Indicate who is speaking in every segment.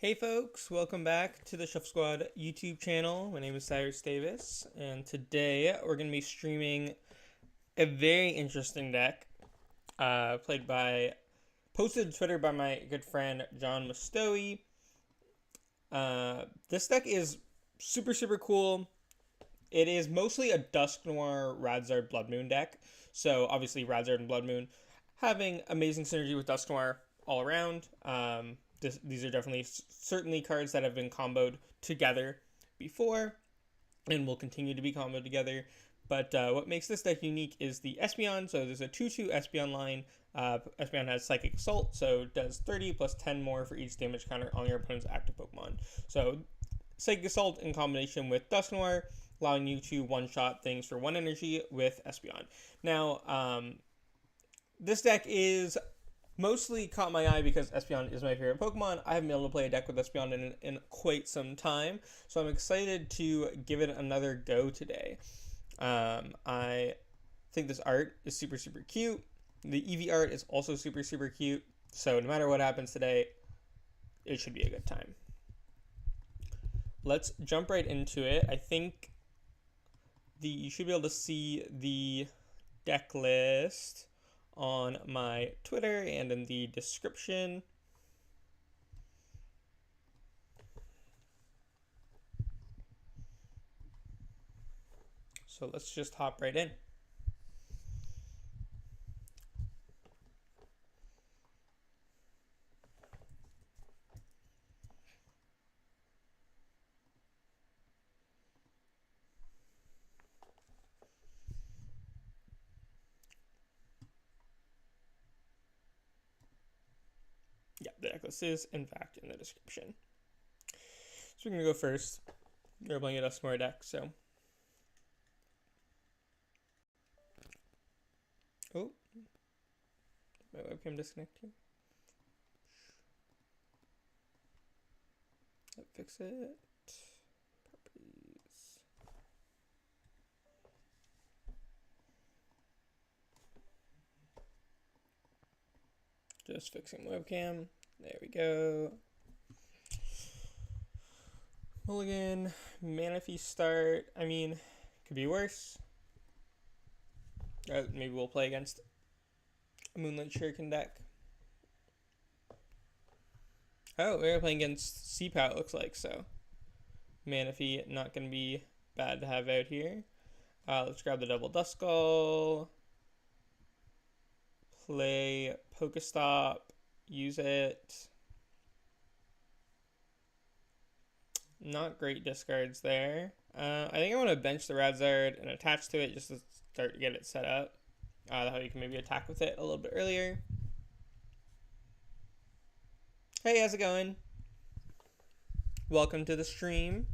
Speaker 1: Hey folks, welcome back to the Shuffle Squad YouTube channel. My name is Cyrus Davis, and today we're going to be streaming a very interesting deck posted to Twitter by my good friend John Mustoe. This deck is super cool. It is mostly a Dusknoir Radzard Bloodmoon deck, so obviously Radzard and Bloodmoon having amazing synergy with Dusknoir all around. These are definitely certainly cards that have been comboed together before and will continue to be comboed together. But what makes this deck unique is the Espeon. So there's a 2/2 Espeon line. Espeon has Psychic Assault, so does 30 plus 10 more for each damage counter on your opponent's active Pokemon. So Psychic Assault in combination with Dusknoir, allowing you to one-shot things for 1 energy with Espeon. Now, this deck is mostly caught my eye because Espeon is my favorite Pokemon. I haven't been able to play a deck with Espeon in quite some time, so I'm excited to give it another go today. I think this art is super cute. The Eevee art is also super cute, so no matter what happens today, it should be a good time. Let's jump right into it. I think you should be able to see the deck list on my Twitter and in the description. So let's just hop right in. Yeah, the deck list is, in fact, in the description. So we're going to go first. We're playing a Dusknoir deck, so. Oh. My webcam disconnected. Let's fix it. Properties. Just fixing webcam. There we go. Mulligan, Manaphy start. I mean, could be worse. Maybe we'll play against a Moonlight Shuriken deck. Oh, we're playing against C-POW, it looks like, so Manaphy not going to be bad to have out here. Let's grab the double Duskull. Play PokéStop. Use it. Not great discards there. I think I want to bench the Radzard and attach to it just to start to get it set up. That way you can maybe attack with it a little bit earlier. Hey, how's it going? Welcome to the stream.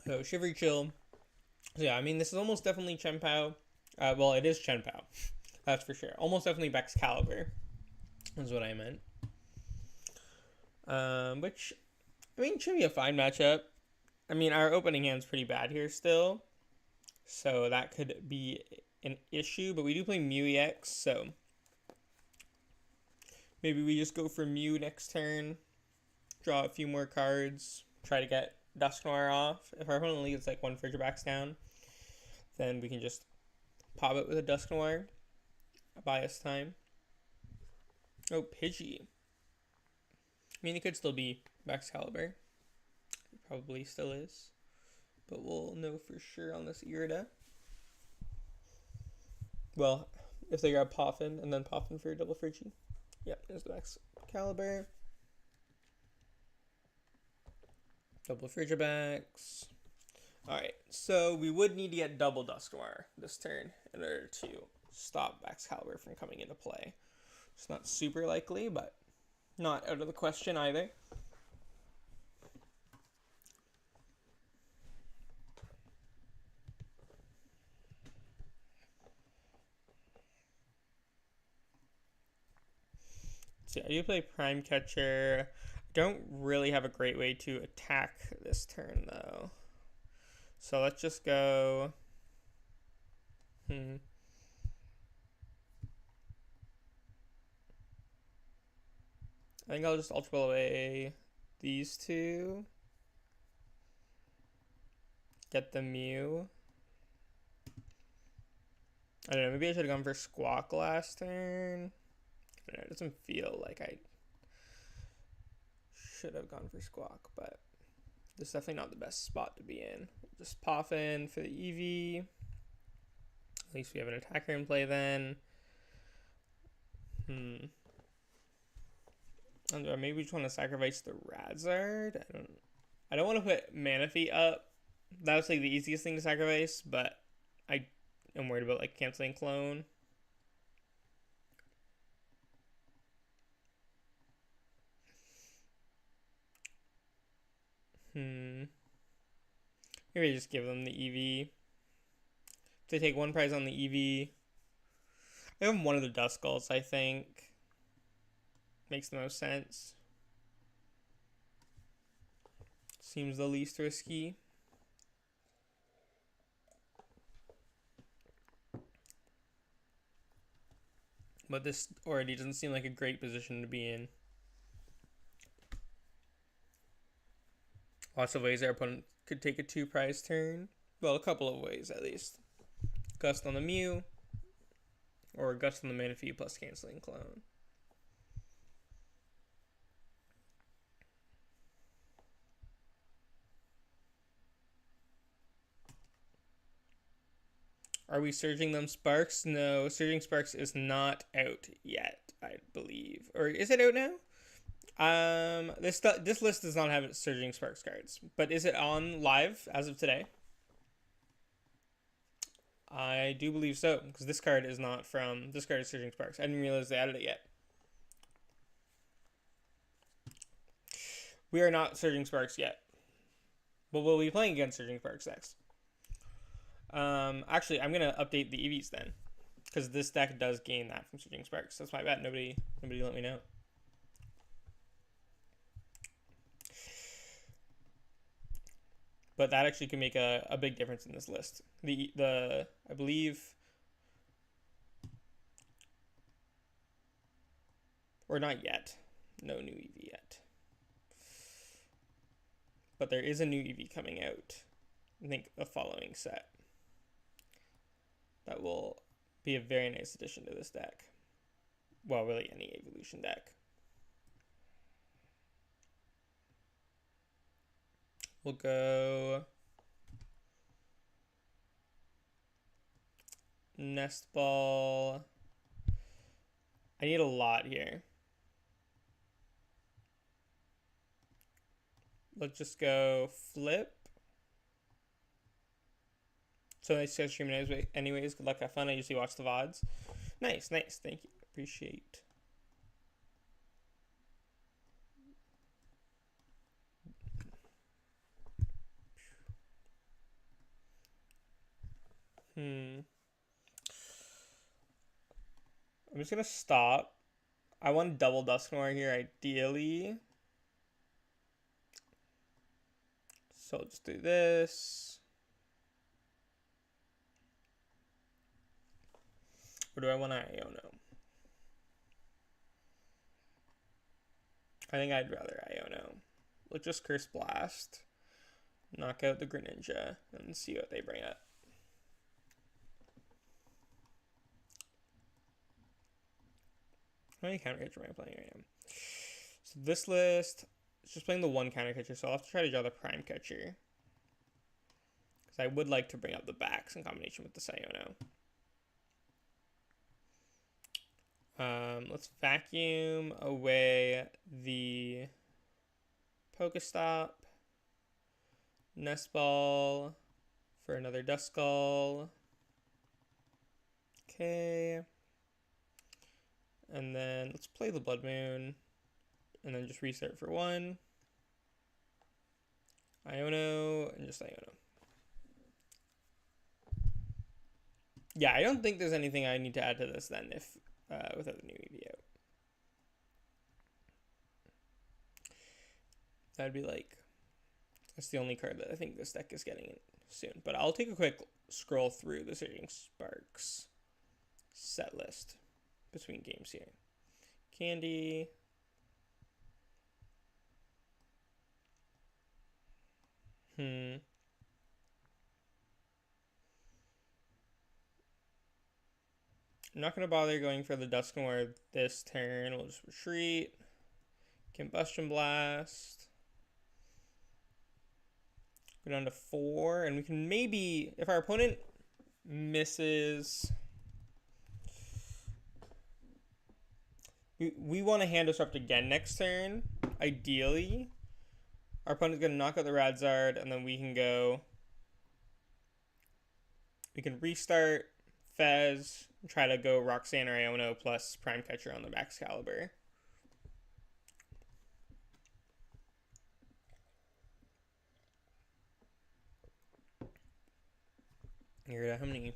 Speaker 1: So, Shivery Chill. So yeah, I mean, this is almost definitely Chien-Pao. Well, it is Chien-Pao. That's for sure. Almost definitely Excalibur. Is what I meant. Which, I mean, should be a fine matchup. I mean, our opening hand's pretty bad here still, so that could be an issue, but we do play Mew EX, so maybe we just go for Mew next turn, draw a few more cards, try to get Dusknoir off. If our opponent leaves like 1 Frigibax down, then we can just pop it with a Dusknoir, buy us time. Oh, Pidgey. I mean, it could still be Excalibur. It probably still is. But we'll know for sure on this Irida. Well, if they grab Poffin and then Poffin for double Friggy. Yep, there's the Excalibur. Double Frigibax. Alright, so we would need to get double Dusknoir this turn in order to stop Excalibur from coming into play. It's not super likely, but not out of the question either. So I do play Prime Catcher. Don't really have a great way to attack this turn though. So let's just go. I think I'll just Ultra Ball away these two. Get the Mew. I don't know, maybe I should have gone for Squawk last turn. I don't know, it doesn't feel like I should have gone for Squawk, but this is definitely not the best spot to be in. Just Poffin for the Eevee. At least we have an attacker in play then. And maybe we just want to sacrifice the Radzard. I don't want to put Manaphy up. That was like the easiest thing to sacrifice, but I am worried about like canceling clone. Maybe just give them the Eevee. If they take one prize on the Eevee, I have one of the Duskulls, I think. Makes the most sense. Seems the least risky. But this already doesn't seem like a great position to be in. Lots of ways our opponent could take a 2-prize turn. Well, a couple of ways at least. Gust on the Mew, or Gust on the Manaphy plus canceling clone. Are we surging them Sparks? No, Surging Sparks is not out yet, I believe. Or is it out now? This list does not have Surging Sparks cards, but is it on live as of today? I do believe so, because this card is not from. This card is Surging Sparks. I didn't realize they added it yet. We are not Surging Sparks yet, but we'll be playing against Surging Sparks next. Actually, I'm gonna update the Eevees then, because this deck does gain that from Surging Sparks. That's my bad. Nobody let me know. But that actually can make a big difference in this list. I believe, or not yet. No new Eevee yet. But there is a new Eevee coming out. I think the following set. That will be a very nice addition to this deck. Well, really any evolution deck. We'll go Nest Ball. I need a lot here. Let's just go Flip. So nice to stream anyways. Good luck, have fun. I usually watch the VODs. Nice. Thank you. Appreciate. I'm just gonna stop. I want double Dusknoir here, ideally. So I'll just do this. Or do I want Iono? I think I'd rather Iono. Let's just Curse Blast. Knock out the Greninja and see what they bring up. How many counter catcher am I playing right now? So this list is just playing the one counter catcher, so I'll have to try to draw the Prime Catcher. Because I would like to bring up the backs in combination with the Iono. Let's vacuum away the PokéStop. Nest Ball for another Duskull. Okay. And then let's play the Bloodmoon. And then just reset for one. Iono and just Iono. Yeah, I don't think there's anything I need to add to this then if without the new Eevee out. That'd be like, that's the only card that I think this deck is getting soon. But I'll take a quick scroll through the Surging Sparks set list between games here. Candy, I'm not going to bother going for the Dusknoir this turn. We'll just retreat. Combustion Blast. Go down to 4. And we can maybe, if our opponent misses, we want to hand disrupt again next turn. Ideally, our opponent's going to knock out the Radzard, and then we can go. We can restart Fez, try to go Roxanne or Iono plus Prime Catcher on the Excalibur. Here, how many?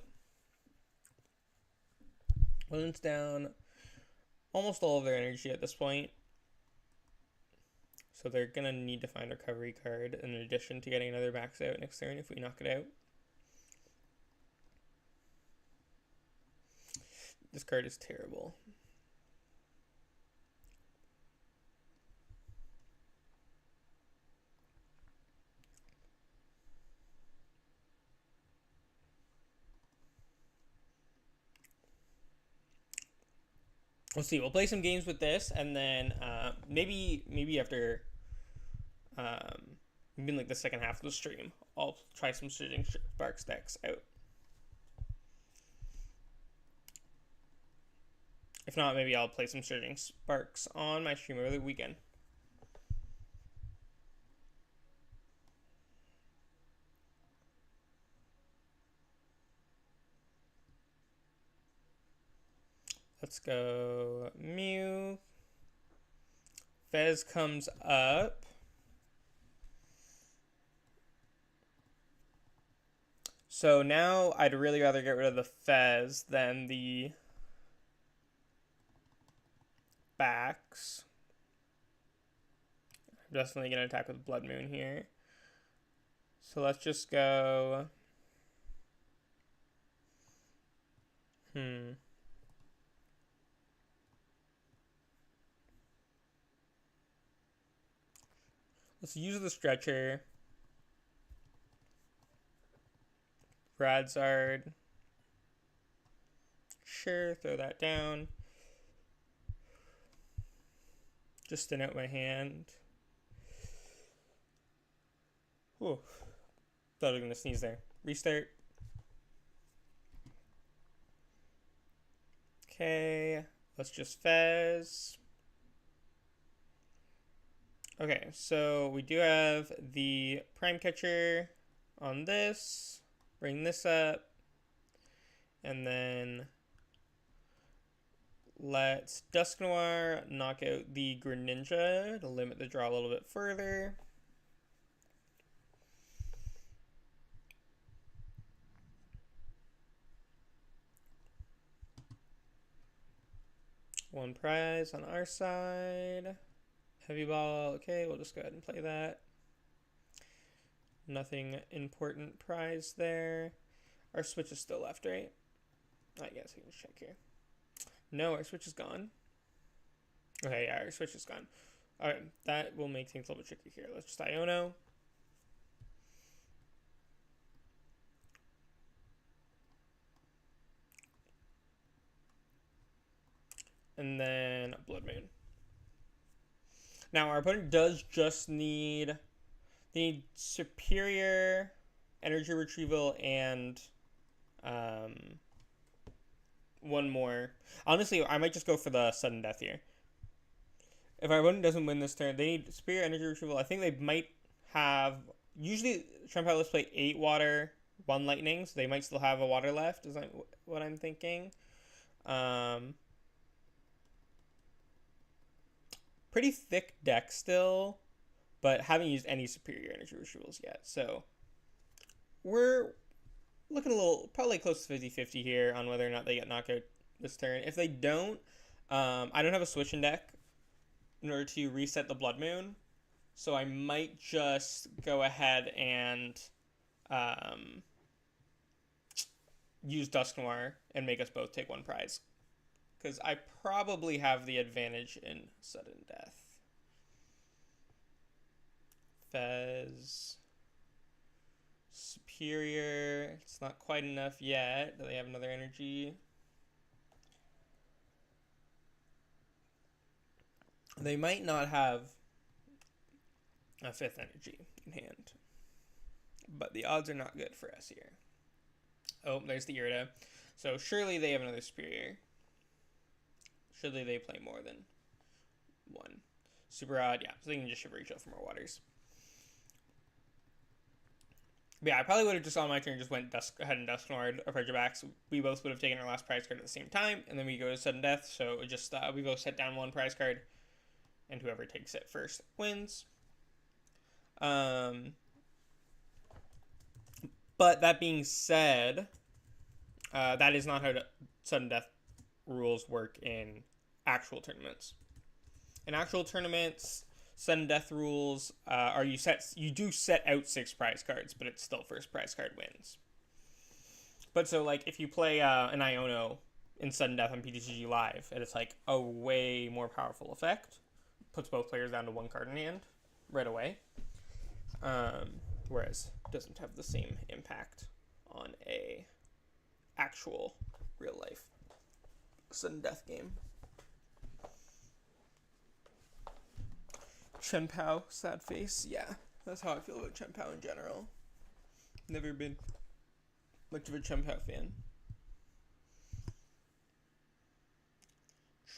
Speaker 1: Balloon's down almost all of their energy at this point. So they're going to need to find a recovery card in addition to getting another max out next turn if we knock it out. This card is terrible. We'll see. We'll play some games with this, and then maybe after maybe in like the second half of the stream, I'll try some Shooting Sparks decks out. If not, maybe I'll play some Surging Sparks on my stream over the weekend. Let's go Mew. Fez comes up. So now I'd really rather get rid of the Fez than the backs. I'm definitely going to attack with Bloodmoon here. So let's just go. Let's use the Stretcher. Radzard. Sure, throw that down. Just thin out my hand. Whew. Thought I was gonna sneeze there. Restart. Okay, let's just Fez. Okay, so we do have the Prime Catcher on this. Bring this up. And then let's Dusknoir knock out the Greninja to limit the draw a little bit further. One prize on our side. Heavy Ball, okay, we'll just go ahead and play that. Nothing important prize there. Our Switch is still left, right? I guess we can check here. No, our Switch is gone. Okay, yeah, our Switch is gone. Alright, that will make things a little bit tricky here. Let's just Iono. And then Bloodmoon. Now, our opponent does just need superior energy retrieval and one more. Honestly, I might just go for the sudden death here. If our opponent doesn't win this turn, they need superior energy retrieval. I think they might have. Usually, Trampilos play 8 water, 1 lightning, so they might still have a water left, is what I'm thinking. Pretty thick deck still, but haven't used any superior energy retrievals yet. So we're looking a little, probably close to 50-50 here on whether or not they get knocked out this turn. If they don't, I don't have a switch in deck in order to reset the Bloodmoon. So I might just go ahead and use Dusknoir and make us both take 1 prize. Because I probably have the advantage in sudden death. Fez. Superior. It's not quite enough yet. Do they have another energy? They might not have a 5th energy in hand. But the odds are not good for us here. Oh, there's the Irida. So surely they have another Superior. Surely they play more than one. Super odd, yeah. So they can just Shiver each other for more waters. But yeah, I probably would have just on my turn just went ahead and Dusknoir approach your backs. We both would have taken our last prize card at the same time, and then we go to sudden death. So it just we both set down one prize card, and whoever takes it first wins. But that being said, that is not how sudden death rules work in actual tournaments. In actual tournaments, sudden death rules are you do set out 6 prize cards, but it's still first prize card wins. But so like if you play an Iono in sudden death on PTCG Live, and it's like a way more powerful effect, puts both players down to 1 card in hand right away. Whereas it doesn't have the same impact on a actual real life sudden death game. Chen Pao, sad face. Yeah, that's how I feel about Chen Pao in general. Never been much of a Chen Pao fan.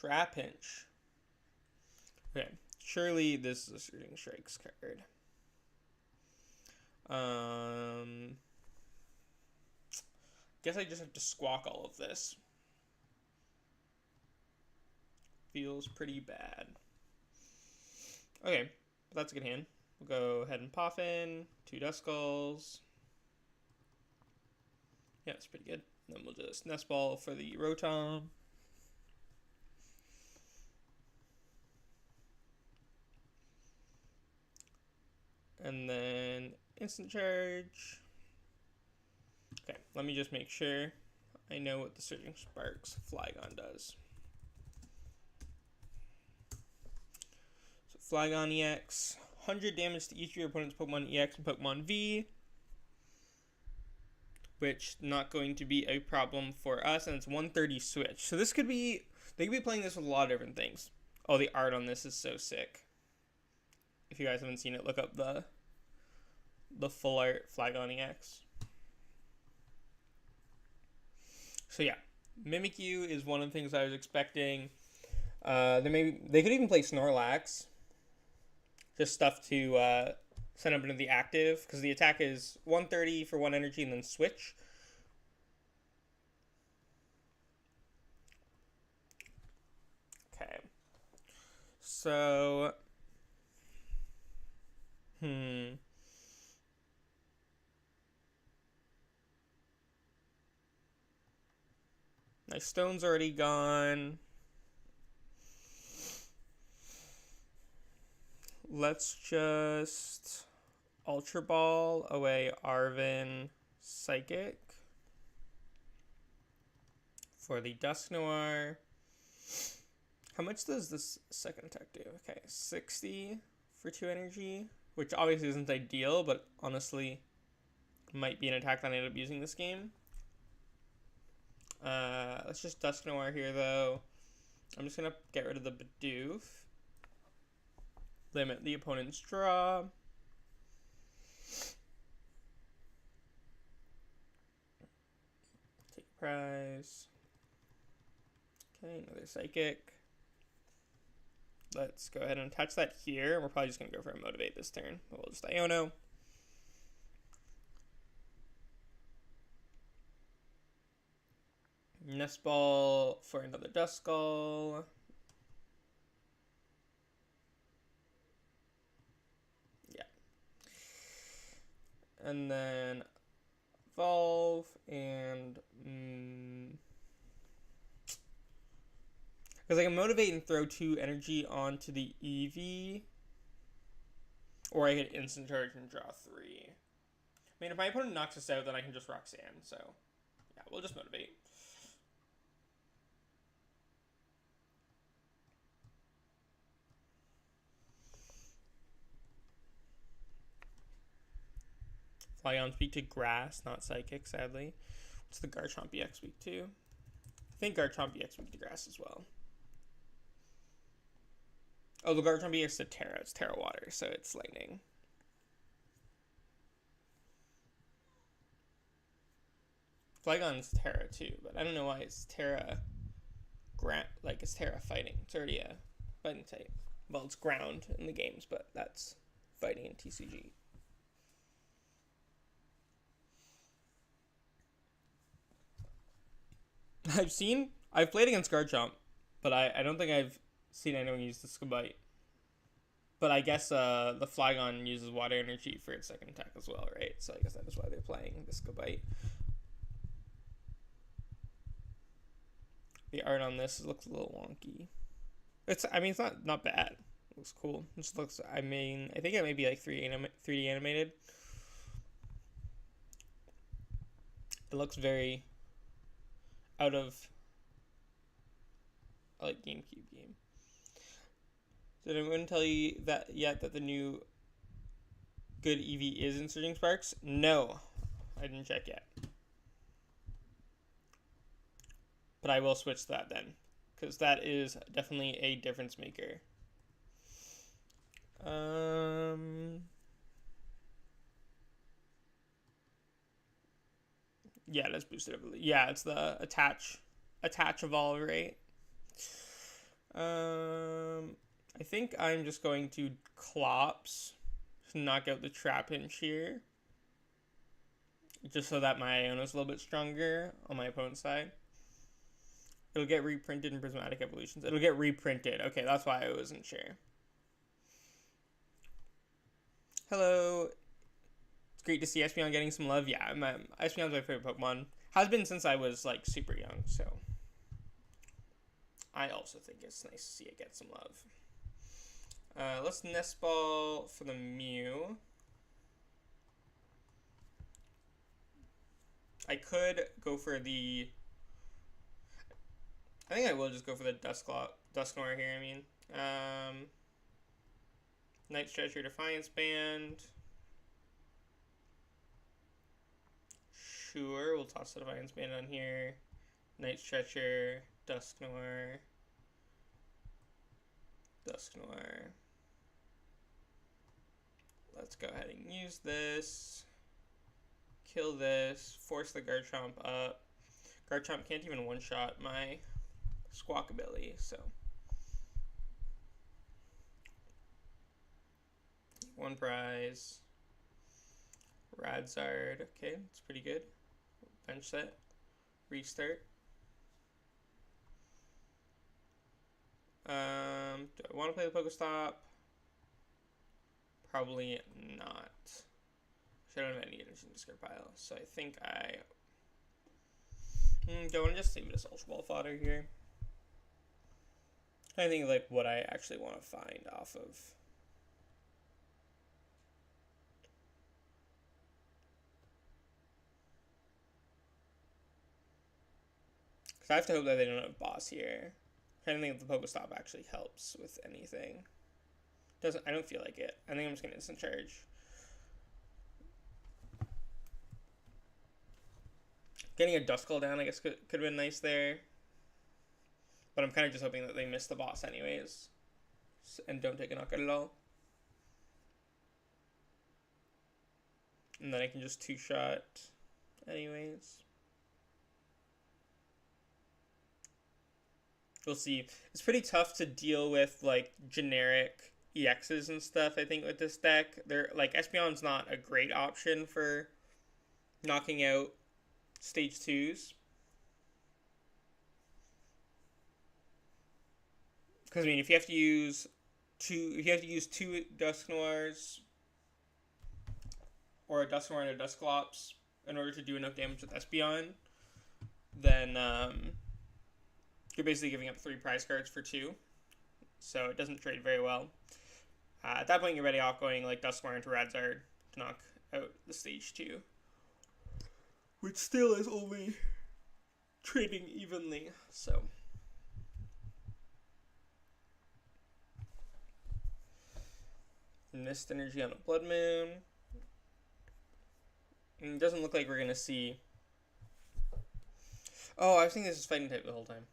Speaker 1: Trapinch. Okay, surely this is a Surging Strikes card. Guess I just have to squawk all of this. Feels pretty bad. Okay, that's a good hand. We'll go ahead and Poffin, 2 Duskulls. Yeah, it's pretty good. Then we'll just Nest Ball for the Rotom. And then Instant Charge. Okay, let me just make sure I know what the Surging Sparks Flygon does. So Flygon EX, 100 damage to each of your opponent's Pokemon EX and Pokemon V, which not going to be a problem for us, and it's 130 switch. So this could be, they could be playing this with a lot of different things. Oh, the art on this is so sick. If you guys haven't seen it, look up the full art Flygon EX. So yeah, Mimikyu is one of the things I was expecting. They could even play Snorlax. Just stuff to send up into the active, because the attack is 130 for 1 energy and then switch. Okay. So my stone's already gone. Let's just Ultra Ball away Arven Psychic for the Dusknoir. How much does this second attack do? Okay, 60 for 2 energy, which obviously isn't ideal, but honestly might be an attack that I end up using this game. Let's just Dusknoir here, though. I'm just going to get rid of the Bidoof. Limit the opponent's draw. Take a prize. Okay, another Psychic. Let's go ahead and attach that here. We're probably just going to go for a Motivate this turn. But we'll just Iono. Nest Ball for another Duskull. Yeah. And then Evolve and... because I can Motivate and throw 2 energy onto the Eevee. Or I can Instant Charge and draw 3. I mean, if my opponent knocks us out, then I can just Roxanne. So, yeah, we'll just Motivate. Flygon's weak to grass, not psychic, sadly. What's the Garchomp EX weak to? I think Garchomp EX weak to grass as well. Oh, the Garchomp EX to Terra. It's Terra Water, so it's lightning. Flygon's Terra too, but I don't know why it's Terra. It's Terra fighting. It's already a fighting type. Well, it's ground in the games, but that's fighting in TCG. I've played against Garchomp, but I don't think I've seen anyone use the Skibite. But I guess the Flygon uses water energy for its second attack as well, right? So I guess that is why they're playing the Skibite. The art on this looks a little wonky. It's not bad. It looks cool. It just looks, I think it may be like 3D animated. It looks very out of like GameCube game. Did anyone tell you that yet that the new good Eevee is in Surging Sparks? No, I didn't check yet. But I will switch to that then, because that is definitely a difference maker. Yeah, that's boosted ability. Yeah, it's the attach evolve, right? I think I'm just going to Clops to knock out the Trapinch here, just so that my Iono's a little bit stronger on my opponent's side. It'll get reprinted in Prismatic Evolutions. It'll get reprinted. Okay, that's why I wasn't sure. Hello. It's great to see Espeon getting some love. Yeah, Espeon's my favorite Pokemon. Has been since I was, like, super young, so I also think it's nice to see it get some love. Let's Nest Ball for the Mew. I could go for the... I think I will just go for the Dusknoir here, Night Stretcher Defiance Band. Sure, we'll toss the Defiance Band on here. Night Stretcher, Dusknoir. Let's go ahead and use this. Kill this. Force the Garchomp up. Garchomp can't even one-shot my Squawkabilly, so one prize. Radzard, okay, that's pretty good. Bench set. Restart. Do I want to play the Pokéstop? Probably not. I don't have any energy in discard pile, so I think I don't want to just save it as Ultra Ball fodder here. I think like what I actually want to find off of. Because I have to hope that they don't have boss here. I don't think the Pokéstop actually helps with anything. I don't feel like it. I think I'm just gonna instant charge. Getting a Duskull down, I guess, could have been nice there. But I'm kind of just hoping that they miss the boss anyways. And don't take a knockout at all. And then I can just two-shot anyways. We'll see. It's pretty tough to deal with, like, generic EXs and stuff, I think, with this deck. Espeon's not a great option for knocking out stage 2s. Because, if you have to use two Dusknoirs, or a Dusknoir and a Dusclops in order to do enough damage with Espeon, then, you're basically giving up 3 prize cards for 2. So it doesn't trade very well. At that point, you're better off going like Dusknoir into Radzard to knock out the stage 2. Which still is only trading evenly, so. Missed energy on a Bloodmoon. It doesn't look like we're going to see... Oh, I was thinking this is fighting type the whole time.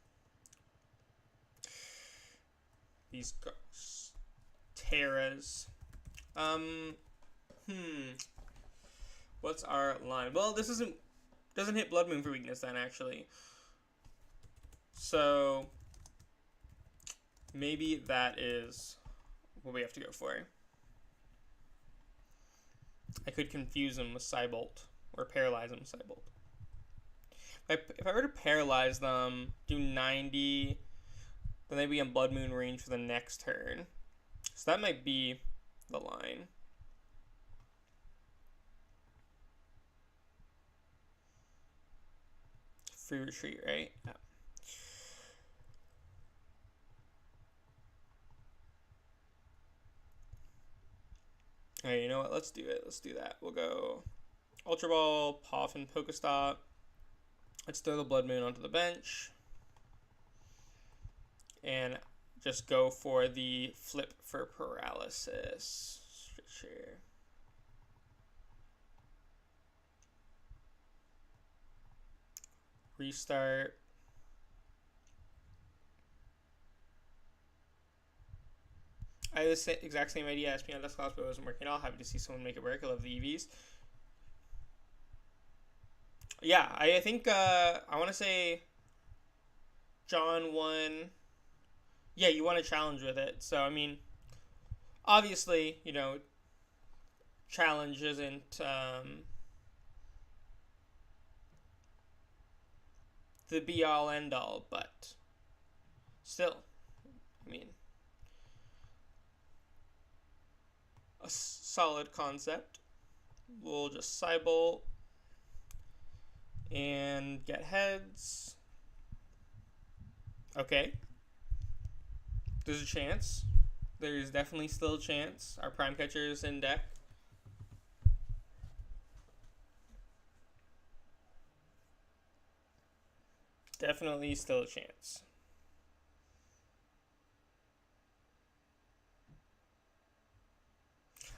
Speaker 1: These Terras. What's our line? Well, this doesn't hit Bloodmoon for weakness then, actually. So maybe that is what we have to go for. I could confuse him with Psybolt, or paralyze him with Psybolt. If I were to paralyze them, do 90, then they'd be in Bloodmoon range for the next turn. So that might be the line. Free retreat, right? Yeah. Alright, you know what? Let's do it. Let's do that. We'll go Ultra Ball, Poffin PokéStop. Let's throw the Bloodmoon onto the bench. And just go for the flip for paralysis. Sure. Restart. I had the exact same idea. Espeon Dusknoir, but it wasn't working at all. Happy to see someone make it work. I love the EVs. Yeah, I think I want to say John won. Yeah, you want to challenge with it. So, I mean, obviously, you know, challenge isn't the be-all, end-all, but still, I mean, a solid concept. We'll just Psybolt and get heads. Okay. There's a chance. There's definitely still a chance. Our Prime Catcher is in deck. Definitely still a chance.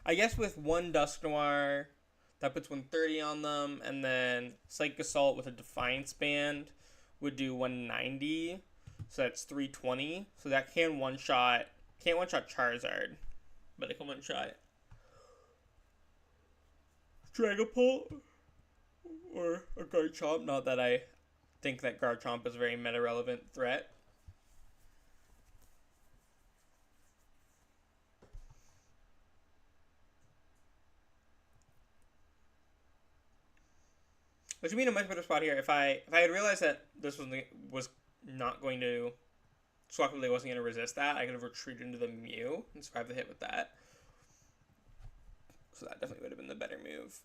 Speaker 1: I guess with one Dusknoir, that puts 130 on them, and then Psychic Assault with a Defiance Band would do 190, so that's 320. So that can one-shot, can't one-shot Charizard, but it can one-shot Dragapult or a Garchomp. Not that I think that Garchomp is a very meta-relevant threat. Which would be in a much better spot here if I had realized that this was not going to, Squawkabilly wasn't going to resist that. I could have retreated into the Mew and survived the hit with that. So that definitely would have been the better move.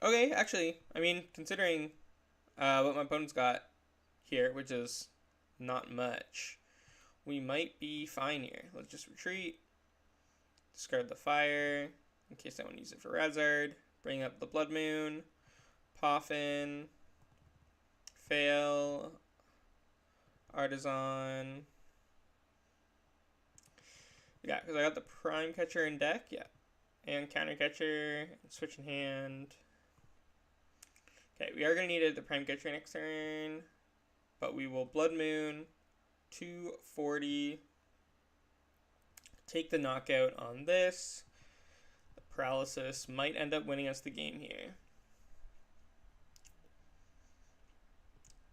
Speaker 1: Okay, actually, I mean, considering what my opponent's got here, which is not much, we might be fine here. Let's just retreat, discard the fire in case I want to use it for Razard, bring up the Bloodmoon, Poffin, fail, Artisan. Yeah, because I got the Prime Catcher in deck, yeah. And Counter Catcher, switch in hand. Okay, we are going to need the Prime Catcher next turn, but we will Bloodmoon, 240, take the knockout on this. The Paralysis might end up winning us the game here.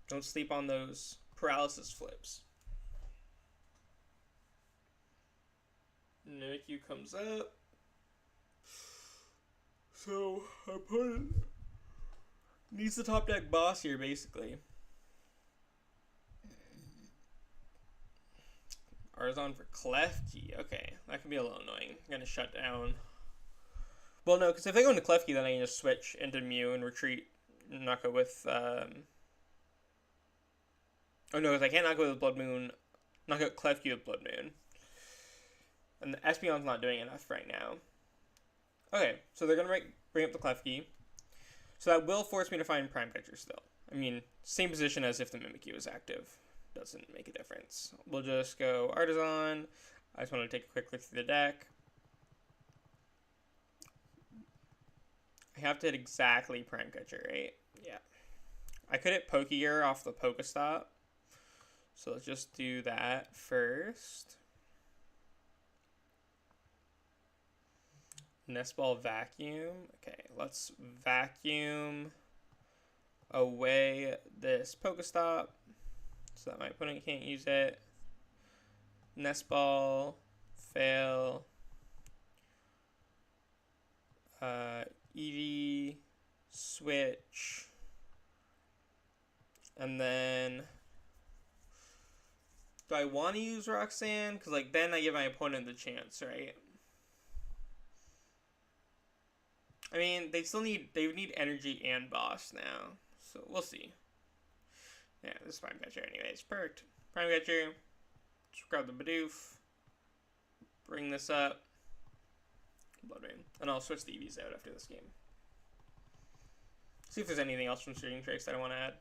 Speaker 1: Don't sleep on those paralysis flips. MEW comes up. So, our opponent needs the top deck boss here, basically. Artisan for Klefki. Okay, that could be a little annoying. I'm gonna shut down. Well, no, because if I go into Klefki, then I can just switch into Mew and retreat. Knock it with, oh no, because I can't knock it with Bloodmoon. Knock out Klefki with Bloodmoon. And the Espeon's not doing enough right now. Okay, so they're going to bring up the Klefki. So that will force me to find Prime Catcher still. I mean, same position as if the Mimikyu was active. Doesn't make a difference. We'll just go Artisan. I just want to take a quick look through the deck. I I have to hit exactly Prime Catcher, right? Yeah. I could hit Pokégear off the PokéStop. So let's just do that first. Nest Ball Vacuum. Okay, let's vacuum away this PokéStop so that my opponent can't use it. Nest Ball, fail. Eevee, switch. And then, do I want to use Roxanne? Because, like, then I give my opponent the chance, right? I mean, they need energy and boss now. So, we'll see. Yeah, this is Prime Catcher anyways. Perfect. Prime Catcher. Just grab the Bidoof. Bring this up. Bloodmoon. And I'll switch the Eevees out after this game. See if there's anything else from Surging Strikes that I want to add.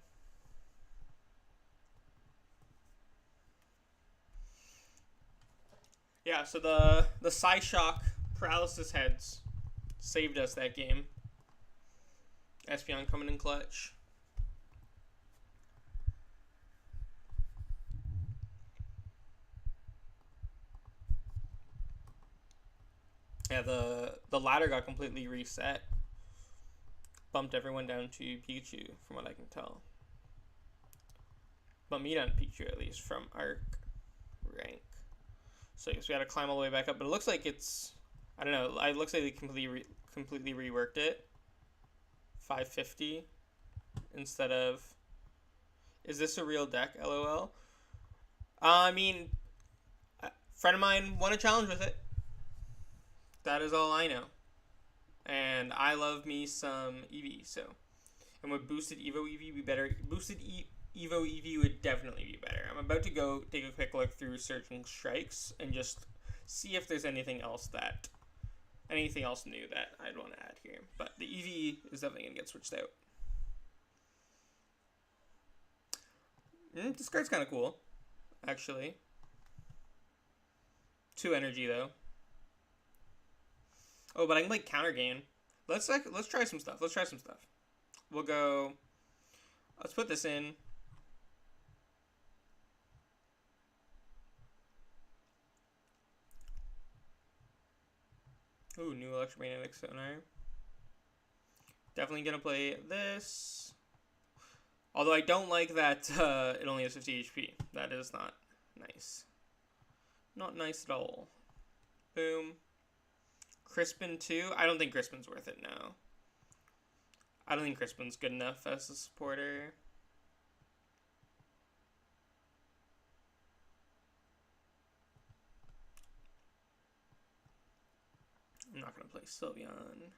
Speaker 1: Yeah, so the Psyshock Paralysis Heads saved us that game. Espeon coming in clutch. Yeah, the ladder got completely reset. Bumped everyone down to Pikachu, from what I can tell. But me down to Pikachu, at least, from Arc rank. So I guess we gotta climb all the way back up. But it looks like it's... I don't know. It looks like they completely reworked it. 550 instead of... Is this a real deck? LOL. I mean, a friend of mine won a challenge with it. That is all I know. And I love me some Eevee, so. And would boosted Evo Eevee be better? Boosted Evo Eevee would definitely be better. I'm about to go take a quick look through Surging Strikes and just see if there's anything else new that I'd want to add here. But the Eevee is definitely going to get switched out. This card's kind of cool, actually. 2 energy, though. Oh, but I can, like, counter gain. Let's try some stuff. We'll go... Let's put this in. Ooh, new electromagnetic sonar. Definitely gonna play this. Although I don't like that it only has 50 HP. That is not nice. Not nice at all. Boom. Crispin 2? I don't think Crispin's worth it now. I don't think Crispin's good enough as a supporter. I'm not going to play Sylveon.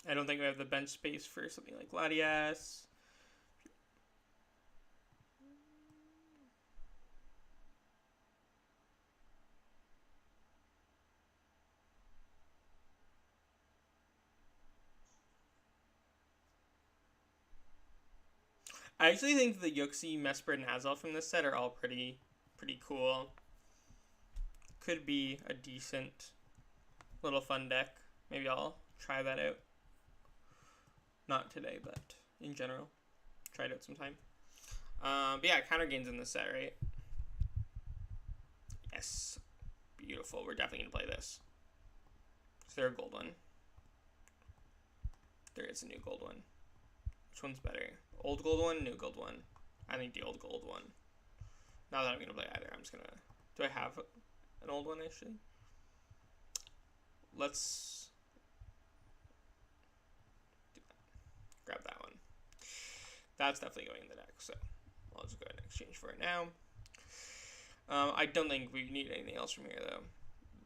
Speaker 1: I don't think we have the bench space for something like Latias. I actually think the Yuxi, Mesper, and Hazel from this set are all pretty cool. Could be a decent little fun deck. Maybe I'll try that out. Not today, but in general. Try it out sometime. But yeah, counter gains in this set, right? Yes. Beautiful. We're definitely going to play this. Is there a gold one? There is a new gold one. Which one's better? Old gold one, new gold one? I think the old gold one. Not that I'm going to play either. I'm just going to... Do I have an old one, actually? Let's... grab that one. That's definitely going in the deck, so I'll just go ahead and exchange for it now. I don't think we need anything else from here, though.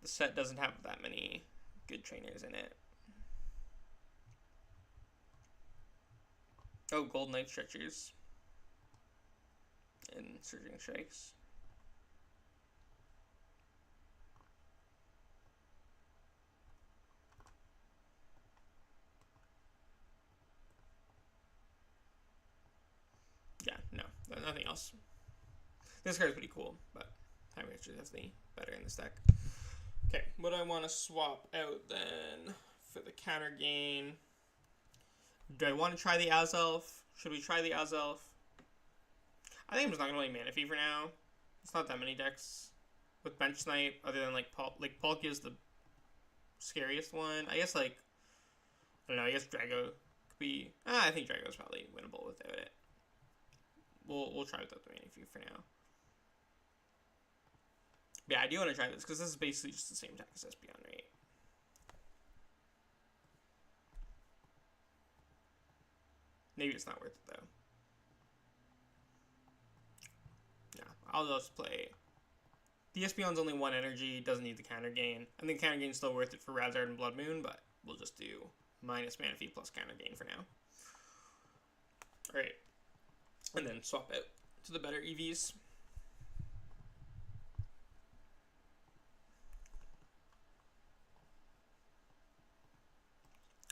Speaker 1: The set doesn't have that many good trainers in it. Oh, gold Night Stretchers and Surging Strikes. nothing else. This card's pretty cool, but Time Catcher is definitely better in this deck. Okay, what do I want to swap out then for the counter gain? Do I want to try the Azelf? Should we try the Azelf? I think I'm just not going to play Manaphy for now. It's not that many decks with Bench Snipe other than like Palkia is the scariest one. I guess like, I don't know, I guess Drago could be, I think Drago's probably winnable without it. We'll try without the Manaphy for now. Yeah, I do want to try this because this is basically just the same deck as Espeon, right? Maybe it's not worth it though. Yeah, I'll just play. The Espeon's only 1 energy, doesn't need the counter gain. I think counter gain's still worth it for Razard and Bloodmoon, but we'll just do minus Manaphy plus counter gain for now. Alright. And then swap out to the better EVs.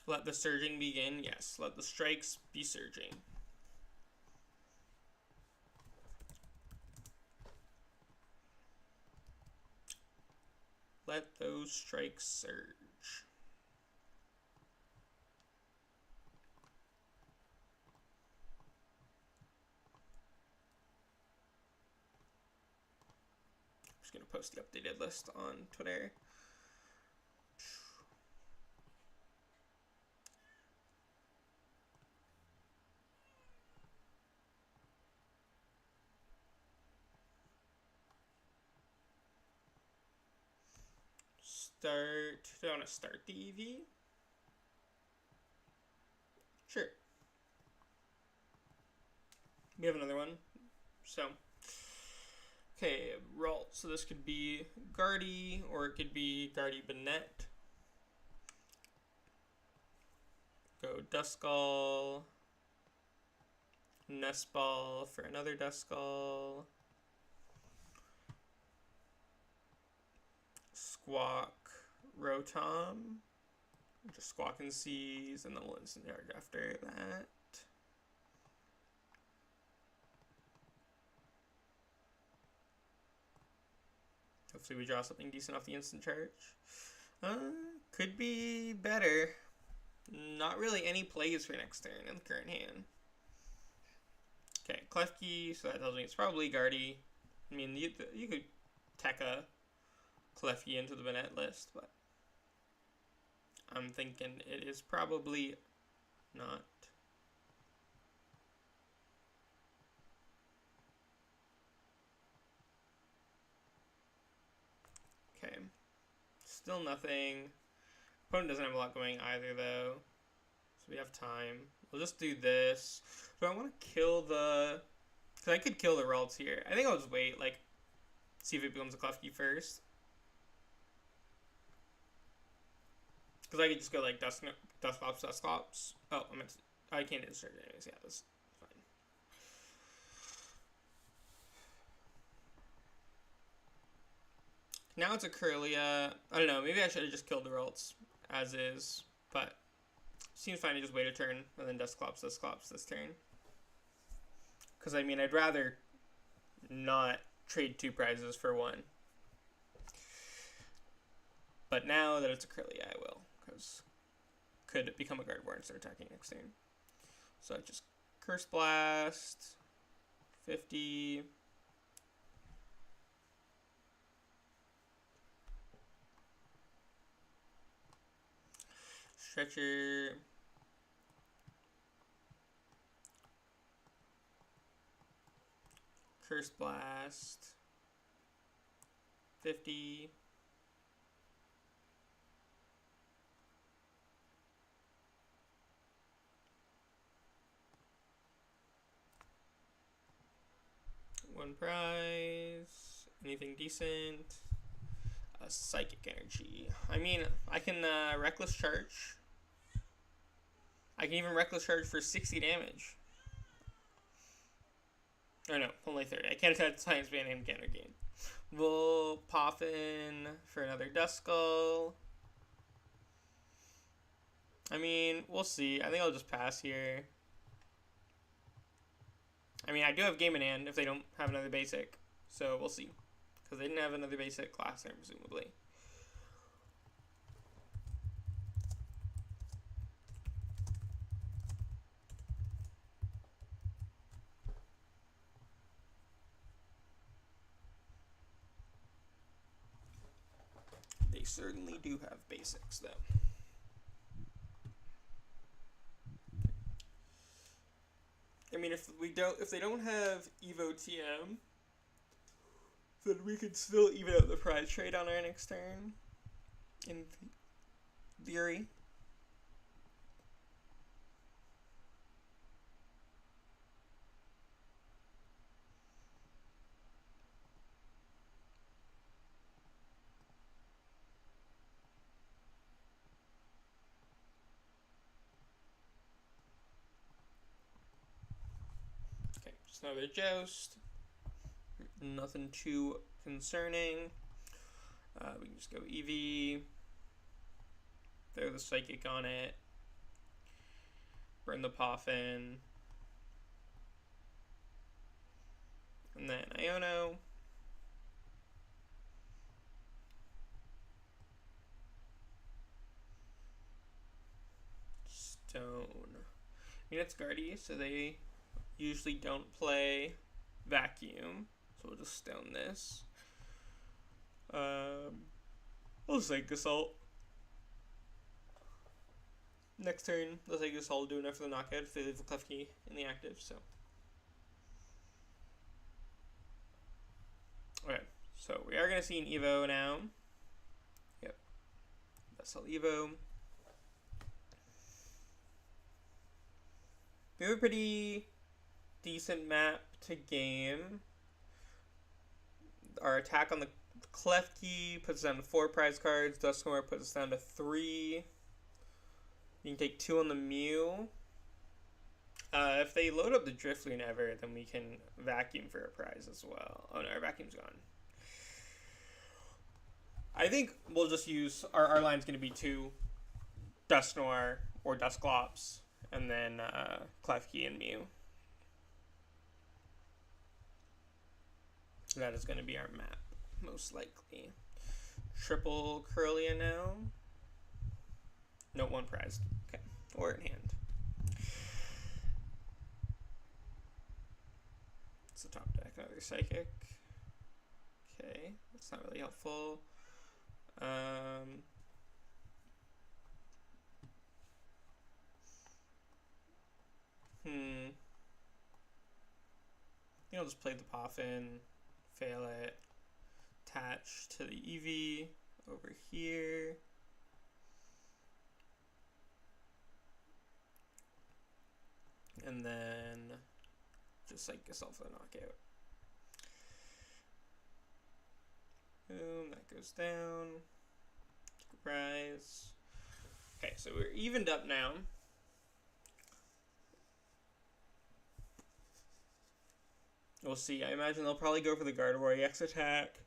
Speaker 1: Let the surging begin. Yes, let the strikes be surging. Let those strikes surge. I'm just going to post the updated list on Twitter. Do I want to start the Eevee? Sure. We have another one. So, okay, roll. So this could be Guardy, or it could be Guardy Banette. Go Duskull. Nest Ball for another Duskull. Squawk Rotom, just Squawk and Seize, and then we'll instant charge after that. Hopefully we draw something decent off the instant charge. Could be better. Not really any plays for next turn in the current hand. Okay, Klefki, so that tells me it's probably Guardy. I mean, you could Tekka Klefki into the Banette list, but I'm thinking it is probably not. Okay, still nothing. Opponent doesn't have a lot going either though, so we have time. We'll just do this. Do I want to kill the, because I could kill the Ralts here. I think I'll just wait, like, see if it becomes a Klefki first. Because I could just go like Dusclops. Oh, I can't insert it anyways. Yeah, that's fine. Now it's a Kirlia. I don't know. Maybe I should have just killed the Ralts as is. But seems fine to just wait a turn and then Dusclops this turn. Because I mean, I'd rather not trade 2 prizes for 1. But now that it's a Kirlia, I will. Because could become a Gardevoir and start attacking next turn. So I just Curse Blast, 50. Stretcher. Curse Blast, 50. One prize. Anything decent. Psychic Energy. I mean, I can Reckless Charge. I can even Reckless Charge for 60 damage. Or no, only 30. I can't attack Defiance Band and counter gain. We'll Poffin for another Duskull. I mean, we'll see. I think I'll just pass here. I mean, I do have Game in Hand if they don't have another basic. So we'll see. Because they didn't have another basic last time, presumably. They certainly do have basics, though. I mean, if they don't have Evo TM, then we could still even out the prize trade on our next turn. In theory. Okay, just another Joust. Nothing too concerning. We can just go Eevee. Throw the Psychic on it. Burn the Poffin. And then Iono. Stone. I mean, it's Guardy, so they usually don't play Vacuum. So we'll just stone this. We'll Psychic Assault. Next turn, the Psychic Assault will do enough for the knockout if they leave the Klefki in the active, so. Okay, so we are going to see an Evo now. Yep. Vessel Evo. We have a pretty decent map to game. Our attack on the Klefki puts us down to 4 prize cards. Dusknoir puts us down to 3. You can take 2 on the Mew. If they load up the Drifloon ever, then we can vacuum for a prize as well. Oh no, our vacuum's gone. I think we'll just use our line's going to be 2 Dusknoir or Dusclops, and then Klefki and Mew. That is going to be our map, most likely. Triple Curlia now. No, 1 prize. Okay, or in hand. It's the top deck, another Psychic. Okay, that's not really helpful. I think I'll just play the Poffin, fail it, attach to the Eevee over here. And then just like yourself a knockout. Boom, that goes down. Rise. Okay, so we're evened up now. We'll see. I imagine they'll probably go for the Gardevoir EX attack.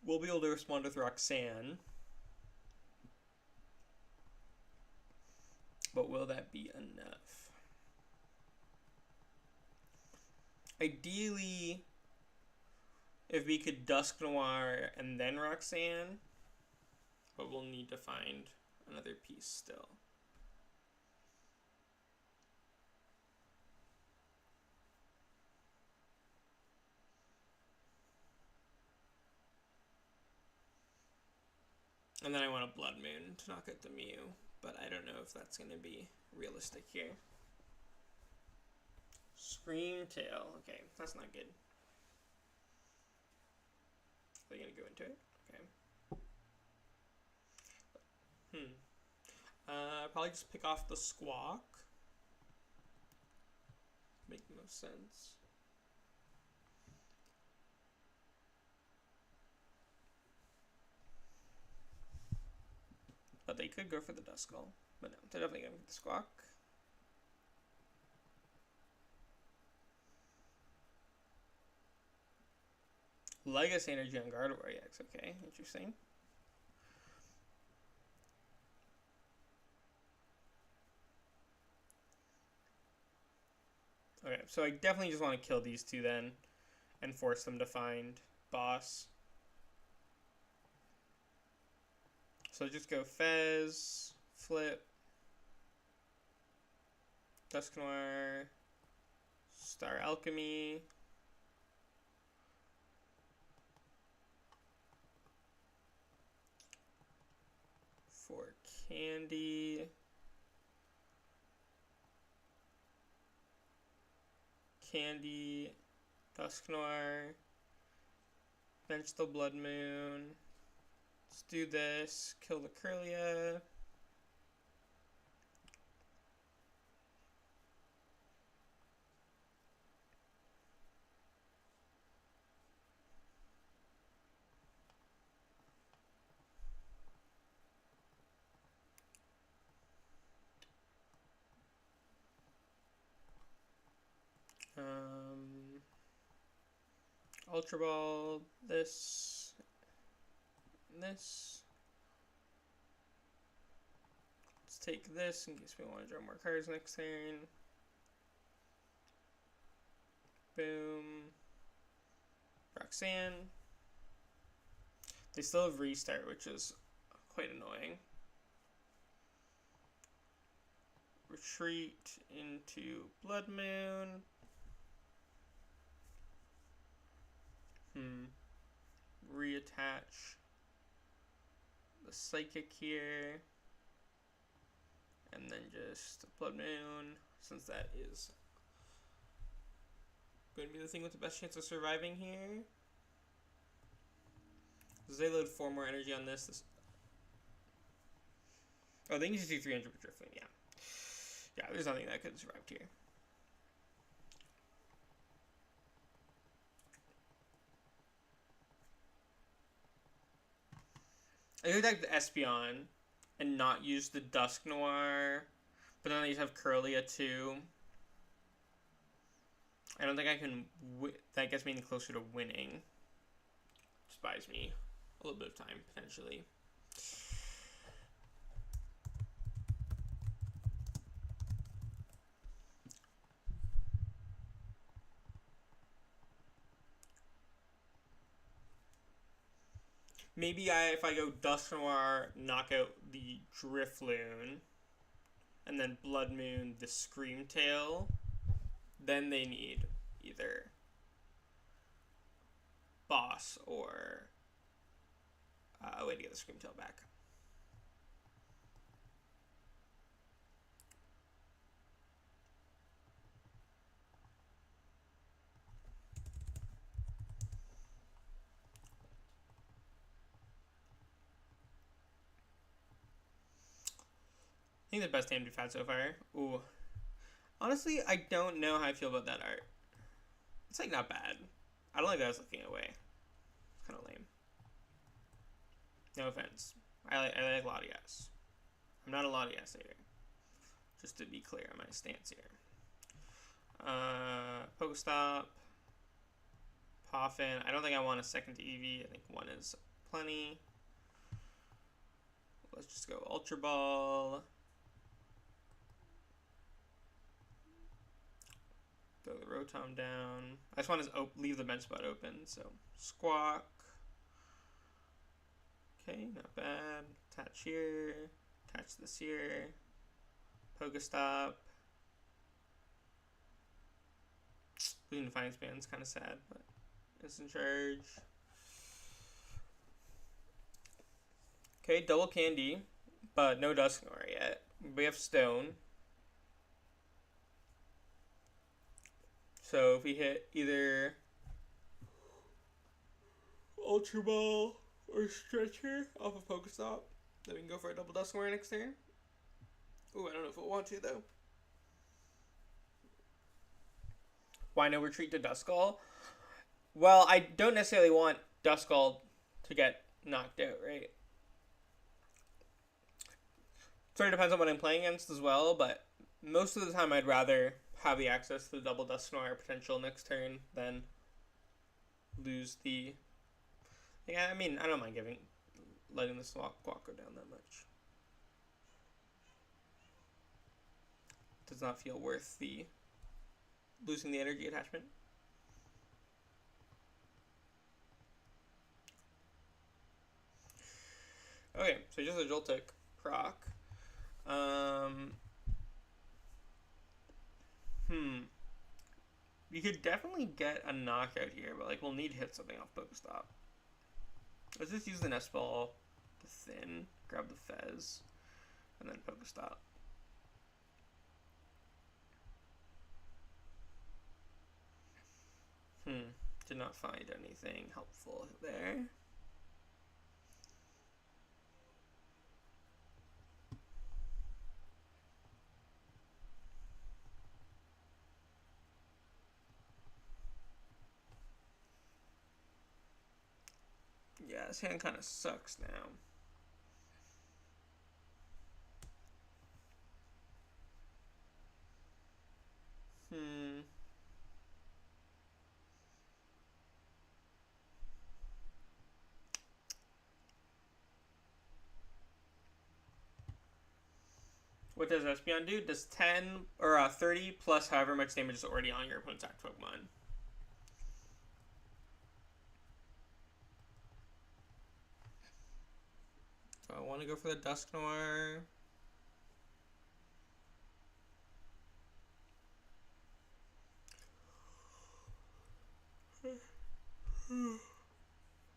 Speaker 1: We'll be able to respond with Roxanne. But will that be enough? Ideally, if we could Dusknoir and then Roxanne, but we'll need to find another piece still. And then I want a Bloodmoon to knock out the Mew, but I don't know if that's going to be realistic here. Screamtail. Okay, that's not good. Are they going to go into it? Okay. Probably just pick off the Squawk. Make the most sense. But they could go for the Duskull. But no, they're definitely going for the Squawk. Legacy Energy on Gardevoir EX. Okay, interesting. Okay, so I definitely just want to kill these two then and force them to find boss. So just go Fez, flip, Dusknoir, Star Alchemy, for Candy, Dusknoir, bench the Bloodmoon. Let's do this, kill the Kirlia. Ultra Ball, this, and this. Let's take this in case we want to draw more cards next turn. Boom. Roxanne. They still have restart, which is quite annoying. Retreat into Bloodmoon. Reattach the Psychic here. And then just Bloodmoon, since that is going to be the thing with the best chance of surviving here. Because they load 4 more energy on this. Oh, they can just do 300 per Drifloon, yeah. Yeah, there's nothing that could have survived here. I could attack the Espeon and not use the Dusknoir, but then I just have Kirlia too. I don't think I can. That gets me closer to winning. Just buys me a little bit of time potentially. Maybe if I go Dusknoir, knock out the Drifloon, and then Bloodmoon the Screamtail, then they need either boss or a way to get the Screamtail back. I think the best hand we've had so far. Ooh. Honestly, I don't know how I feel about that art. It's like not bad. I don't like that I was looking away. It's kind of lame. No offense. I like Latias. I'm not a Latias hater. Just to be clear on my stance here. PokéStop. Poffin. I don't think I want a second to Eevee. I think one is plenty. Let's just go Ultra Ball. Throw the Rotom down. I just want to leave the bench spot open. So Squawk. Okay, not bad. Attach here. Attach this here. PokéStop. Losing Defiance Band is kind of sad, but it's in charge. Okay, double Candy, but no Dusknoir yet. We have Stone. So if we hit either Ultra Ball or Stretcher off of PokéStop, then we can go for a double Dusknoir next turn. Ooh, I don't know if we'll want to though. Why no retreat to Duskull? Well, I don't necessarily want Duskull to get knocked out, right? Sort of depends on what I'm playing against as well, but most of the time I'd rather have the access to the double Dusknoir potential next turn than lose the... Yeah, I mean, I don't mind letting the Squawk go down that much. Does not feel worth the losing the energy attachment. Okay, so just a Joltik proc. You could definitely get a knockout here, but like we'll need to hit something off PokéStop. Let's just use the Nest Ball to thin, grab the Fez, and then PokéStop. Did not find anything helpful there. Yeah, this hand kind of sucks now. What does Espeon do? Does 10 or 30 plus however much damage is already on your opponent's active Pokemon. So I want to go for the Dusknoir.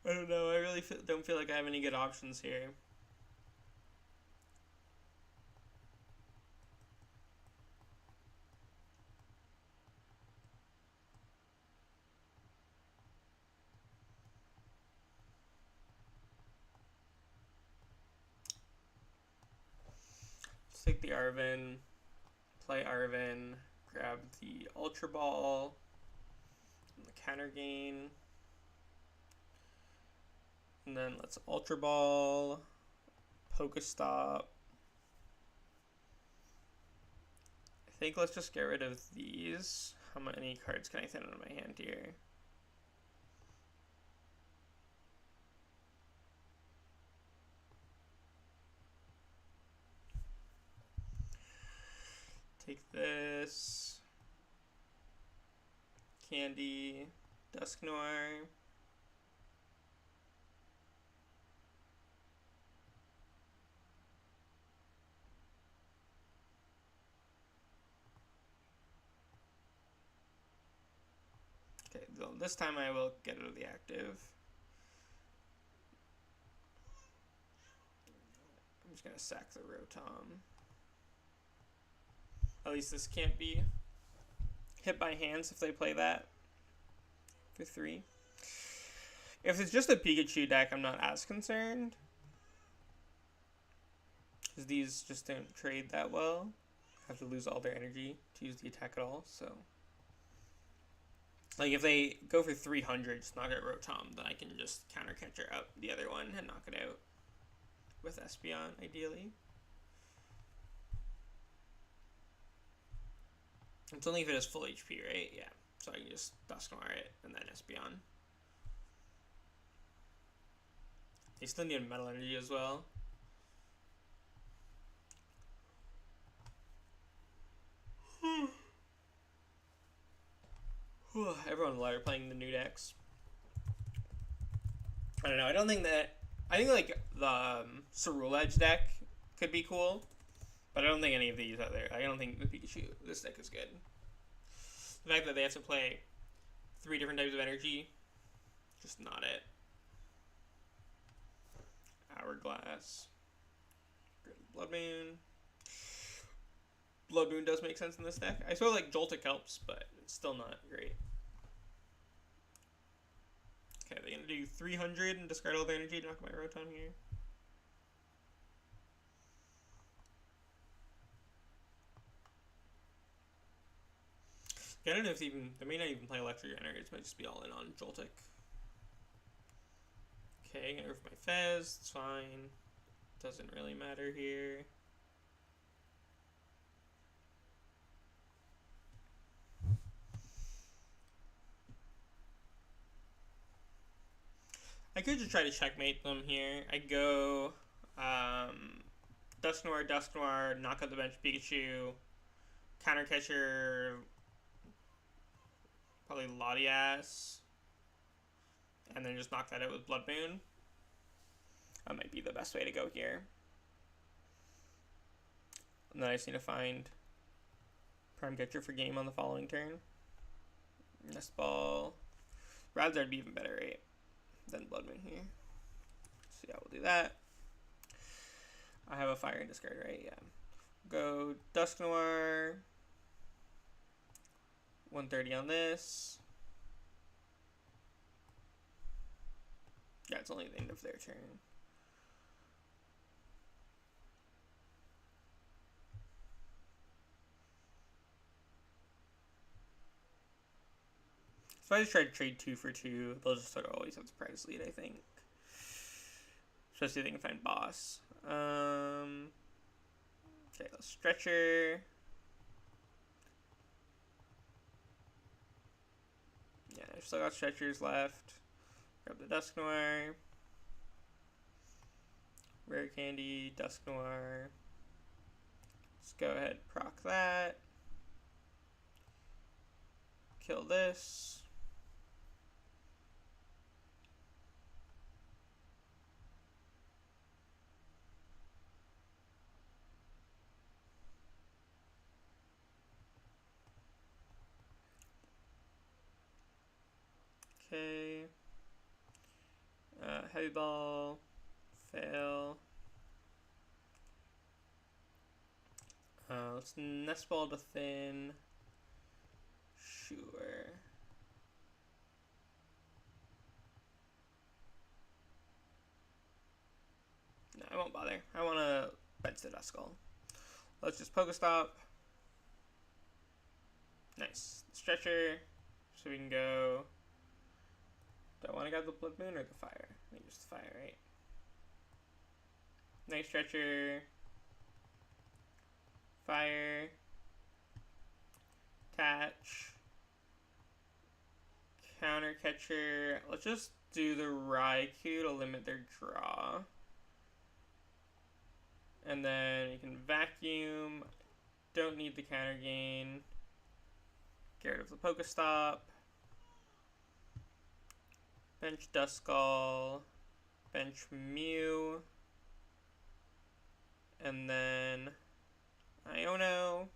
Speaker 1: I don't know. I really don't feel like I have any good options here. Let's take the Arven, play Arven, grab the Ultra Ball, and the counter gain. And then let's Ultra Ball, PokéStop. I think let's just get rid of these. How many cards can I thin out of my hand here? Take this. Candy, Dusknoir. Okay, this time I will get out of the active. I'm just gonna sack the Rotom. At least this can't be hit by hands if they play that for 3. If it's just a Pikachu deck, I'm not as concerned, because these just don't trade that well. Have to lose all their energy to use the attack at all, so like if they go for 300, just knock out Rotom, then I can just counter catcher up the other one and knock it out with Espeon, ideally. It's only if it has full HP, right? Yeah. So I can just Dusknoir it and then Espeon. They still need Metal Energy as well. Everyone live playing the new decks. I don't know. I think like the Cerule Edge deck could be cool, but I don't think any of these out there. I don't think the Pikachu, this deck is good. The fact that they have to play 3 different types of energy, just not it. Hourglass. Bloodmoon. Bloodmoon does make sense in this deck. I feel like Joltik helps, but it's still not great. Okay, they're gonna do 300 and discard all their energy to knock my Rotom here. I don't know if they may not even play Electric Generators, it might just be all in on Joltik. Okay, gonna go for my Fez, it's fine. Doesn't really matter here. I could just try to checkmate them here. I go Dusknoir, knock out the bench Pikachu, counter catcher Probably Latias. And then just knock that out with Bloodmoon. That might be the best way to go here. And then I just need to find Prime Catcher for game on the following turn. Nest Ball. Razard would be even better, right? Than Bloodmoon here. So yeah, we'll do that. I have a fire and discard, right? Yeah. Go Dusknoir. 130 on this. Yeah, it's only the end of their turn. So I just try to trade 2 for 2. They'll just sort of always have the prize lead, I think. Especially if they can find boss. Okay, let's Stretcher. Yeah, I've still got Stretchers left. Grab the Dusknoir. Rare Candy, Dusknoir. Let's go ahead, proc that. Kill this. Okay. Heavy Ball. Fail. Let's Nest Ball to Thin. Sure. No, I won't bother. I want to bench the Duskull. Let's just PokéStop. Nice. Stretcher. So we can go. Do I want to grab the Bloodmoon or the fire? I think just the fire, right? Nice Stretcher. Fire. Attach. Counter Catcher. Let's just do the Raikou to limit their draw. And then you can Vacuum. Don't need the counter gain. Get rid of the PokéStop. Bench Duskull. Bench Mew. And then Iono.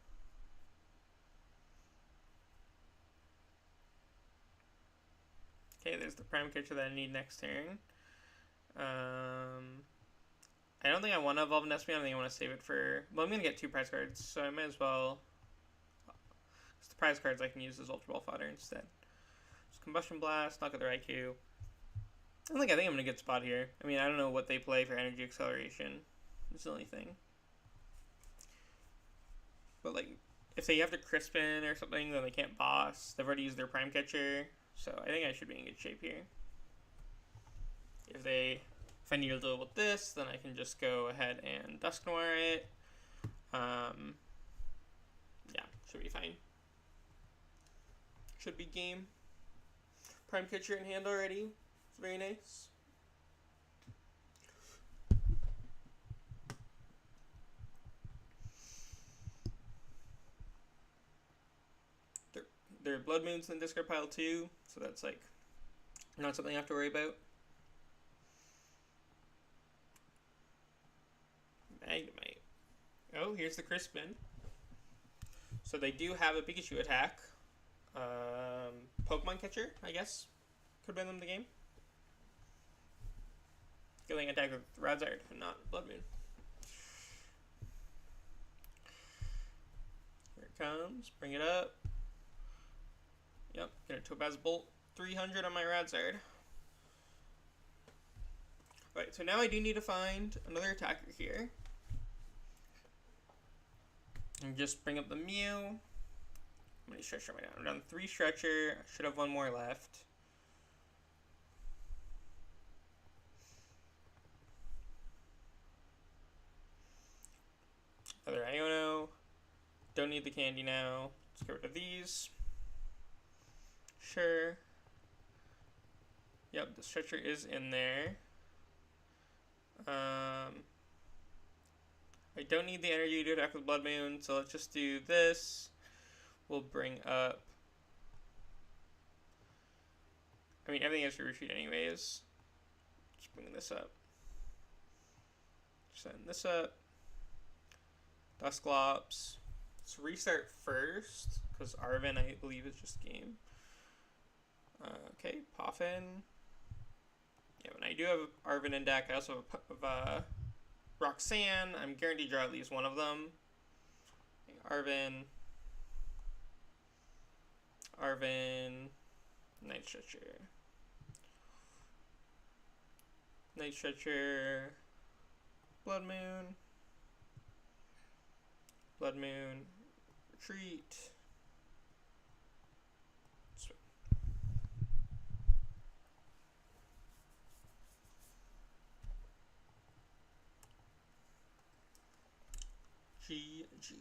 Speaker 1: Okay, there's the Prime Catcher that I need next turn. I don't think I want to evolve an Espeon. I think I want to save it for... Well, I'm going to get 2 prize cards, so I might as well... It's the prize cards I can use as Ultra Ball fodder instead. Just Combustion Blast, knock out the Raikou. I think I'm in a good spot here. I mean, I don't know what they play for Energy Acceleration. It's the only thing. But, like, if they have to Crispin or something, then they can't boss. They've already used their Prime Catcher, so I think I should be in good shape here. If I need to deal with this, then I can just go ahead and Dusknoir it. Yeah, should be fine. Should be game. Prime Catcher in hand already. It's very nice. Their Bloodmoon's in the discard pile too, so that's like not something I have to worry about. Magnemite. Oh, here's the Crispin. So they do have a Pikachu attack. Pokemon Catcher, I guess, could win them the game. Getting attack with Razard and not Bloodmoon. Here it comes. Bring it up. Yep, get a Topaz Bolt 300 on my Razard. Right, so now I do need to find another attacker here. And just bring up the Mew. How many Stretcher am I down? I'm down 3 Stretcher. I should have 1 more left. Another Iono. Don't need the candy now. Let's get rid of these. Sure. Yep, the Stretcher is in there. I don't need the energy to attack with Bloodmoon, so let's just do this. We'll bring up I mean, everything has to retreat anyways. Just bringing this up. Setting this up. Dusclops. Let's restart first, because Arven, I believe, is just game. Okay, Poffin. Yeah, when I do have Arven in deck, I also have Roxanne. I'm guaranteed to draw at least one of them. Okay, Arven, Night Stretcher. Night Stretcher, Bloodmoon, Retreat. GG.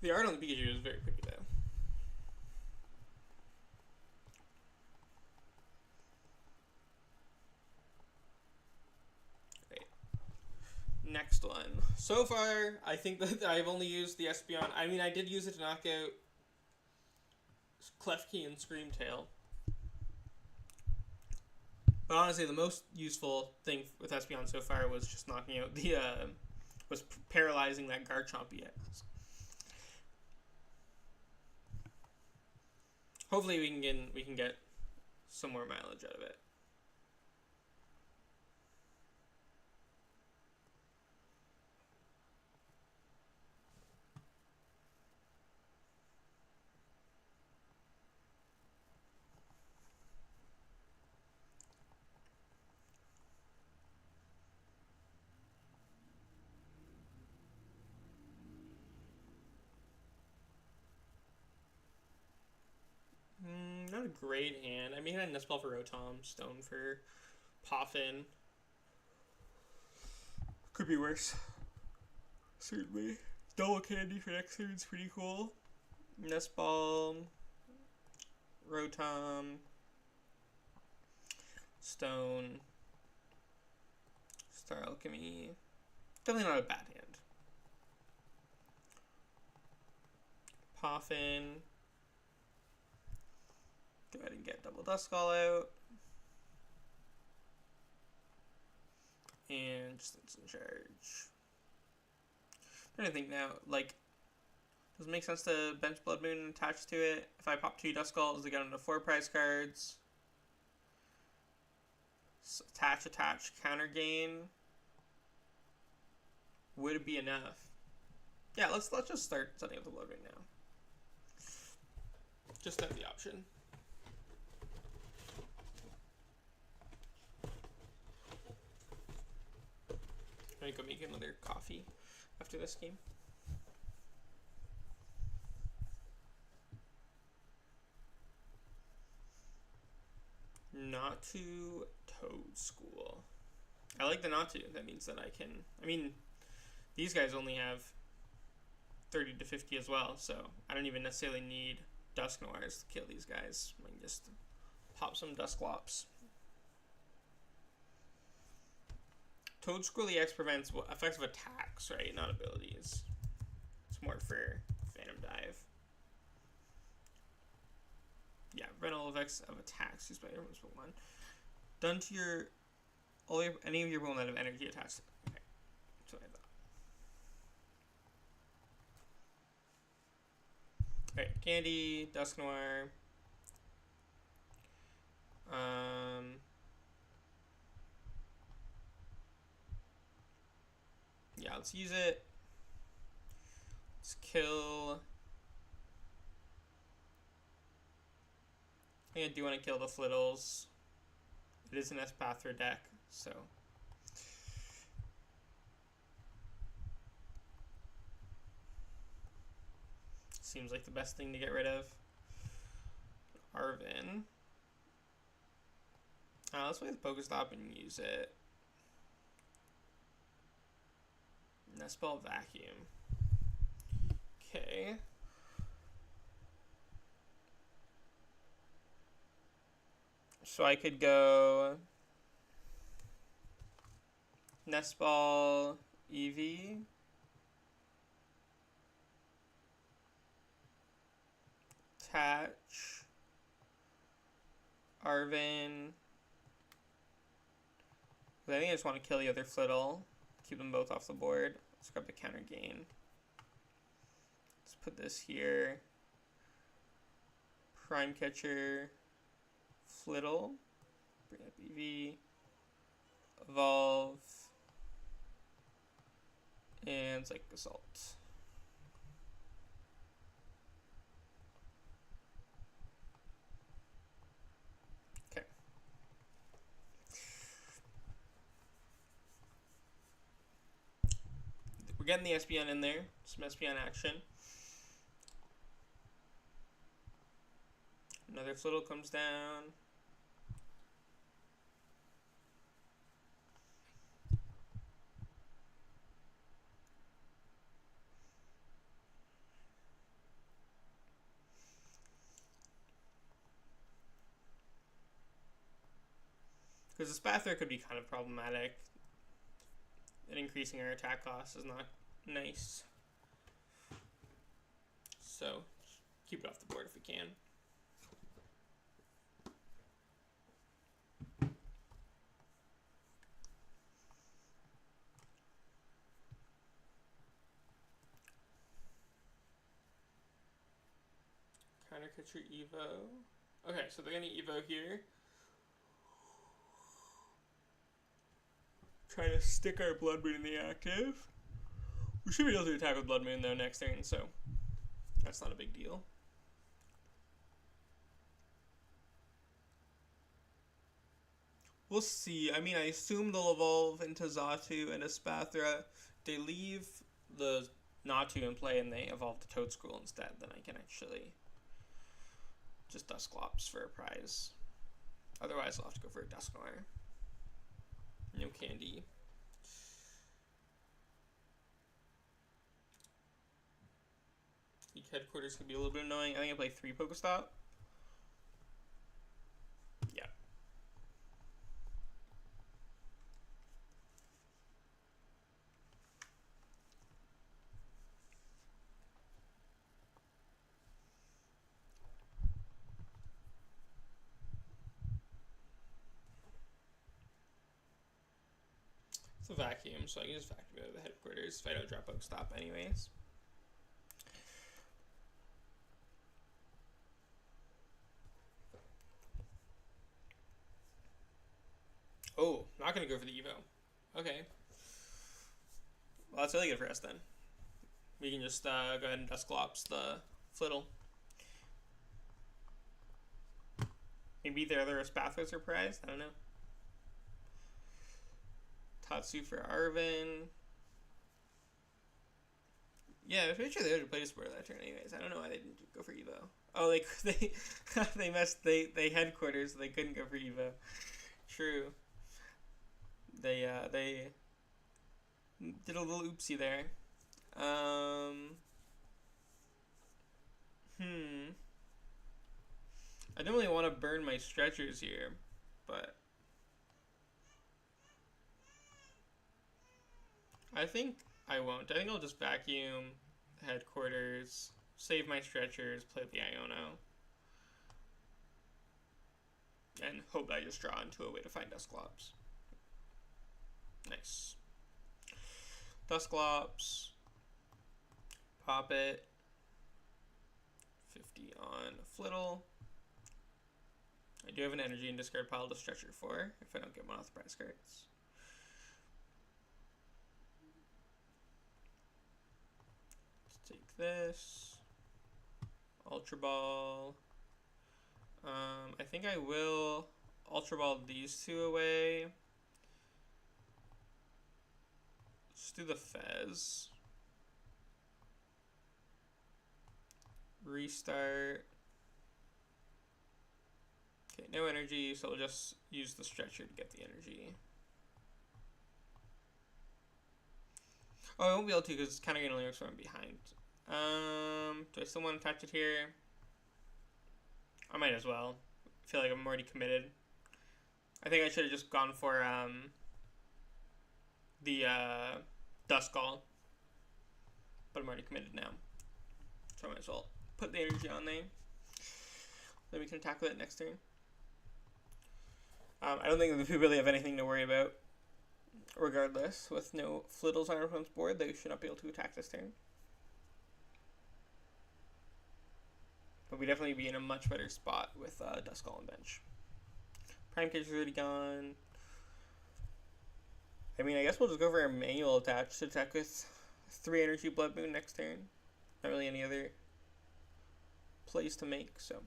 Speaker 1: The art on the Pikachu is very pretty, though. Great. Next one. So far, I think that I've only used the Espeon. I mean, I did use it to knock out Klefki and Screamtail. But honestly, the most useful thing with Espeon so far was just knocking out the, was paralyzing that Garchomp EX. Hopefully we can get some more mileage out of it. Not a great hand. I mean, I had Nest Ball for Rotom, Stone for Poffin. Could be worse. Certainly. Double Candy for next turn is pretty cool. Nest Ball, Rotom, Stone, Star Alchemy. Definitely not a bad hand. Poffin. Go ahead and get double Duskull out. And just instant charge. I'm trying to think now, like, does it make sense to bench Bloodmoon and attach to it? If I pop 2 Duskulls to get into 4 prize cards. So attach, counter gain. Would it be enough? Yeah, let's just start setting up the Bloodmoon now. Just have the option. I'm gonna go make another coffee after this game. Not to Toad School. I like the not to. That means that I can. I mean, these guys only have 30 to 50 as well, so I don't even necessarily need Dusknoirs to kill these guys. I can just pop some Dusclops. Toad School EX prevents effects of attacks, right? Not abilities. It's more for Phantom Dive. Yeah, prevent all effects of attacks used by everyone's Pokemon. Done to your any of your Pokemon that have energy attached. Okay, that's what I thought. Alright, Candy, Dusknoir. Yeah, let's use it. Let's kill. I think I do want to kill the Flittles. It is an S-Pathra deck, so. Seems like the best thing to get rid of. Arven. Let's play the PokéStop and use it. Nest Ball Vacuum. Okay. So I could go Nest Ball, Eevee. Attach. Arven. I think I just want to kill the other Flittle. Keep them both off the board. Let's grab the counter gain. Let's put this here. Prime Catcher. Flittle. Bring up Eevee. Evolve. And it's like Assault. Okay. We're getting the Espeon in there. Some Espeon action. Another Flittle comes down. Because the Spathra could be kind of problematic. And increasing our attack cost is not nice. So, keep it off the board if we can. Counter Catcher Evo. Okay, so they're gonna Evo here. Trying to stick our Bloodmoon in the active. We should be able to attack with Bloodmoon though next turn, so that's not a big deal. We'll see. I mean, I assume they'll evolve into Xatu and Espathra. They leave the Natu in play and they evolve to Toadstool instead, then I can actually just Dusclops for a prize. Otherwise, I'll have to go for a Dusknoir. No candy. Each headquarters could be a little bit annoying. I think I play 3 PokéStop. Yeah. It's a vacuum, so I can just vacuum out of the headquarters if I don't drop PokéStop anyways. Oh, not gonna go for the Evo. Okay. Well, that's really good for us then. We can just go ahead and Dusclops the Flittle. Maybe the other Espathra surprise? I don't know. Tatsu for Arven. Yeah, I'm pretty sure they would have played a Sport that turn anyways. I don't know why they didn't go for Evo. Oh, they messed, they headquarters, so they couldn't go for Evo. True. They did a little oopsie there. I don't really want to burn my stretchers here, but I think I won't. I think I'll just vacuum headquarters, save my stretchers, play with the Iono, and hope I just draw into a way to find Dusclops. Nice. Dusclops. Pop it. 50 on Flittle. I do have an energy and discard pile to Stretcher for if I don't get one off the prize cards. Let's take this. Ultra Ball. I think I will Ultra Ball these two away. Let's do the Fez. Restart. Okay, no energy, so we'll just use the Stretcher to get the energy. Oh, I won't be able to because it's kind of going to only work when I'm behind. Do I still want to touch it here? I might as well. I feel like I'm already committed. I think I should have just gone for the Duskull. But I'm already committed now. So I might as well put the energy on there. Then we can attack with it next turn. I don't think that we really have anything to worry about. Regardless, with no Flittles on our opponent's board, they should not be able to attack this turn. But we definitely be in a much better spot with Duskull on bench. Prime Catcher's already gone. I mean, I guess we'll just go for our manual attach to attack with 3 energy Bloodmoon next turn. Not really any other plays to make, so.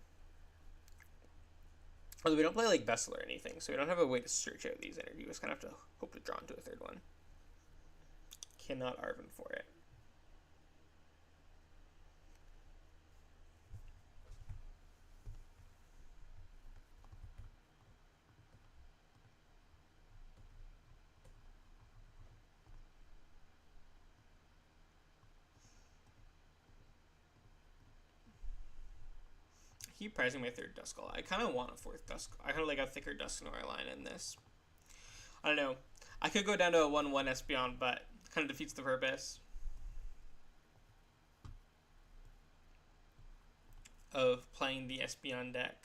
Speaker 1: Although we don't play like Vessel or anything, so we don't have a way to search out these energies. We just kind of have to hope to draw into a 3rd one. Cannot Arven for it. I keep pricing my 3rd Duskull. I kind of want a 4th Duskull. I kind of like a thicker Dusknoir line in this. I don't know. I could go down to a 1-1 Espeon, but it kind of defeats the purpose of playing the Espeon deck.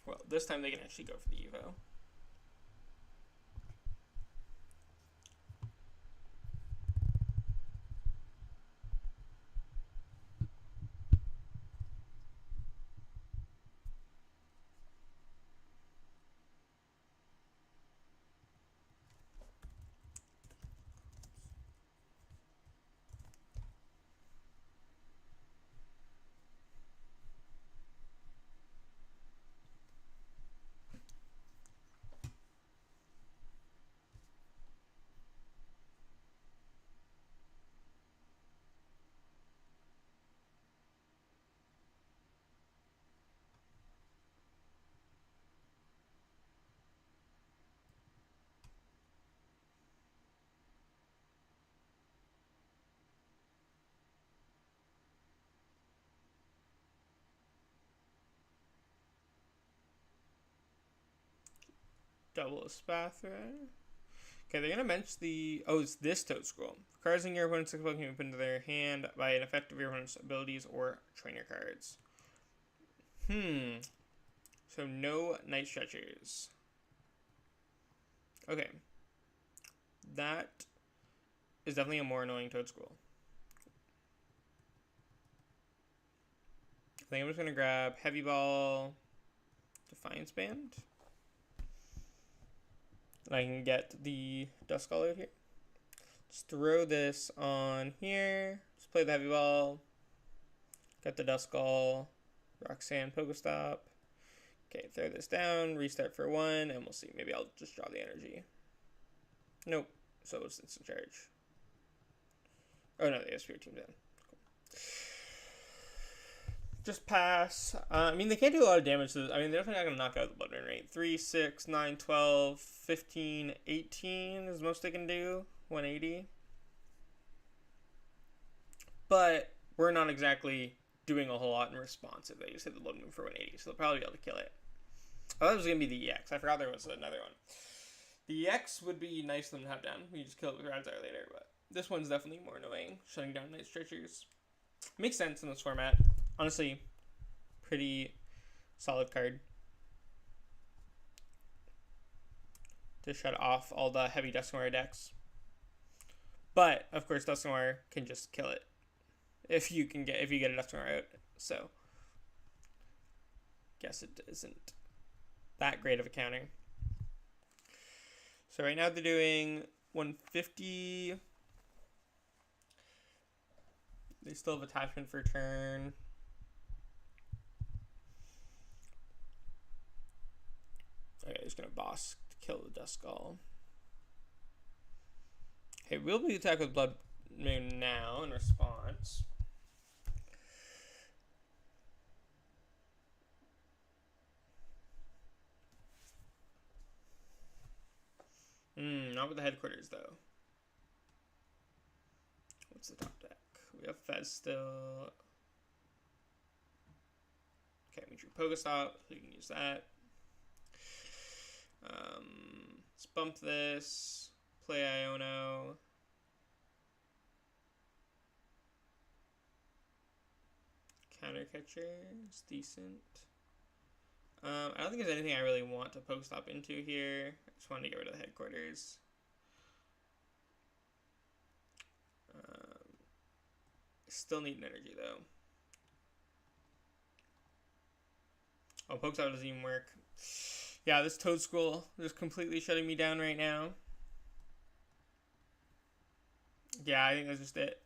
Speaker 1: Well, this time they can actually go for the Evo. Double a Spathra. Okay, they're gonna bench the. Oh, it's this Toad Scroll. Cards in your opponent's deck can be put into their hand by an effect of your opponent's abilities or trainer cards. So no Night Stretchers. Okay. That is definitely a more annoying Toad Scroll. I think I'm just gonna grab Heavy Ball, Defiance Band. And I can get the Duskull out here. Just throw this on here. Just play the Heavy Ball. Get the Duskull. Roxanne PokéStop. Okay, throw this down. Restart for 1. And we'll see. Maybe I'll just draw the energy. Nope. So it's instant charge. Oh no, the Espeon team's in. Cool. Just pass. I mean, they can't do a lot of damage to this. I mean, they're definitely not going to knock out the Bloodmoon, right? 3, 6, 9, 12, 15, 18 is the most they can do. 180. But we're not exactly doing a whole lot in response if they just hit the Bloodmoon for 180. So they'll probably be able to kill it. Oh, that was going to be the EX. I forgot there was another one. The EX would be nice for them to have down. We just kill it with Radzar later. But this one's definitely more annoying. Shutting down Night Stretchers. Makes sense in this format. Honestly, pretty solid card to shut off all the heavy Dusknoir decks. But of course, Dusknoir can just kill it if you get a Dusknoir out. So, guess it isn't that great of a counter. So right now they're doing 150. They still have attachment for turn. Okay, he's gonna boss to kill the Duskull. Okay, we'll be attacked with Bloodmoon now in response. Not with the headquarters though. What's the top deck? We have Fez still. Okay, we drew PokéStop, so we can use that. Let's bump this. Play Iono. Counter Catcher is decent. I don't think there's anything I really want to PokéStop into here. I just wanted to get rid of the headquarters. Still need an energy though. Oh, PokéStop doesn't even work. Yeah, this Toadscroll is completely shutting me down right now. Yeah, I think that's just it.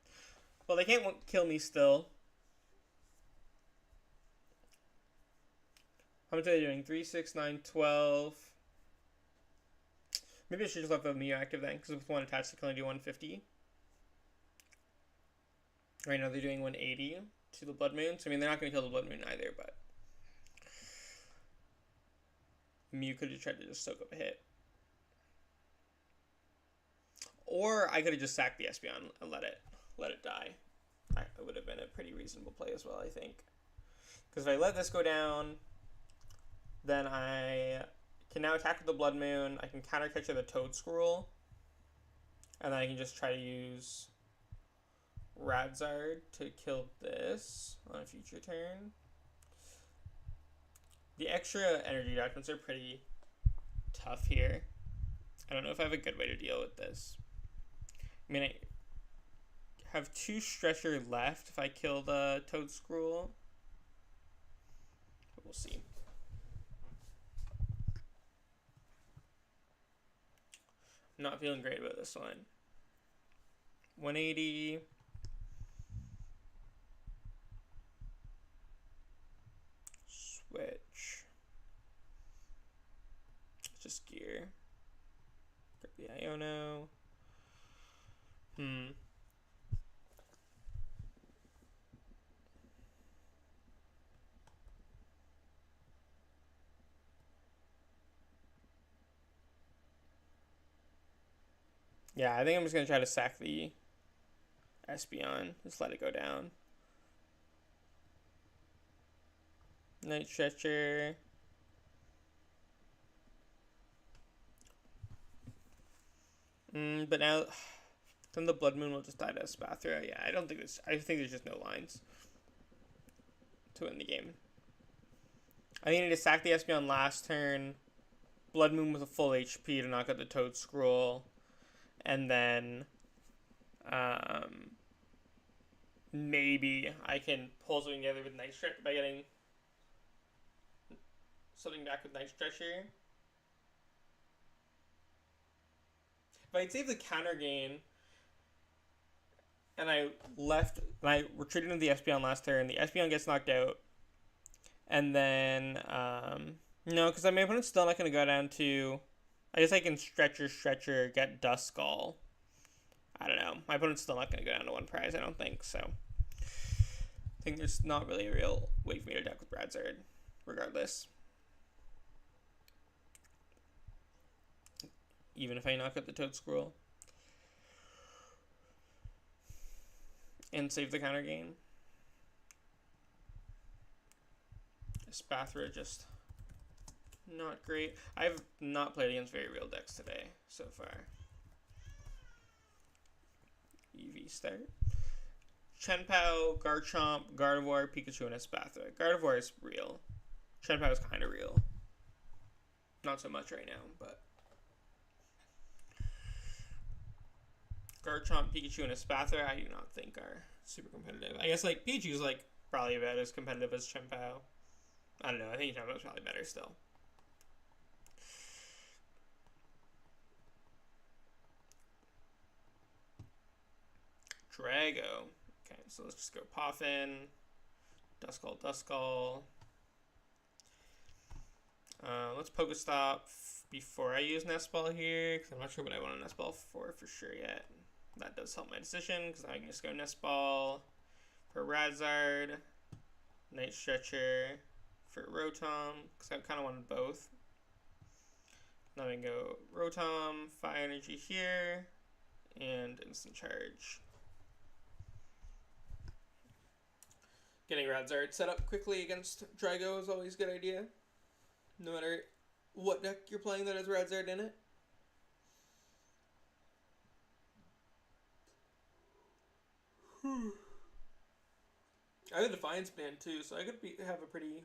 Speaker 1: Well, they can't kill me still. How much are they doing? 3, 6, 9, 12. Maybe I should just left the MEW active then, because with one attached, they can only do 150. Right now they're doing 180 to the Bloodmoon. So, I mean, they're not going to kill the Bloodmoon either, but Mew could have tried to just soak up a hit. Or I could have just sacked the Espeon and let it die. It would have been a pretty reasonable play as well, I think. Because if I let this go down, then I can now attack with the Bloodmoon. I can counter catch the Toadscroll. And then I can just try to use Radzard to kill this on a future turn. The extra energy attachments are pretty tough here. I don't know if I have a good way to deal with this. I mean, I have 2 Stretcher left if I kill the Toadscroll. But we'll see. I'm not feeling great about this one. 180. Switch. Just gear. Grab the Iono. Yeah, I think I'm just going to try to sack the Espeon. Just let it go down. Night Stretcher. But now, then the Bloodmoon will just die to Spathra. Yeah, I think there's just no lines to win the game. I think I need to sack the Espeon last turn. Bloodmoon with a full HP to knock out the Toadscroll. And then maybe I can pull something together with Night Stretcher by getting something back with Night Stretcher. If I'd save the counter gain and I retreated into the Espeon last turn, the Espeon gets knocked out. And then, no, because my opponent's still not going to go down to, I guess I can Stretcher, get Duskull. I don't know. My opponent's still not going to go down to 1 prize, I don't think, so. I think there's not really a real way for me to deck with Radzard, regardless. Even if I knock out the Toadscroll. And save the counter gain. Spathra just not great. I've not played against very real decks today so far. Eevee start. Chenpao, Garchomp, Gardevoir, Pikachu, and Espathra. Gardevoir is real. Chenpao is kind of real. Not so much right now, but Garchomp, Pikachu, and Espathra I do not think are super competitive. I guess like Pikachu's like probably about as competitive as Chenpao. I don't know. I think Chenpao's probably better still. Drago. Okay, so let's just go Poffin, Duskull. Let's PokéStop before I use Nest Ball here, because I'm not sure what I want a Nest Ball for sure yet. That does help my decision, because I can just go Nest Ball for Radzard, Night Stretcher for Rotom, because I kind of wanted both. Now we can go Rotom, Fire Energy here, and Instant Charge. Getting Radzard set up quickly against Drago is always a good idea, no matter what deck you're playing that has Radzard in it. I have a Defiance Band too, so I could have a pretty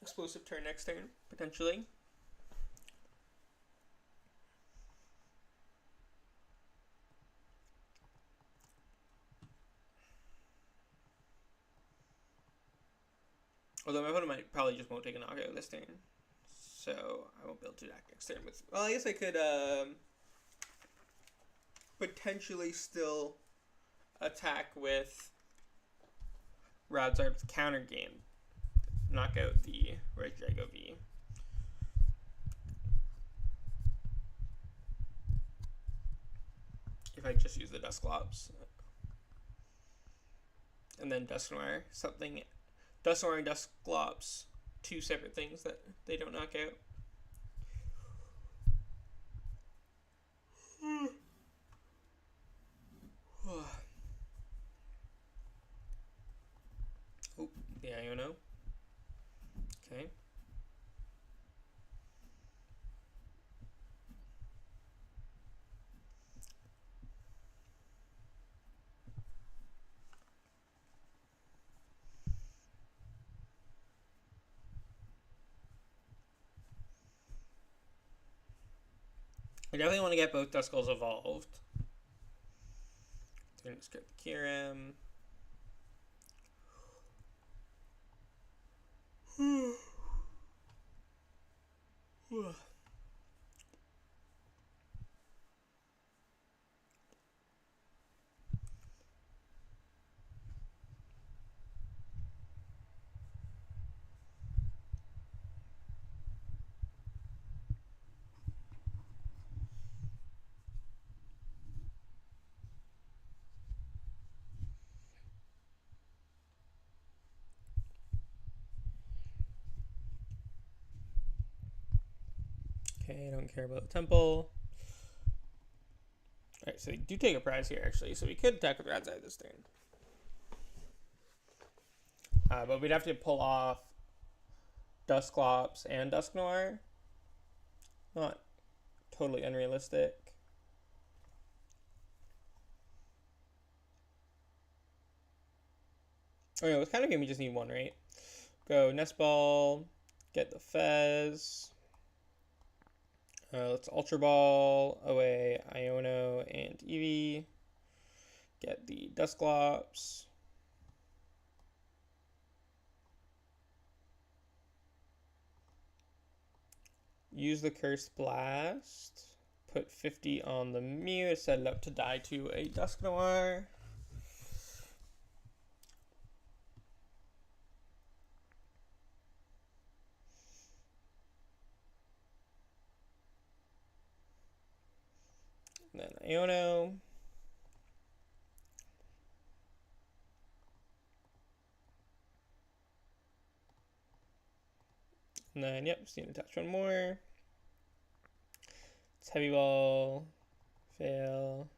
Speaker 1: explosive turn next turn, potentially. Although my opponent probably just won't take a knockout this turn, so I won't be able to attack next turn with. Well, I guess I could potentially still attack with Radzard's counter game, knock out the Red Drago V. If I just use the Dusclops. And then Dusknoir, something. Dusknoir and Dusclops, two separate things that they don't knock out. Oh, the Iono. Okay. I definitely want to get both Duskulls evolved. I'm going to just get the Kyurem. Okay, I don't care about the temple. Alright, so we do take a prize here, actually. So we could attack with Radzard this turn. But we'd have to pull off Dusclops and Dusknoir. Not totally unrealistic. Oh yeah, with kind of game we just need one, right? Go Nest Ball, get the Fez. Let's Ultra Ball away Iono and Eevee. Get the Dusclops. Use the Cursed Blast. Put 50 on the Mew, set it up to die to a Dusknoir. And then Iono. And then, yep, just need to attach one more. It's Heavy Ball. Fail.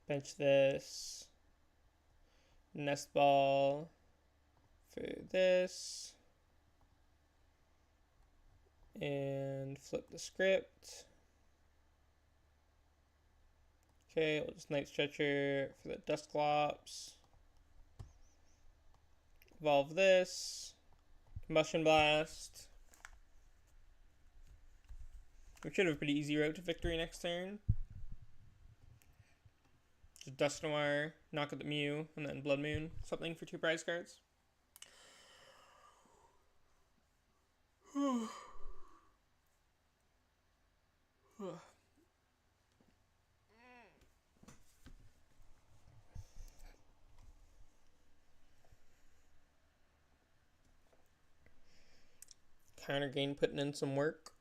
Speaker 1: Bench this. Nest Ball. For this. And flip the script. Okay, we'll just Night Stretcher for the Dusclops. Evolve this. Combustion Blast. We should have a pretty easy route to victory next turn. Just Dusknoir, knock out the Mew, and then Bloodmoon, something for 2 prize cards. Counter Gain putting in some work.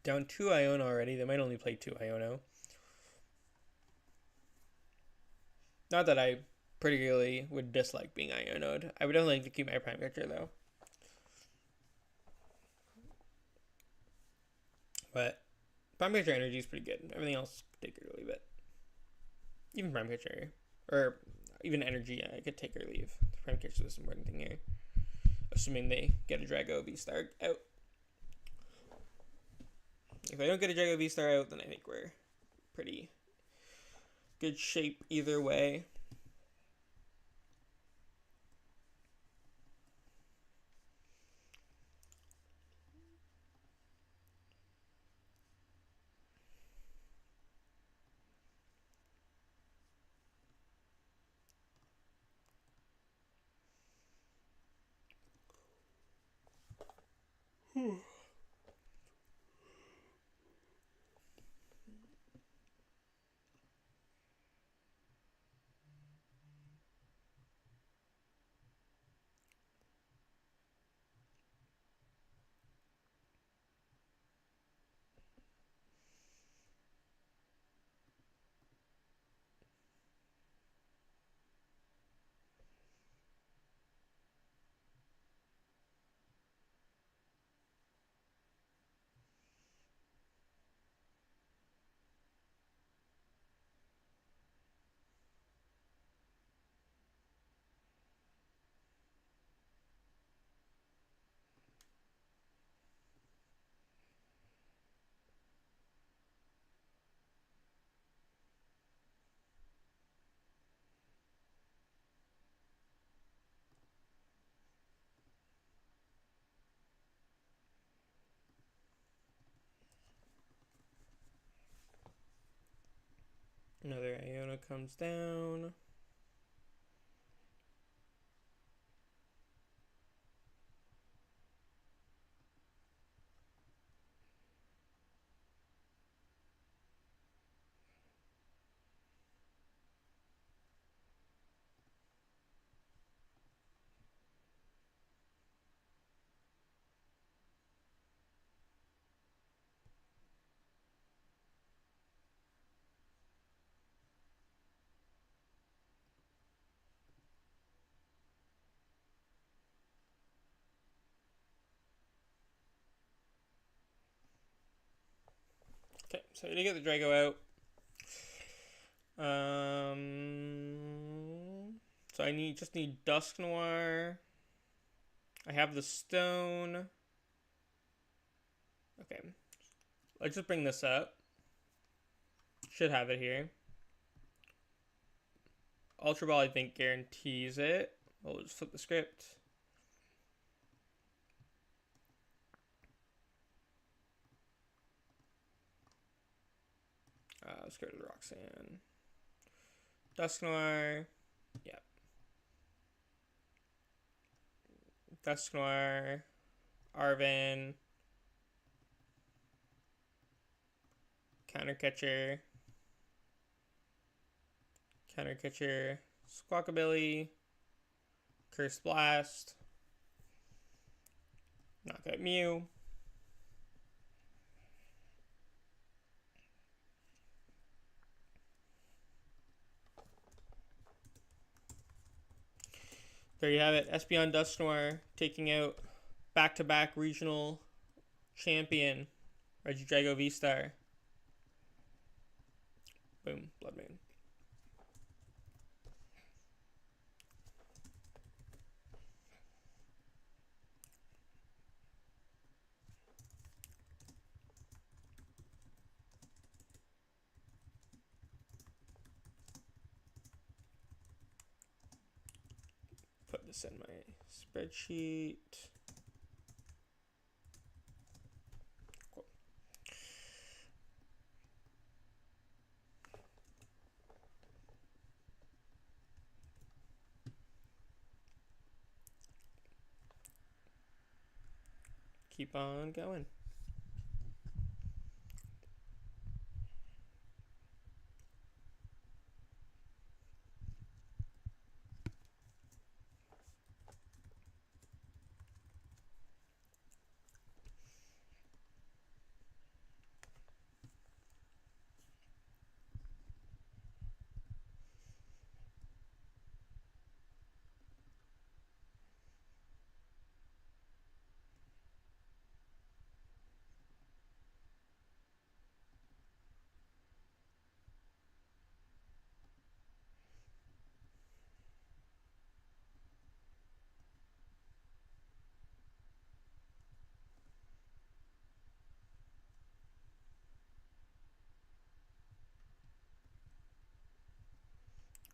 Speaker 1: Down 2 Iono already. They might only play 2 Iono. Not that I particularly would dislike being Iono'd. I would definitely like to keep my Prime Catcher though. But Prime Catcher energy is pretty good. Everything else could take it or leave it. Even Prime Catcher. Or even energy, I could take or leave. The Prime Catcher is the important thing here. Assuming they get a Drago V-Star out. If I don't get a Drago V-Star out, then I think we're pretty good shape either way. Another Iono comes down. Okay, so to get the Drago out. So I just need Dusknoir. I have the stone. Okay. Let's just bring this up. Should have it here. Ultra Ball, I think, guarantees it. We'll just flip the script. Let's go to the Roxanne. Dusknoir. Yep. Dusknoir. Arven. Counter Catcher. Counter Catcher. Squawkabilly. Curse Blast. Knockout Mew. There you have it. Espeon Dusknoir taking out back-to-back regional champion Regidrago V-Star. Boom. Bloodmoon. Put this in my spreadsheet. Cool. keep on going.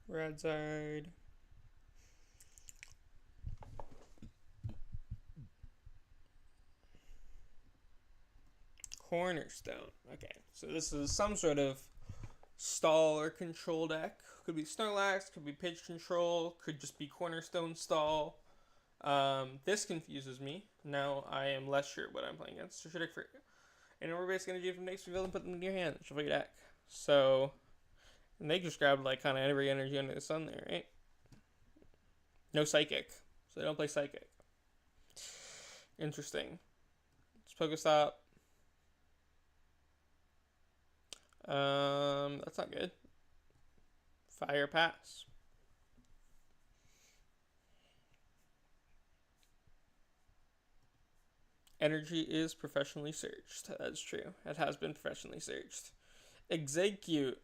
Speaker 1: Radzard. Cornerstone. Okay, so this is some sort of stall or control deck. Could be Snorlax, could be pitch control, could just be Cornerstone stall. This confuses me. Now I am less sure what I'm playing against. So should I for an over-basic energy from next reveal and put them in your hand? Shuffle your deck. So, and they just grabbed like kind of every energy under the sun there, right? No Psychic. So they don't play Psychic. Interesting. It's PokéStop. That's not good. Fire pass. Energy is professionally searched. That's true. It has been professionally searched. Execute.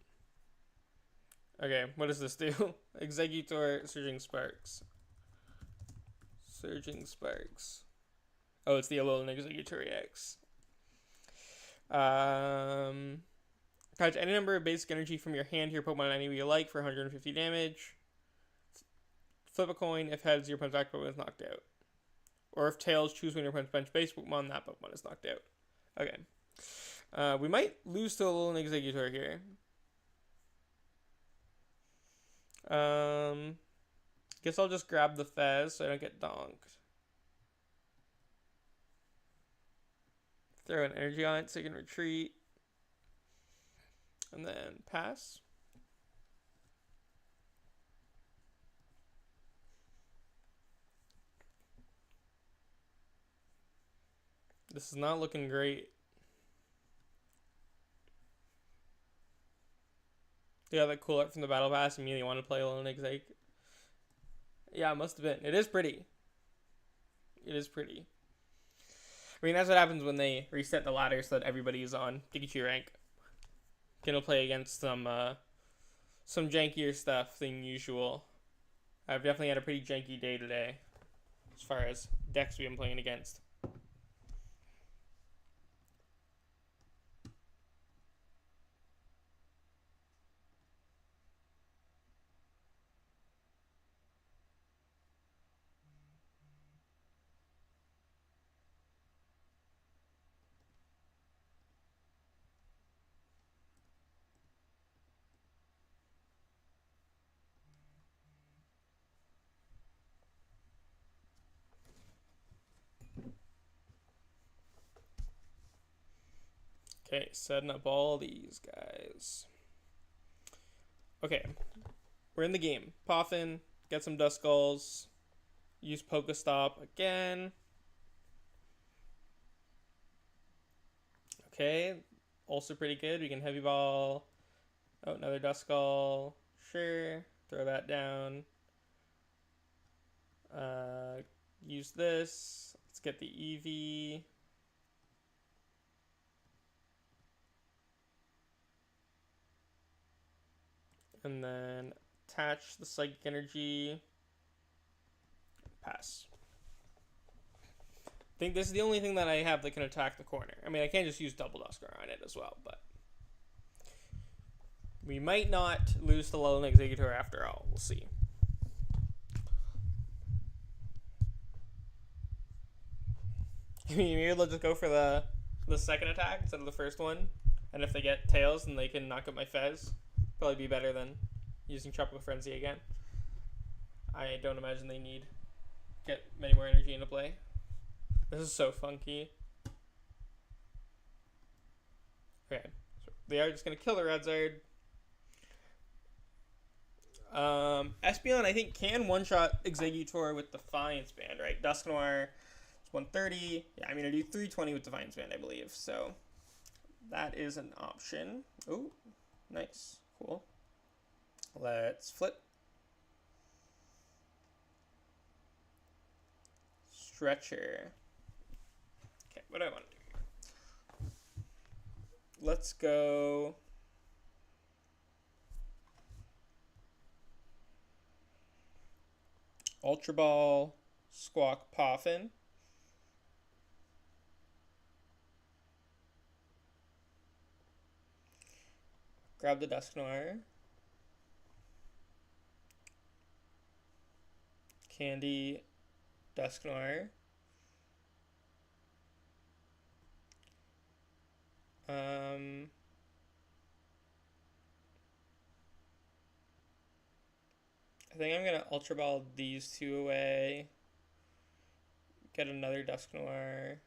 Speaker 1: Okay, what does this do? Executor, Surging Sparks. Surging Sparks. Oh, it's the Alolan Executor X. Attach any number of basic energy from your hand to your Pokemon any way you like for 150 damage. Flip a coin. If heads, your opponent's active Pokemon is knocked out. Or if tails, choose when your opponent's bench base Pokemon, that Pokemon is knocked out. Okay. We might lose to a little Executor here. Guess I'll just grab the Fez so I don't get donked. Throw an energy on it so you can retreat. And then pass. This is not looking great. Yeah, that cool art from the Battle Pass. You immediately want to play a little Exec. Yeah, it must have been. It is pretty. It is pretty. I mean, that's what happens when they reset the ladder so that everybody is on Pikachu rank. Gonna play against some jankier stuff than usual. I've definitely had a pretty janky day today as far as decks we've been playing against. Okay, setting up all these guys. Okay, we're in the game. Poffin, get some Duskulls. Use PokéStop again. Okay, also pretty good. We can Heavy Ball. Oh, another Duskull. Sure, throw that down. Use this. Let's get the Eevee. And then attach the Psychic Energy. Pass. I think this is the only thing that I have that can attack the corner. I mean, I can't just use double Dusknoir on it as well, but we might not lose to Alolan Executor after all. We'll see. I mean, maybe they'll just go for the second attack instead of the first one. And if they get tails, then they can knock up my Fez. Probably be better than using Tropical Frenzy again. I don't imagine they get many more energy into play. This is so funky. Okay, so they are just gonna kill the Radzard. Espeon, I think, can one-shot Exeggutor with Defiance Band, right? Dusknoir is 130. Yeah, I'm gonna do 320 with Defiance Band, I believe. So that is an option. Oh, nice, cool. Let's flip. Stretcher. Okay, what do I want to do here? Let's go. Ultra Ball, Squawk Poffin. Grab the Dusknoir. Candy Dusknoir. I think I'm gonna Ultra Ball these two away. Get another Dusknoir.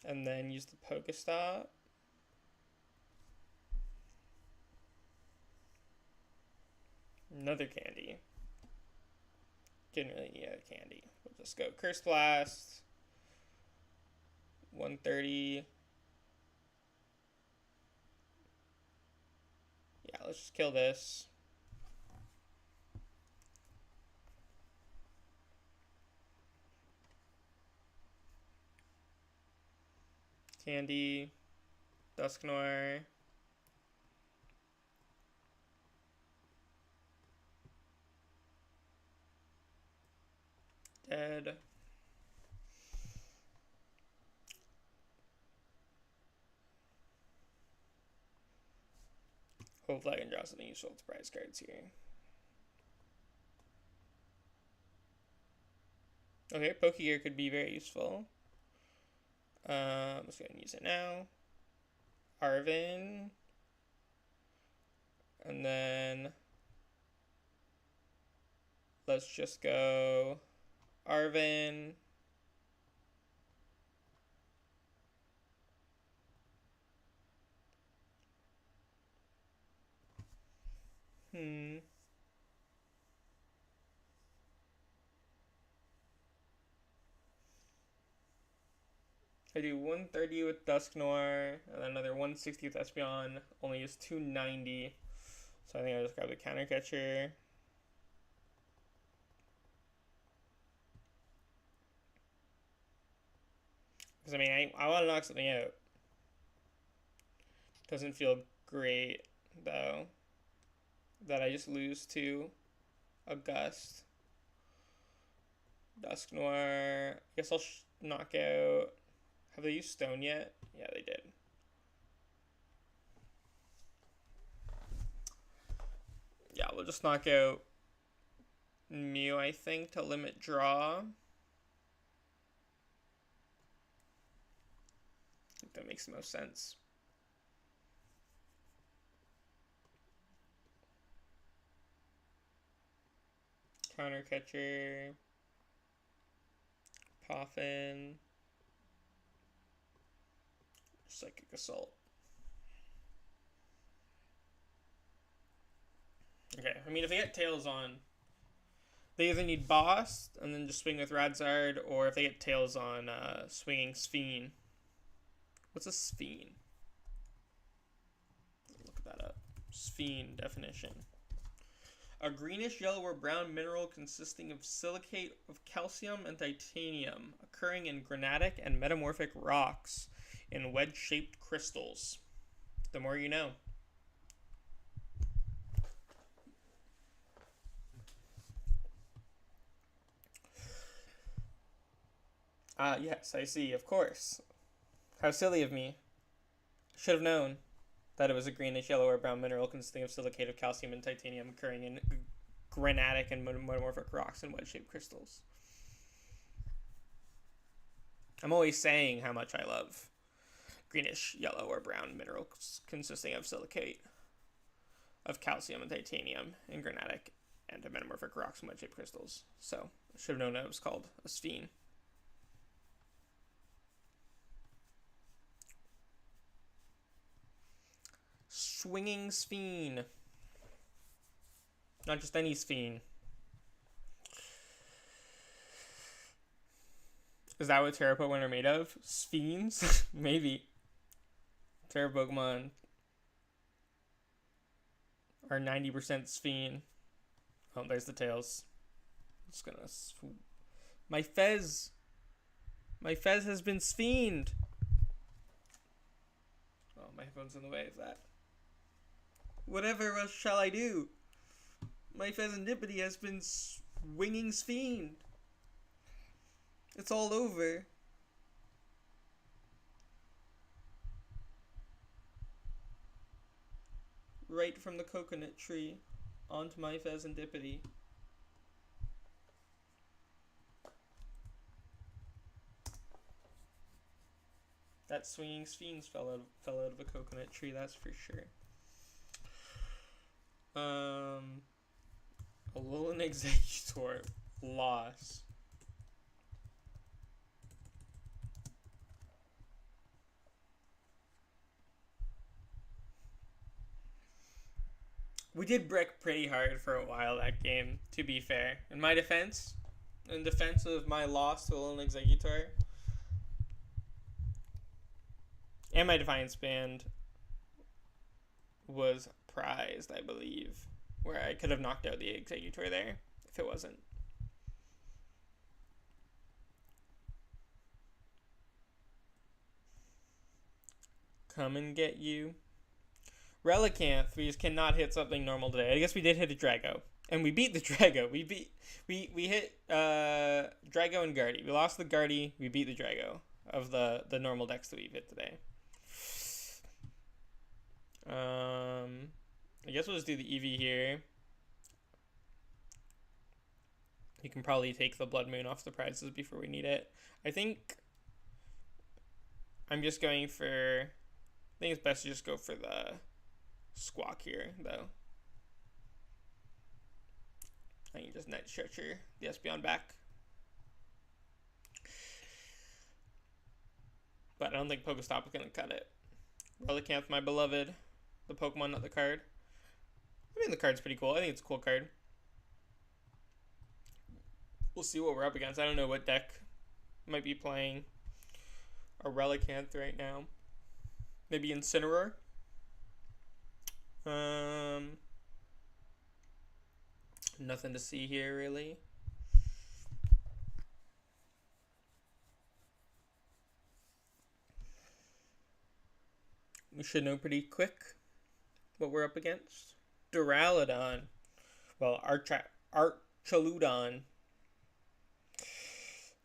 Speaker 1: And then use the PokéStop. Another candy. Didn't really need a candy. We'll just go Curse Blast. 130. Yeah, let's just kill this. Candy, Dusknoir. Dead. Hopefully I can draw something useful with prize cards here. Okay, Pokégear could be very useful. Let's go ahead and use it now. Arven. And then let's just go Arven. I do 130 with Dusknoir, and then another 160 with Espeon. Only use 290. So I think I just grab the counter catcher. Because I mean, I want to knock something out. Doesn't feel great, though, that I just lose to a Gust. Dusknoir. I guess I'll knock out. Have they used Stone yet? Yeah, they did. Yeah, we'll just knock out Mew, I think, to limit draw. I think that makes the most sense. Counter catcher. Poffin. Psychic Assault. Okay, I mean, if they get Tails on, they either need Boss and then just swing with Radzard, or if they get Tails on, swinging Sphene. What's a Sphene? Look that up. Sphene definition. A greenish yellow or brown mineral consisting of silicate of calcium and titanium, occurring in granitic and metamorphic rocks in wedge-shaped crystals. The more you know. Yes, I see, of course. How silly of me. Should have known that it was a greenish yellow or brown mineral consisting of silicate of calcium and titanium occurring in granitic and metamorphic rocks and wedge-shaped crystals. I'm always saying how much I love greenish yellow or brown minerals consisting of silicate of calcium and titanium in granitic and metamorphic rocks and wedge-shaped crystals. So I should have known that it was called a Sphene. Swinging Sphene. Not just any Sphene. Is that what Terra Pokemon are made of? Sphenes? Maybe. Terra Pokemon are 90% Sphene. Oh, there's the tails. I'm just gonna swoop. My Fez has been Sphened. Oh, my headphone's in the way of that. Whatever else shall I do? My Fezandipiti has been swinging Sphened. It's all over. Right from the coconut tree onto my Fezandipiti. That swinging Sphenes fell out of a coconut tree, that's for sure. Alolan Executor loss. We did brick pretty hard for a while that game, to be fair. In my defense, in defense of my loss to Alolan Executor, and my Defiance Band was prized, I believe, where I could have knocked out the Executor there if it wasn't. Come and get you. Relicanth, we just cannot hit something normal today. I guess we did hit a Drago. And we beat the Drago. We hit Drago and Guardy. We lost the Guardy, we beat the Drago of the normal decks that we've hit today. I guess we'll just do the Eevee here. You can probably take the Bloodmoon off the prizes before we need it. I think I'm just going for... I think it's best to just go for the Squawk here, though. I can just Night Stretcher the Espeon back. But I don't think PokéStop is going to cut it. Relicanth, my beloved. The Pokemon, not the card. I mean, the card's pretty cool. I think it's a cool card. We'll see what we're up against. I don't know what deck might be playing a Relicanth right now. Maybe Incineroar. Nothing to see here, really. We should know pretty quick what we're up against. Duraludon. Well, Archaludon.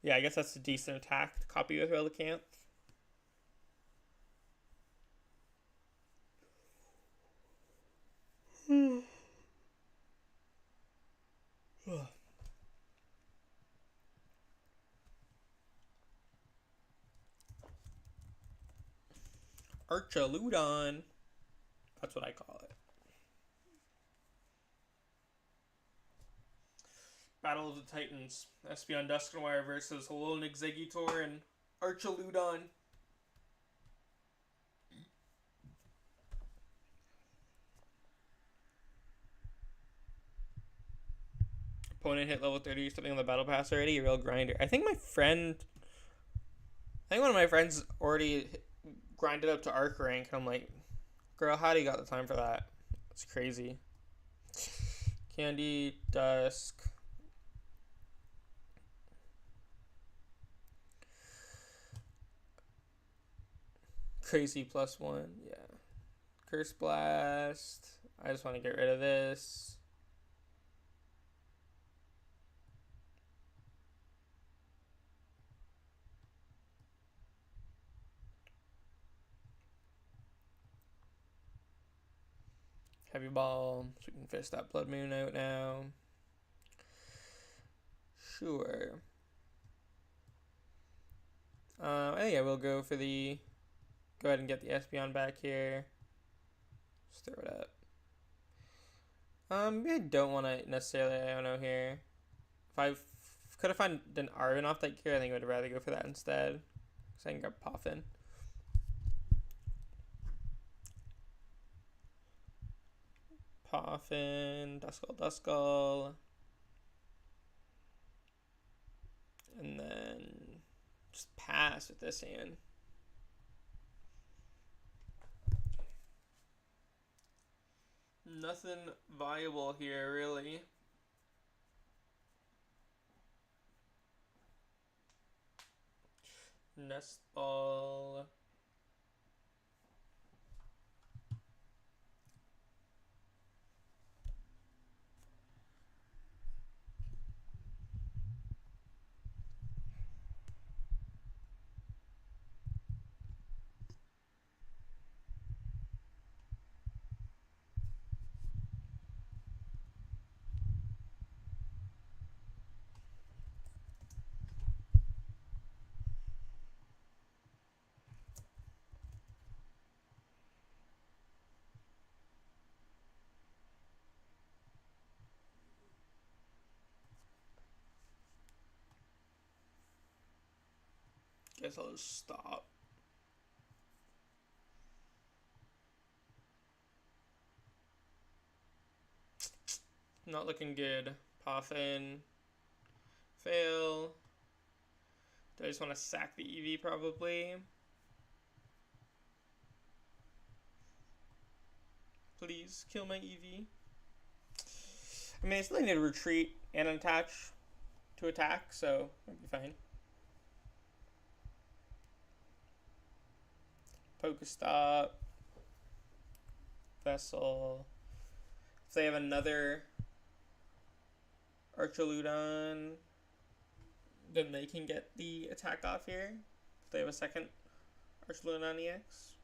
Speaker 1: Yeah, I guess that's a decent attack to copy with Relicanth. Archaludon. That's what I call it. Battle of the Titans. Espeon Dusknoir versus Alolan Executor and Archaludon. Opponent hit level 30 or something on the battle pass already. A real grinder. I think one of my friends already grinded up to Arc rank. I'm like, girl, how do you got the time for that? It's crazy. Candy, Dusk. Crazy +1. Yeah. Curse Blast. I just want to get rid of this. Heavy Ball, so we can fish that Bloodmoon out now. Sure. I think I will go for the... Go ahead and get the Espeon back here. Just throw it up. I don't want to necessarily Iono here. If I could have found an Arven off that gear, I think I would rather go for that instead. Because I can grab Poffin. Poffin, Duskull. And then just pass with this hand. Nothing viable here, really. Nest Ball. Guess I'll just stop. Not looking good. Poffin. Fail. Do I just want to sack the Eevee probably? Please kill my Eevee. I mean, I still need to retreat and attach to attack, so it'll be fine. PokéStop. Vessel. If they have another Ursaluna, then they can get the attack off here. If they have a second Ursaluna on EX.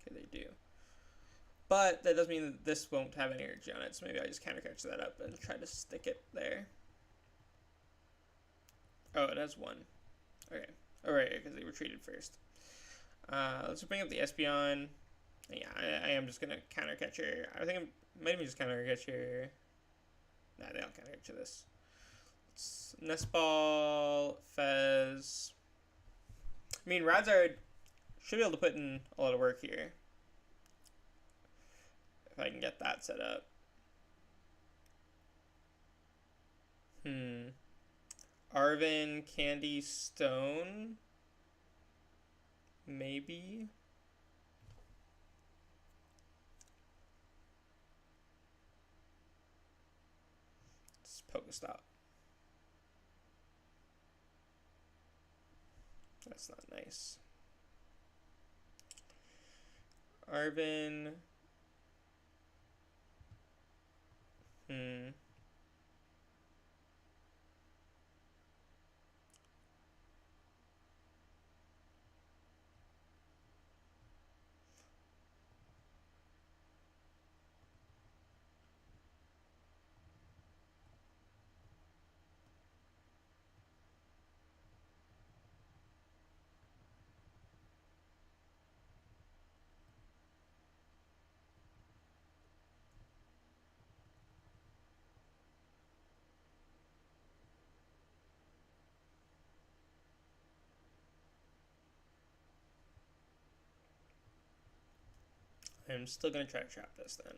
Speaker 1: Okay, they do. But that does mean that this won't have any energy on it, so maybe I just counter catch that up and try to stick it there. Oh, it has one. Okay. Alright, because they retreated first. Let's bring up the Espeon. Yeah, I am just gonna counter catch her. I think I might even just counter catch her. Nah, they don't counter catch this. It's Nest Ball, Fez. I mean, Radzard should be able to put in a lot of work here. If I can get that set up. Arven Candy Stone. Maybe. It's PokéStop. That's not nice. Arven. I'm still going to try to trap this then.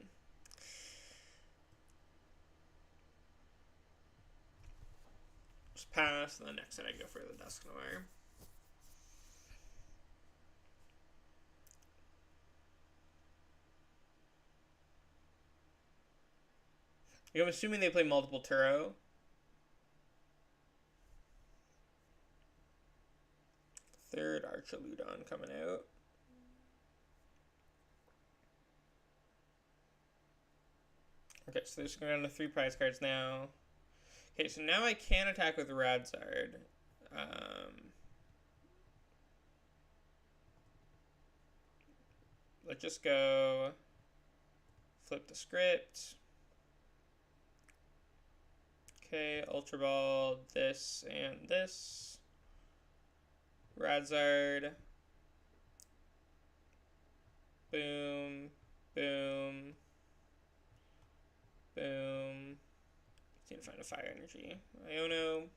Speaker 1: Just pass, and then next time I go for the Dusknoir. I'm assuming they play multiple Turo. Third Ursaluna coming out. Okay, so they're just going down to 3 prize cards now. Okay, so now I can attack with Radzard. Let's just go flip the script. Okay, Ultra Ball, this and this. Radzard. Boom, boom. Boom. Need to find a fire energy. Iono.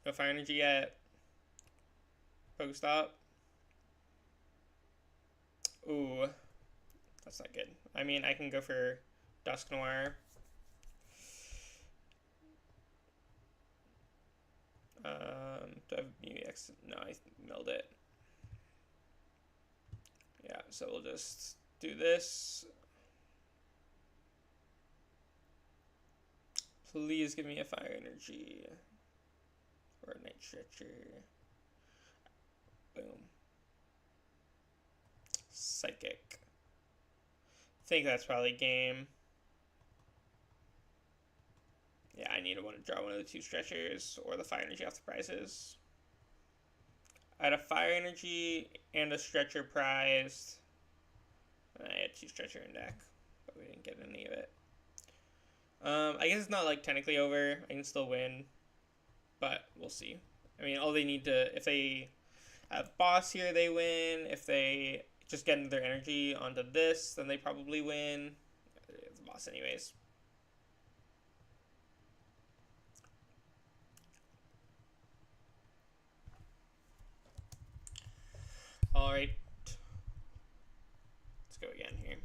Speaker 1: No fire energy yet. PokéStop. Ooh, that's not good. I mean, I can go for Dusknoir. Do I have maybe X? No, I milled it. Yeah, so we'll just do this. Please give me a Fire Energy. Or a Night Stretcher. Boom. Psychic. I think that's probably game. Yeah, I need to draw one of the two stretchers or the Fire Energy off the prizes. I had a Fire Energy and a stretcher prized. And I had two stretcher in deck, but we didn't get any of it. I guess it's not like technically over. I can still win, but we'll see. I mean, all they need to, if they have boss here, they win. If they just get their energy onto this, then they probably win. It's boss anyways. All right. Let's go again here.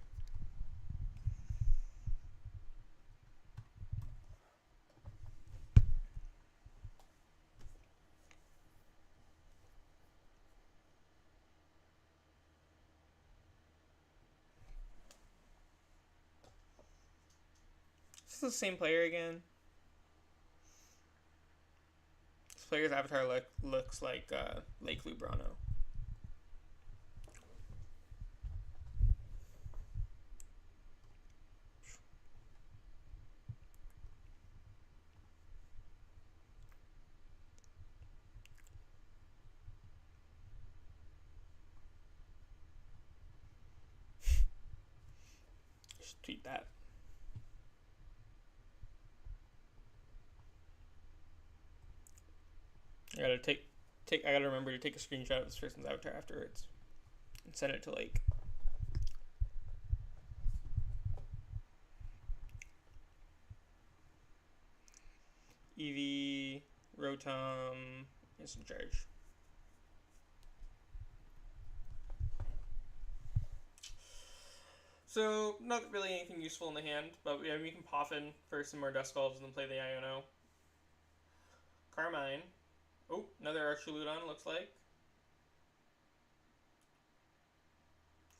Speaker 1: Is this the same player again? This player's avatar looks like Lake Lubrano. Just tweet that. I gotta remember to take a screenshot of this person's avatar afterwards and send it to like Eevee, Rotom is in charge. So not really anything useful in the hand, but we can Poffin for some more Duskulls and then play the Iono. Carmine. Oh, another Ursaluna looks like.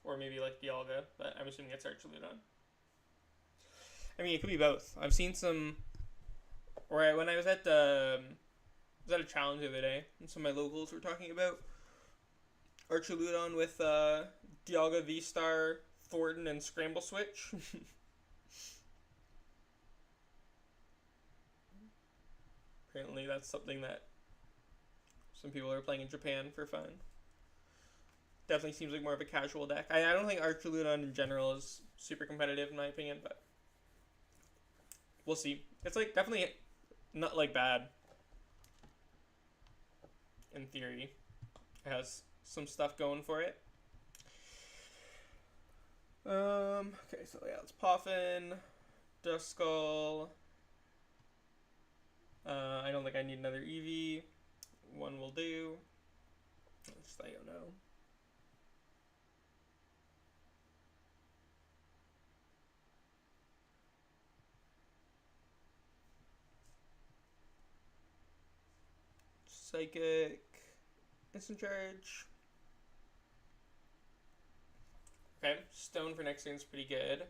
Speaker 1: Or maybe like Dialga, but I'm assuming it's Ursaluna. I mean, it could be both. I've seen some. Or when I was at a challenge the other day, and some of my locals were talking about Ursaluna with Dialga V-Star, Thornton, and Scramble Switch. Apparently, that's something that some people are playing in Japan for fun. Definitely seems like more of a casual deck. I don't think Ursaluna in general is super competitive in my opinion, but we'll see. It's like definitely not like bad in theory. It has some stuff going for it. Okay, so yeah, let's Poffin, Duskull. I don't think I need another Eevee. One will do. Just Iono. Psychic. Instant charge. Okay, Stone for next turn is pretty good.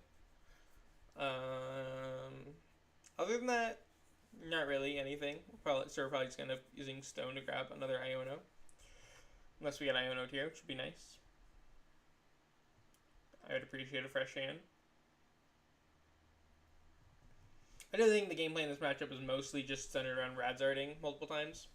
Speaker 1: Other than that, not really anything. Probably just gonna end up using Stone to grab another Iono. Unless we get Iono here, which would be nice. I would appreciate a fresh hand. I do think the gameplay in this matchup is mostly just centered around Radzarding multiple times.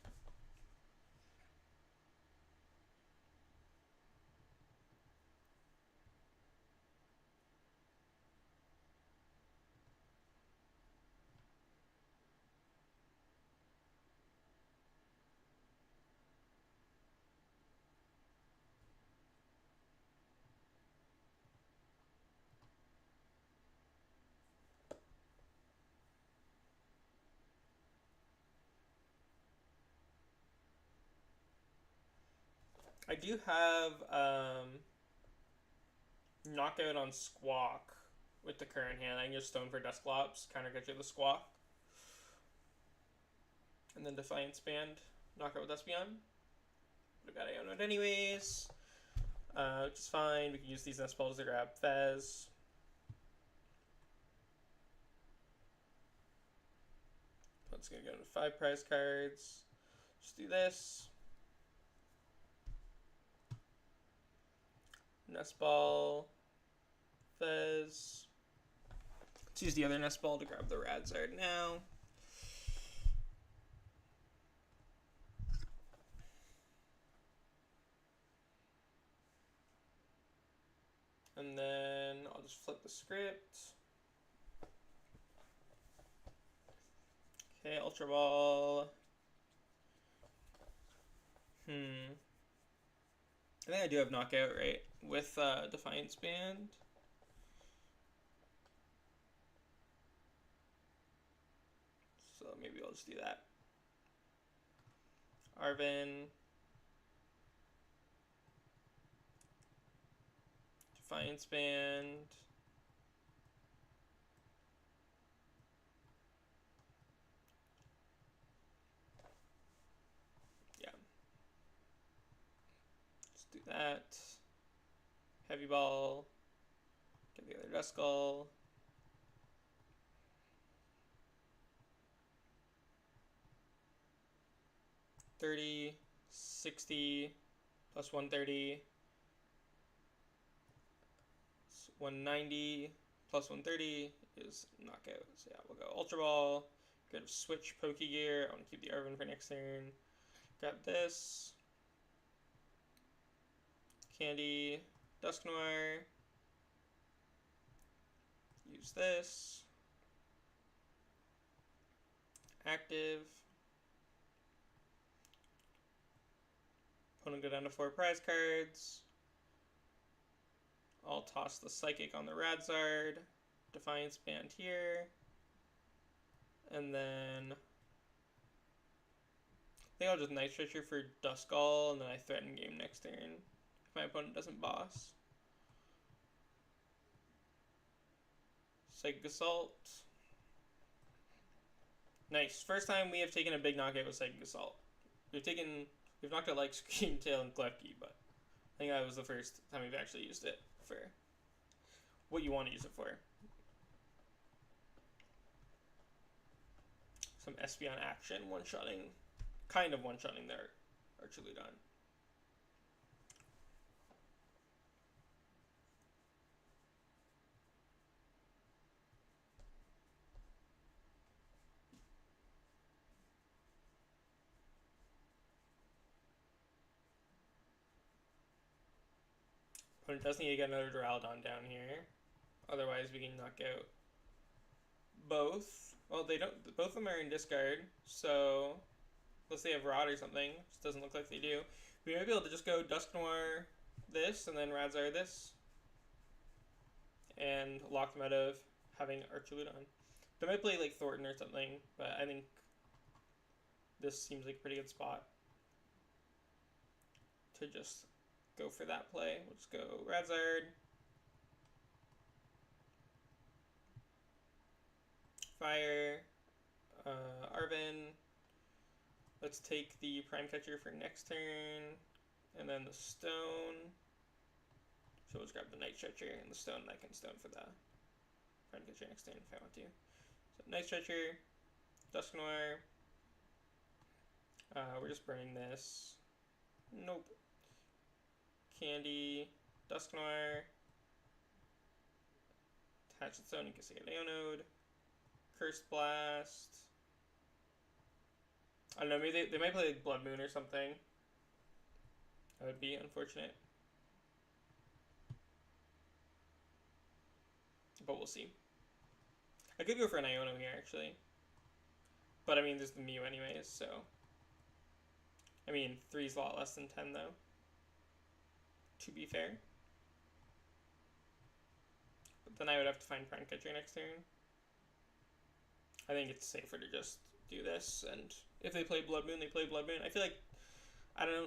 Speaker 1: I do have Knockout on Squawk with the current hand. I can just Stone for Dusclops, counter catcher the Squawk. And then Defiance Band, knockout with Espeon. Would have got Iono anyways. Which is fine. We can use these Nest Balls to grab Fez. That's gonna go into 5 prize cards. Just do this. Nest Ball. Fez. Let's use the other Nest Ball to grab the Radzard now. And then I'll just flip the script. Okay, Ultra Ball. I think I do have Knockout, right? With Defiance Band. So maybe I'll just do that. Arven. Defiance Band. Yeah. Let's do that. Heavy Ball. Get the other Duskull. $30, $60, plus $130. $190 plus $130 is knockout. So yeah, we'll go Ultra Ball. Go to Switch Pokégear. I want to keep the Arven for next turn. Grab this. Candy Dusknoir. Use this. Active. Opponent go down to 4 prize cards. I'll toss the Psychic on the Radzard. Defiance Band here. And then I think I'll just Night Stretcher for Duskull, and then I threaten game next turn if my opponent doesn't boss. Psychic Assault. Nice. First time we have taken a big knockout with Psychic Assault. We've knocked out like Scream Tail and Klefki, but I think that was the first time we've actually used it for what you want to use it for. Some Espeon action, kind of one-shotting their Ursaluna. Opponent does need to get another Duraludon down here. Otherwise, we can knock out both. Well, they don't. Both of them are in discard, so unless they have Rod or something, which doesn't look like they do, we might be able to just go Dusknoir this and then Radzard this, and lock them out of having Ursaluna. They might play like Thornton or something, but I think this seems like a pretty good spot to just go for that play. We'll just go Radzard. Fire. Arven. Let's take the Prime Catcher for next turn. And then the Stone. So let's grab the Night Stretcher and the Stone. I can Stone for the Prime Catcher next turn if I want to. So Night Stretcher. Dusknoir. We're just burning this. Nope. Candy. Dusknoir. Attach its own in case I get Iono'd. Cursed Blast. I don't know, maybe they might play like Bloodmoon or something. That would be unfortunate. But we'll see. I could go for an Iono here, actually. But I mean, there's the Mew anyways, so. I mean, 3 is a lot less than 10, though. To be fair. But then I would have to find Prime Catcher next turn. I think it's safer to just do this, and if they play Bloodmoon, they play Bloodmoon. I feel like, I don't know.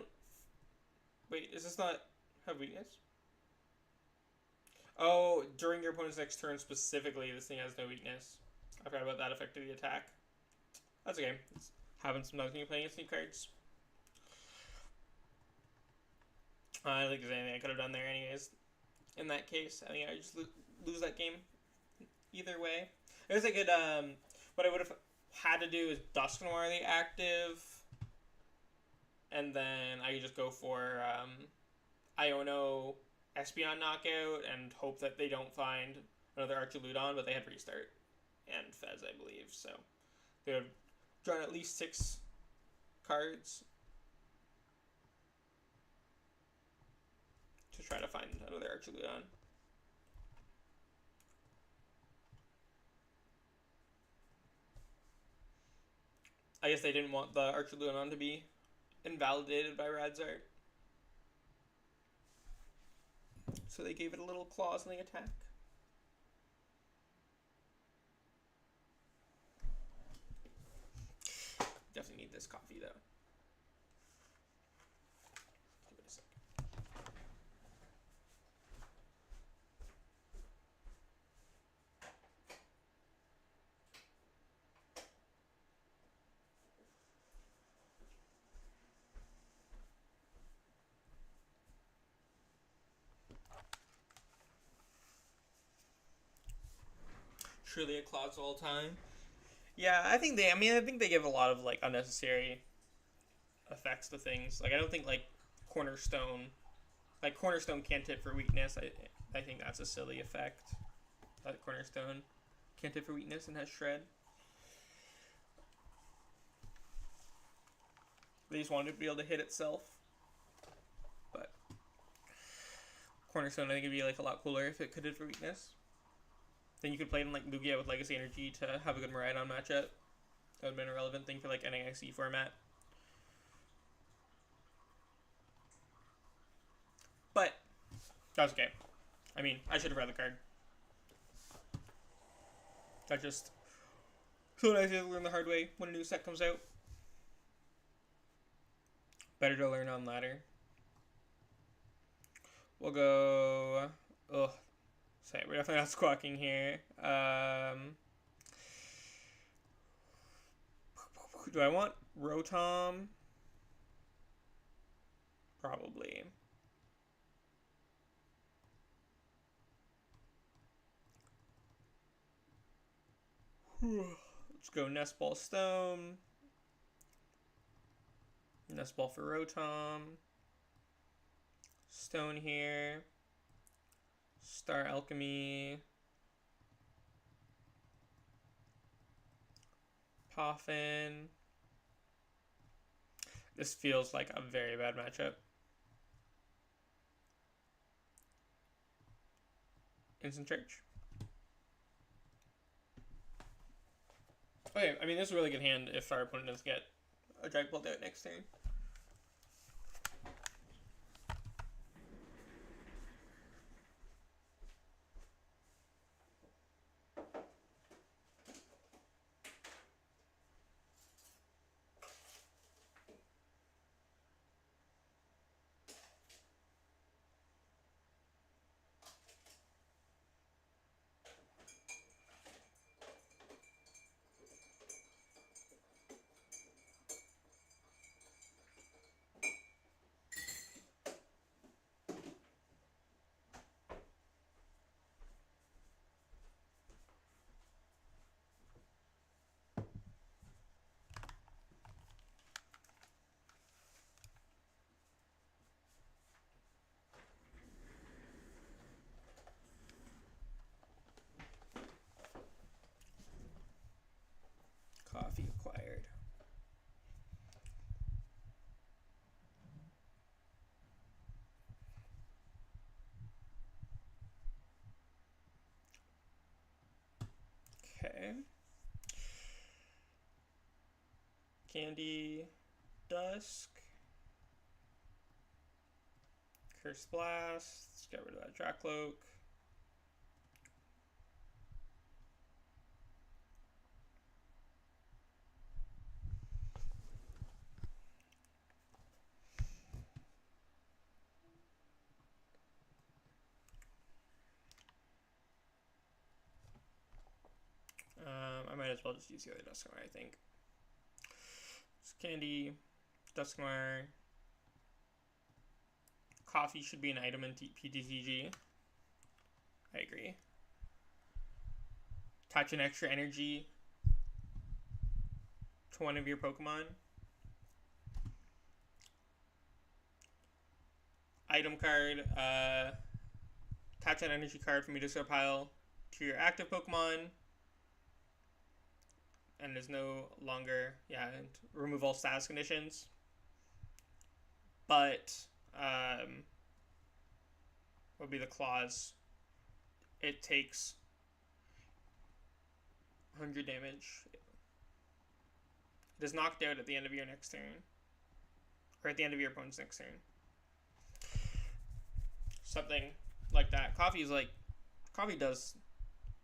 Speaker 1: Wait, is this not have weakness? Oh, during your opponent's next turn specifically, this thing has no weakness. I forgot about that effect of the attack. That's okay. It's happens sometimes when you're playing against new cards. I don't think there's anything I could have done there anyways. In that case, I think I just lose that game either way. I guess I could, what I would have had to do is Dusknoir the active, and then I could just go for Iono Espeon knockout and hope that they don't find another Archaludon, but they had restart and Fez, I believe, so they would have drawn at least 6 cards to try to find another Archaludon. I guess they didn't want the Archaludon to be invalidated by Radzart, so they gave it a little claws in the attack. Definitely need this coffee though. Give it a second. Truly a claws all time. Yeah, I think they give a lot of like unnecessary effects to things. Like I don't think like Cornerstone can't tip for weakness. I think that's a silly effect. That Cornerstone can't tip for weakness and has Shred. They just wanted to be able to hit itself. But Cornerstone I think would be like a lot cooler if it could hit for weakness. Then you could play it in like Lugia with Legacy Energy to have a good Miraidon matchup. That would have been a relevant thing for like NAIC format. But that's okay. I mean, I should have read the card. That just so nice to learn the hard way when a new set comes out. Better to learn on ladder. We'll go. Ugh. Sorry, we're definitely not squawking here. Do I want Rotom? Probably. Let's go Nest Ball Stone. Nest Ball for Rotom. Stone here. Star Alchemy. Poffin. This feels like a very bad matchup. Instant Church. Okay, I mean, this is a really good hand if our opponent does get a Drag Bolt out next turn. Coffee acquired. Okay. Candy, Dusk, Curse Blast. Let's get rid of that Track Cloak. I'll just use the other Dusknoir, I think. Candy, Dusknoir. Coffee should be an item in PTCG. I agree. Attach an extra energy to one of your Pokemon. Item card. Attach an energy card from your discard pile to your active Pokemon. And there's no longer, and remove all status conditions. But, what would be the clause? It takes 100 damage. It is knocked out at the end of your next turn. Or at the end of your opponent's next turn. Something like that. Coffee does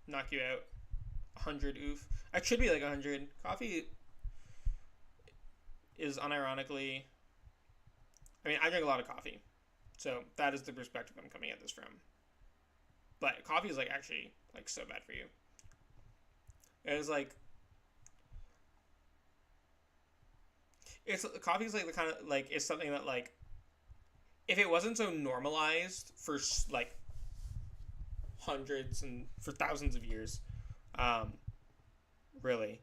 Speaker 1: knock you out. 100, oof. It should be like 100. Coffee is unironically... I mean, I drink a lot of coffee. So that is the perspective I'm coming at this from. But coffee is like actually like so bad for you. It is like... Coffee is like the kind of like... It's something that like... If it wasn't so normalized for like hundreds and for thousands of years... really,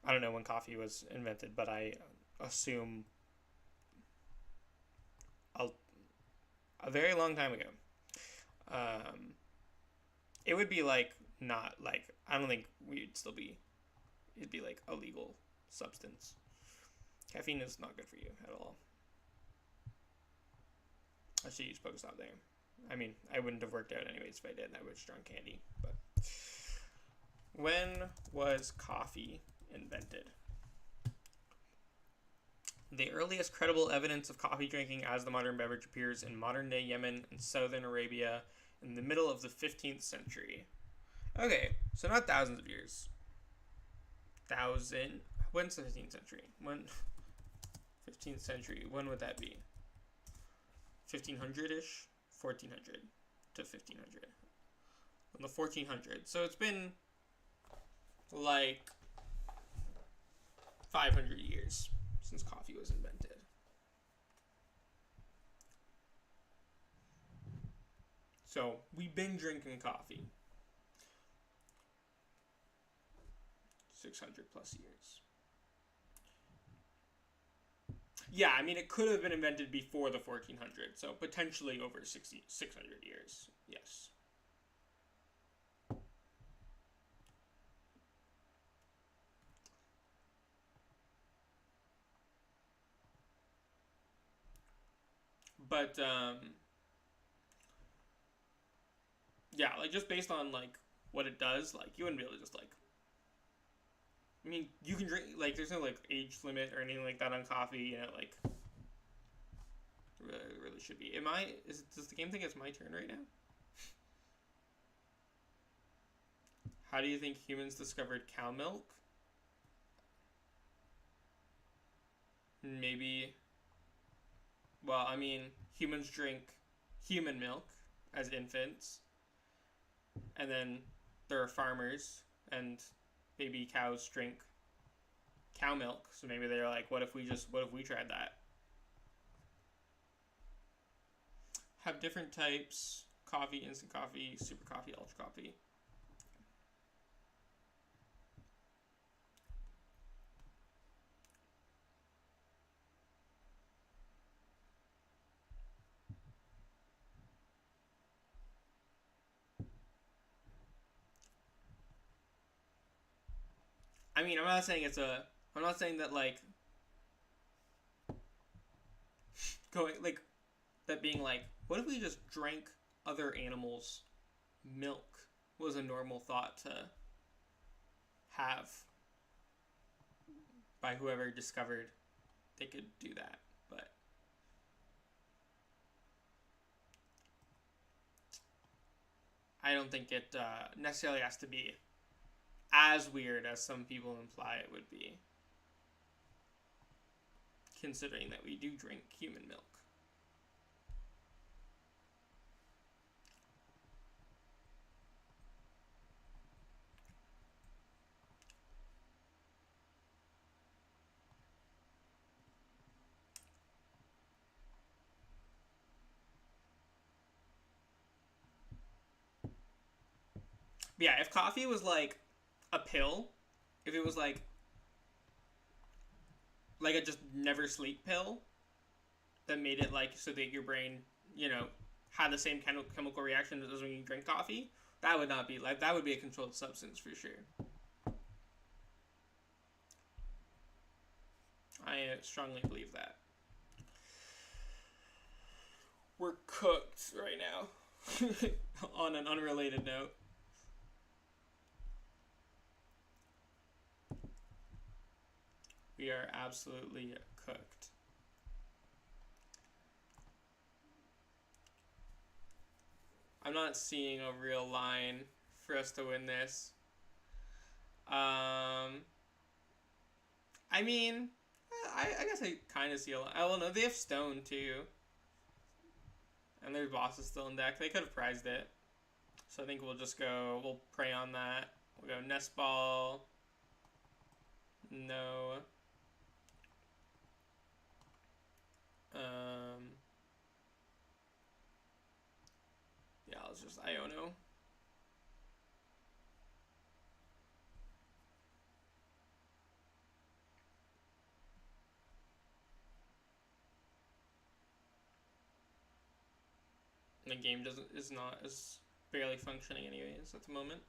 Speaker 1: I don't know when coffee was invented, but I assume a very long time ago. It would be like not like, I don't think it'd be like a legal substance. Caffeine is not good for you at all. I should use PokéStop there. I mean, I wouldn't have worked out anyways if I did. I would have drunk candy, but... When was coffee invented? The earliest credible evidence of coffee drinking as the modern beverage appears in modern-day Yemen and southern Arabia in the middle of the 15th century. Okay, so not thousands of years. When's the 15th century? 15th century, when would that be? 1500-ish? 1400 to 1500. In the 1400s. So it's been... like 500 years since coffee was invented. So we've been drinking coffee 600 plus years. Yeah, I mean, it could have been invented before the 1400s, so potentially over 600 years, yes. But, yeah, like, just based on, like, what it does, like, you wouldn't be able to just, like... I mean, you can drink, like, there's no, like, age limit or anything like that on coffee, you know, like... It really should be. Does the game think it's my turn right now? How do you think humans discovered cow milk? Maybe... Well, I mean, humans drink human milk as infants, and then there are farmers, and baby cows drink cow milk, so maybe they're like, what if we tried that? Have different types, coffee, instant coffee, super coffee, ultra coffee. I mean, I'm not saying that, like, that being like, what if we just drank other animals' milk was a normal thought to have by whoever discovered they could do that, but I don't think it necessarily has to be as weird as some people imply it would be, considering that we do drink human milk. But yeah, if coffee was like a pill, if it was like a just never sleep pill that made it like so that your brain, you know, had the same chemical reaction as when you drink coffee, that would not be like, that would be a controlled substance for sure. I strongly believe that. We're cooked right now. On an unrelated note. We are absolutely cooked. I'm not seeing a real line for us to win this. I mean, I guess I kind of see a lot. I don't know. They have Stone too. And their boss is still in deck. They could have prized it. So I think we'll just go, we'll prey on that. We'll go Nest Ball. No. Yeah, let's just Iono. The game is barely functioning anyways at the moment.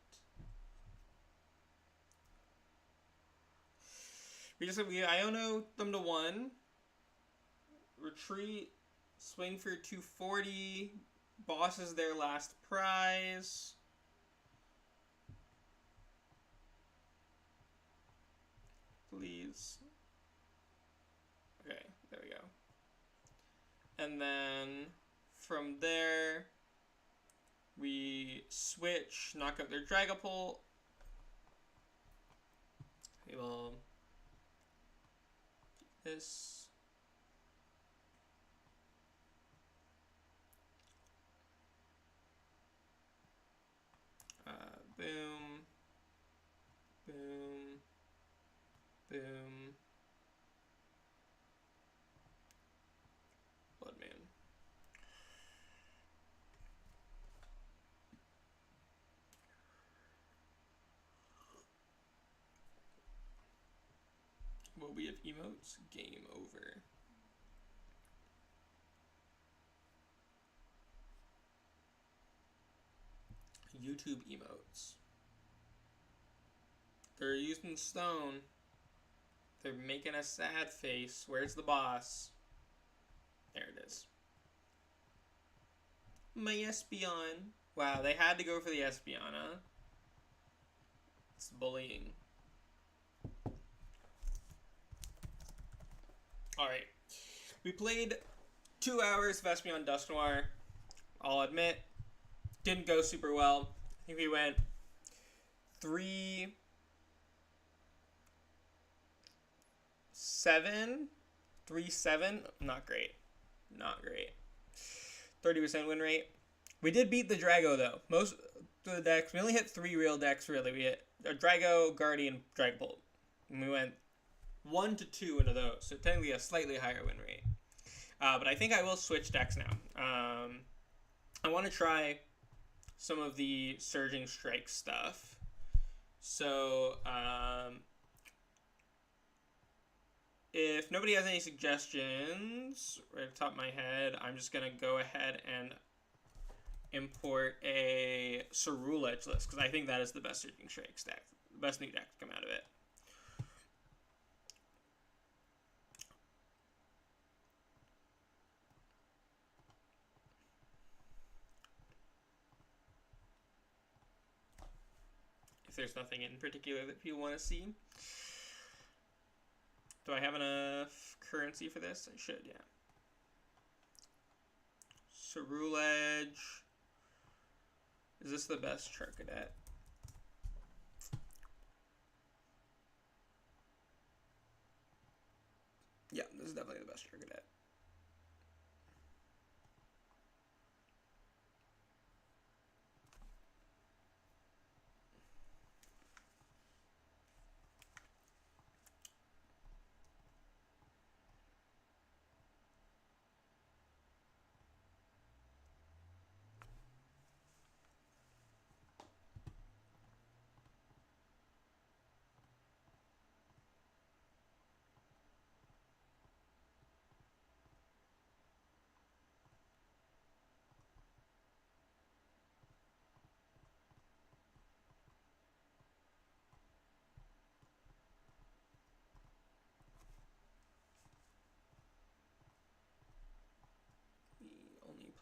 Speaker 1: We Iono them to 1. Retreat. Swing for 240. Boss is their last prize. Please. Okay, there we go. And then from there, we switch, knock out their Dragapult. We will do this. Boom. Boom. Boom. Bloodmoon. Will we have emotes? Game over. YouTube emotes. They're using Stone. They're making a sad face. Where's the boss? There it is. My Espeon. Wow, they had to go for the Espeon, huh? It's bullying. Alright. We played 2 hours of Espeon Dusknoir. I'll admit, didn't go super well. I think we went 3-7? Not great. Not great. 30% win rate. We did beat the Drago, though. Most of the decks, we only hit 3 real decks, really. We hit a Drago, Guardian, Dragapult. And we went 1-2 into those, so technically a slightly higher win rate. But I think I will switch decks now. I want to try some of the Surging Strike stuff. So, if nobody has any suggestions right off the top of my head, I'm just going to go ahead and import a Cerule Edgeless, because I think that is the best Surging Strike deck. The best new deck to come out of it. If there's nothing in particular that people want to see. Do I have enough currency for this? I should, yeah. Cerule Edge. Is this the best Charcadet? Yeah, this is definitely the best Charcadet.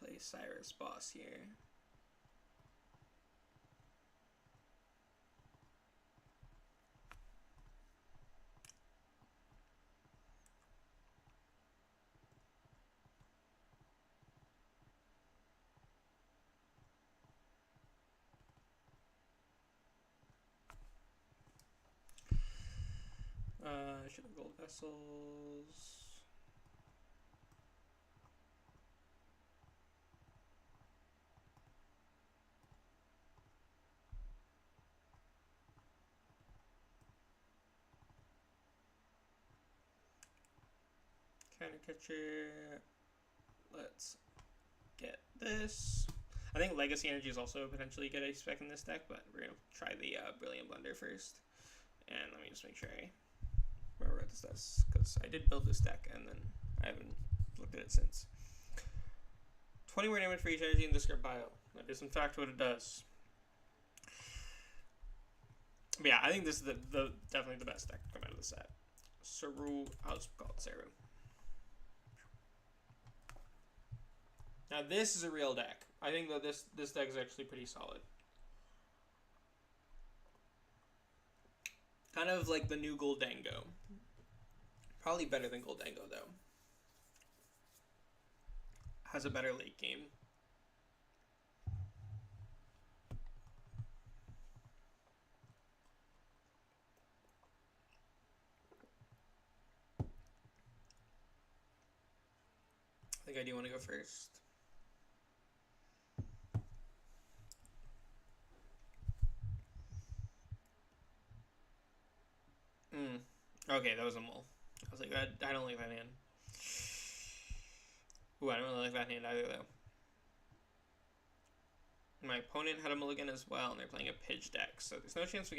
Speaker 1: play Cyrus boss here. Should have gold vessels. Counter catcher. Let's get this. I think Legacy Energy is also potentially good a spec in this deck, but we're gonna try the Brilliant Blender first. And let me just make sure I remember what this does, because I did build this deck and then I haven't looked at it since. 20 more damage for each energy in this script bio. That is in fact what it does. But yeah, I think this is the definitely the best deck to come out of the set. Saru, I'll just call it Saru. Now this is a real deck. I think that this deck is actually pretty solid. Kind of like the new Goldango. Probably better than Goldango though. Has a better late game. I think I do want to go first. Okay, that was a mole. I was like, I don't like that hand. Ooh, I don't really like that hand either, though. My opponent had a mulligan as well, and they're playing a Pidge deck, so there's no chance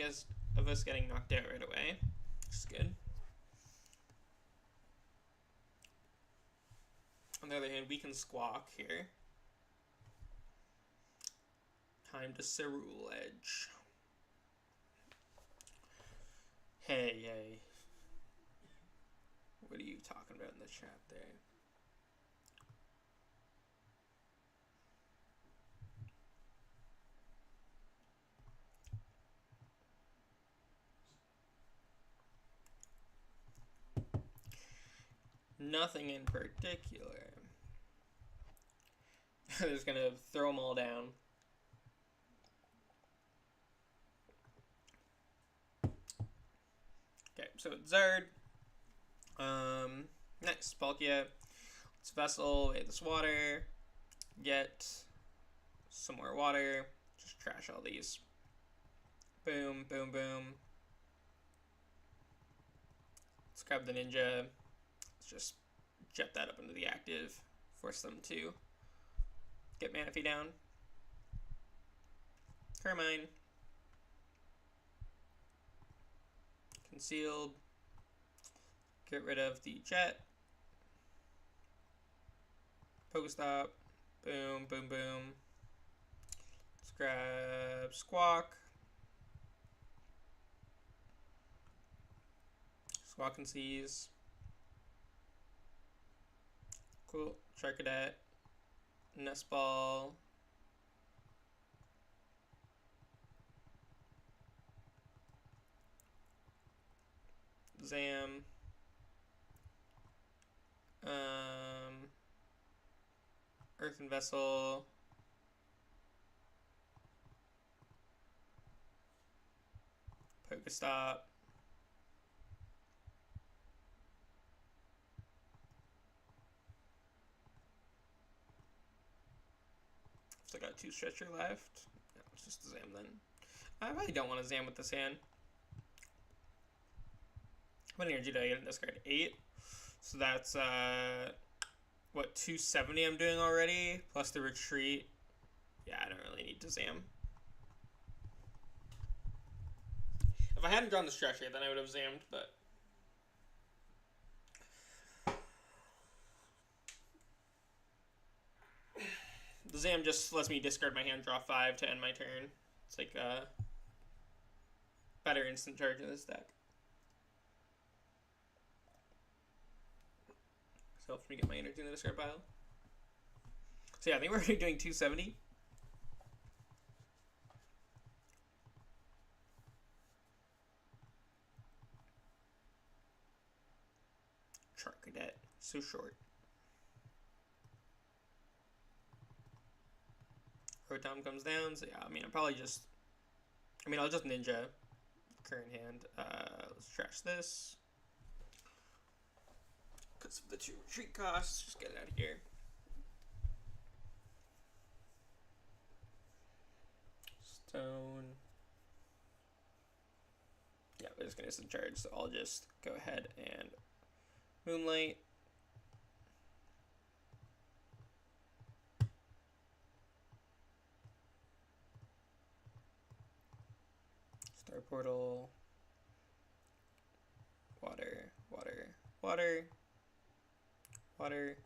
Speaker 1: of us getting knocked out right away, which is good. On the other hand, we can Squawk here. Time to Cerule Edge. Hey. What are you talking about in the chat there? Nothing in particular. I'm just gonna throw them all down. Okay, so it's Zard. Nice, Palkia. Let's Vessel, away this water. Get some more water. Just trash all these. Boom, boom, boom. Let's grab the Ninja. Let's just jet that up into the active. Force them to get Manaphy down. Carmine. Concealed. Get rid of the jet. PokéStop. Boom, boom, boom. Let's grab Squawk. Squawk and Seize. Cool. Charcadet. Nest Ball. Zam. Earthen Vessel. PokéStop. Still got 2 Stretcher left. No, it's just a Zam then. I really don't want to Zam with this hand. How many energy do I get in this card? 8. So that's, what, 270 I'm doing already? Plus the retreat. Yeah, I don't really need to Zam. If I hadn't drawn the Stretcher, then I would have Zammed, but... The Zam just lets me discard my hand, draw 5 to end my turn. It's like a better instant charge in this deck. So helps me get my energy in the discard pile. So yeah, I think we're already doing 270. Cadet, so short. Rotom comes down, so yeah, I mean, I'll just ninja current hand. Let's trash this. Because of the 2 retreat costs, just get it out of here. Stone. Yeah, we're just going to charge, so I'll just go ahead and Moonlight. Star Portal. Water, water, water, water,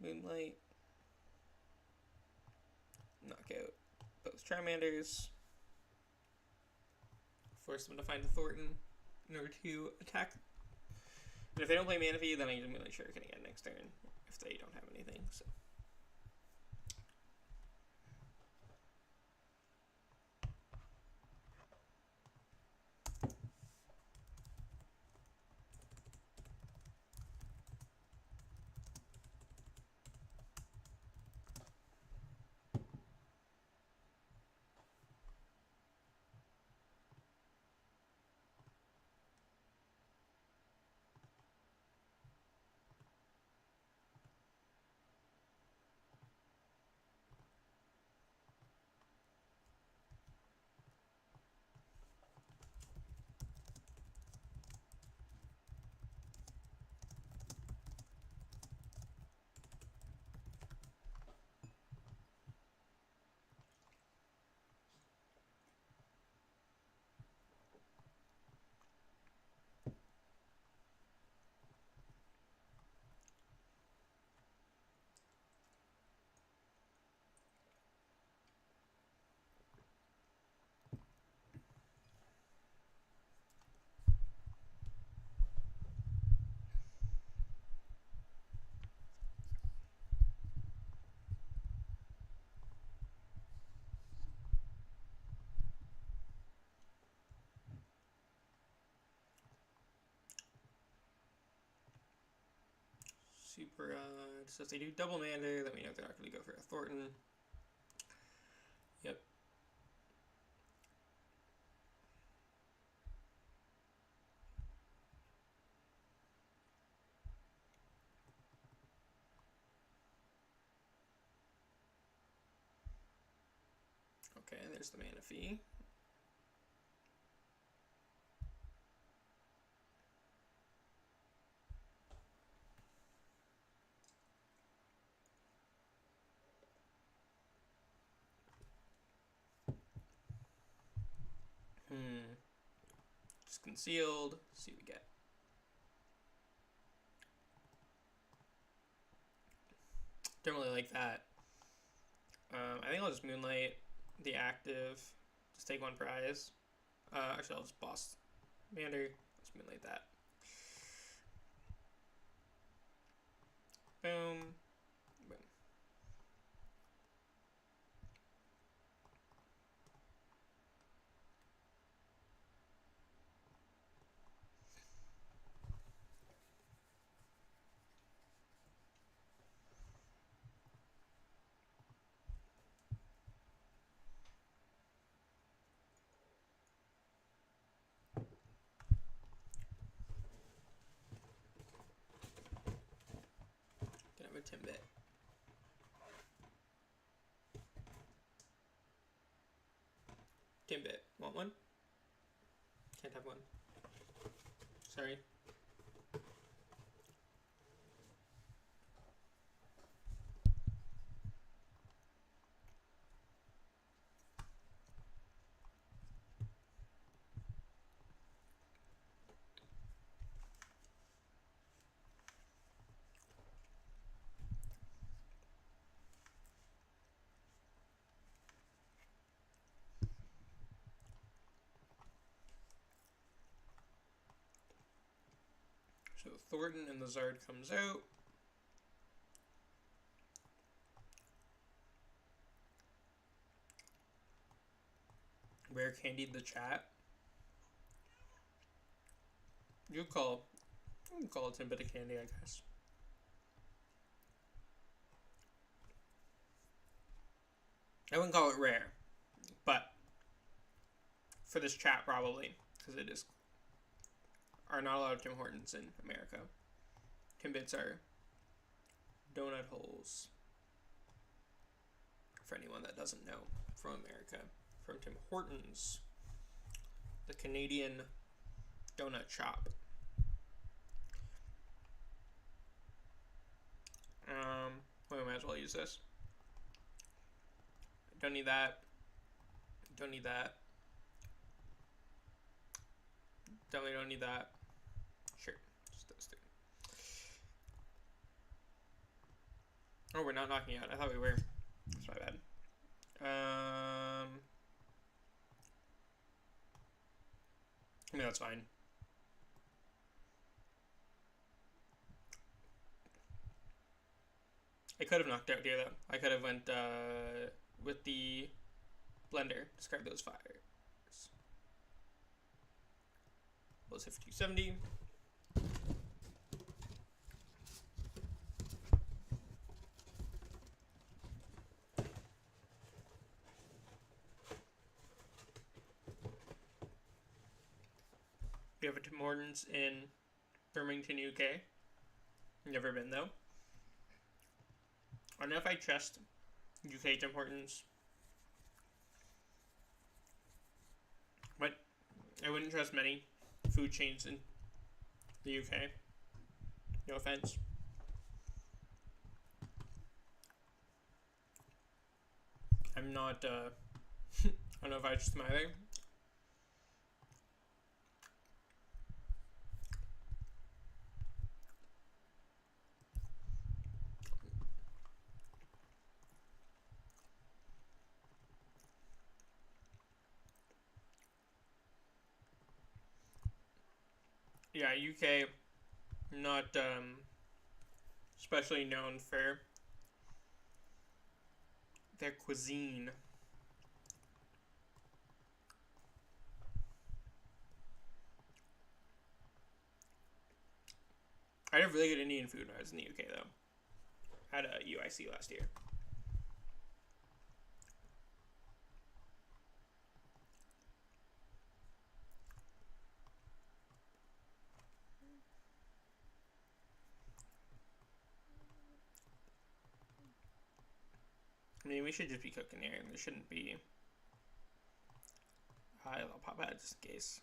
Speaker 1: Moonlight. Knockout both Charmanders. Force them to find the Thornton in order to attack. And if they don't play Manaphy, then I'm really sure can again next turn if they don't have anything. So. Super odd. So if they do double Mander, then we know they're not going to go for a Thornton. Yep. Okay, there's the Manaphy. Just concealed. Let's see what we get. Don't really like that. I think I'll just Moonlight the active. Just take 1 prize. Actually, I'll just boss Mander. Let's Moonlight that. Boom. Boom. Can I have a Timbit? Timbit. Want one? Can't have one. Sorry. So Thornton and the Zard comes out. Rare Candy the chat. You can call it a bit of candy, I guess. I wouldn't call it rare, but for this chat probably, because it is are not a lot of Tim Hortons in America. Timbits are donut holes. For anyone that doesn't know, from America, from Tim Hortons, the Canadian donut shop. We might as well use this. Don't need that. Don't need that. Definitely don't need that. Sure, just those two. Oh, we're not knocking out. I thought we were. That's my bad. I mean, that's fine. I could have knocked out here, though. I could have went with the blender. Discard those fires. Let's hit for 270. We have a Tim Hortons in Birmingham, UK. Never been, though. I don't know if I trust UK Tim Hortons, but I wouldn't trust many food chains in the UK. No offense. I'm not, I don't know if I trust them either. Yeah, UK, not especially known for their cuisine. I had really good Indian food when I was in the UK, though. I had a UIC last year. I mean, we should just be cooking here. There shouldn't be I'll pop out just in case.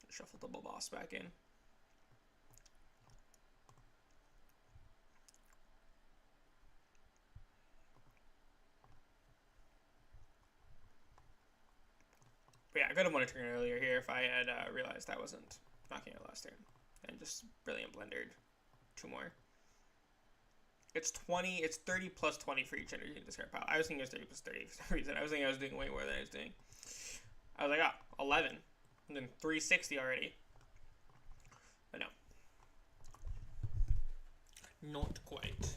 Speaker 1: Shuffle double boss back in. But yeah, I could have won a turn earlier here if I had realized I wasn't knocking out last turn. And just Brilliant Blendered 2 more. It's 20, it's 30 plus 20 for each energy in discard pile. I was thinking it was 30 plus 30 for some reason. I was thinking I was doing way more than I was doing. I was like, oh, 11. And then 360 already. But no. Not quite.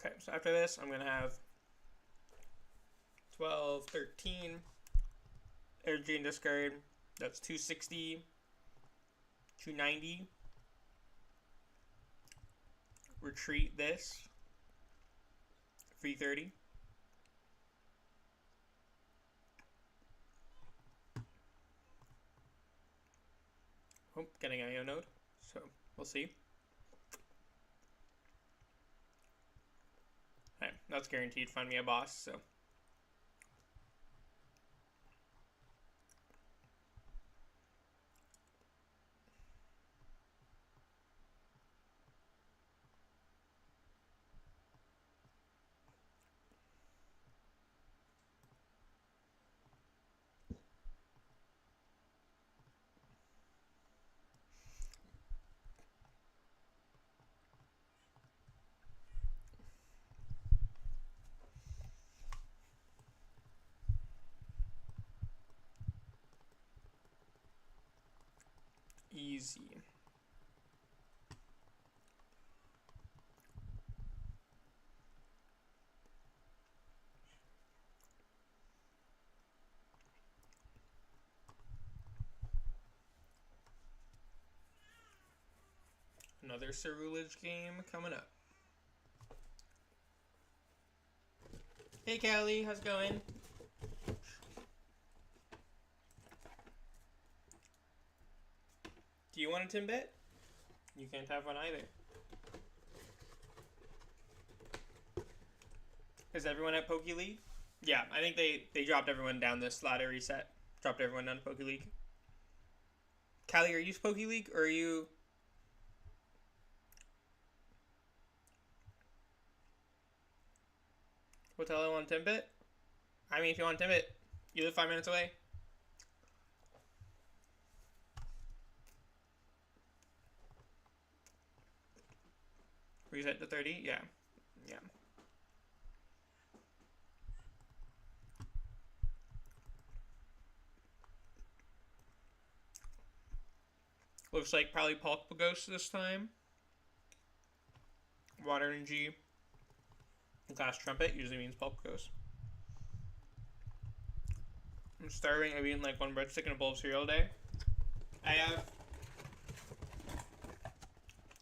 Speaker 1: Okay, so after this, I'm going to have 12, 13, energy and discard. That's 260, 290. Retreat this, 330. Oh, getting Iono'd, so we'll see. Okay, that's guaranteed. Find me a boss, so. Easy. Another Cerulege game coming up. Hey Callie, how's it going? Do you want a Timbit? You can't have one either. Is everyone at Poke League? Yeah, I think they dropped everyone down this ladder reset. Dropped everyone down to Poke League. Callie, are you Poke League or are you... Hotel on Timbit? I mean, if you want Timbit, you live 5 minutes away. Reset to 30? Yeah. Yeah. Looks like probably Pokémon this time. Water Energy. Glass Trumpet usually means Pokémon. I'm starving. I've eaten like one breadstick and a bowl of cereal a day. I have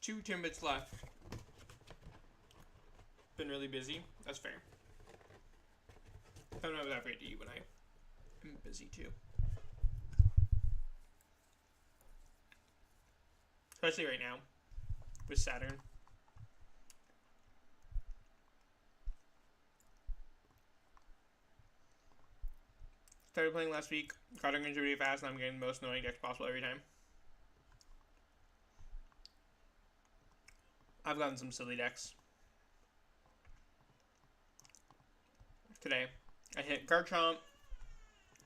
Speaker 1: 2 Timbits left. Been really busy. That's fair. I'm not that afraid to eat when I am busy too. Especially right now with Saturn. Started playing last week. Got an injury really fast and I'm getting the most annoying decks possible every time. I've gotten some silly decks. Today. I hit Garchomp,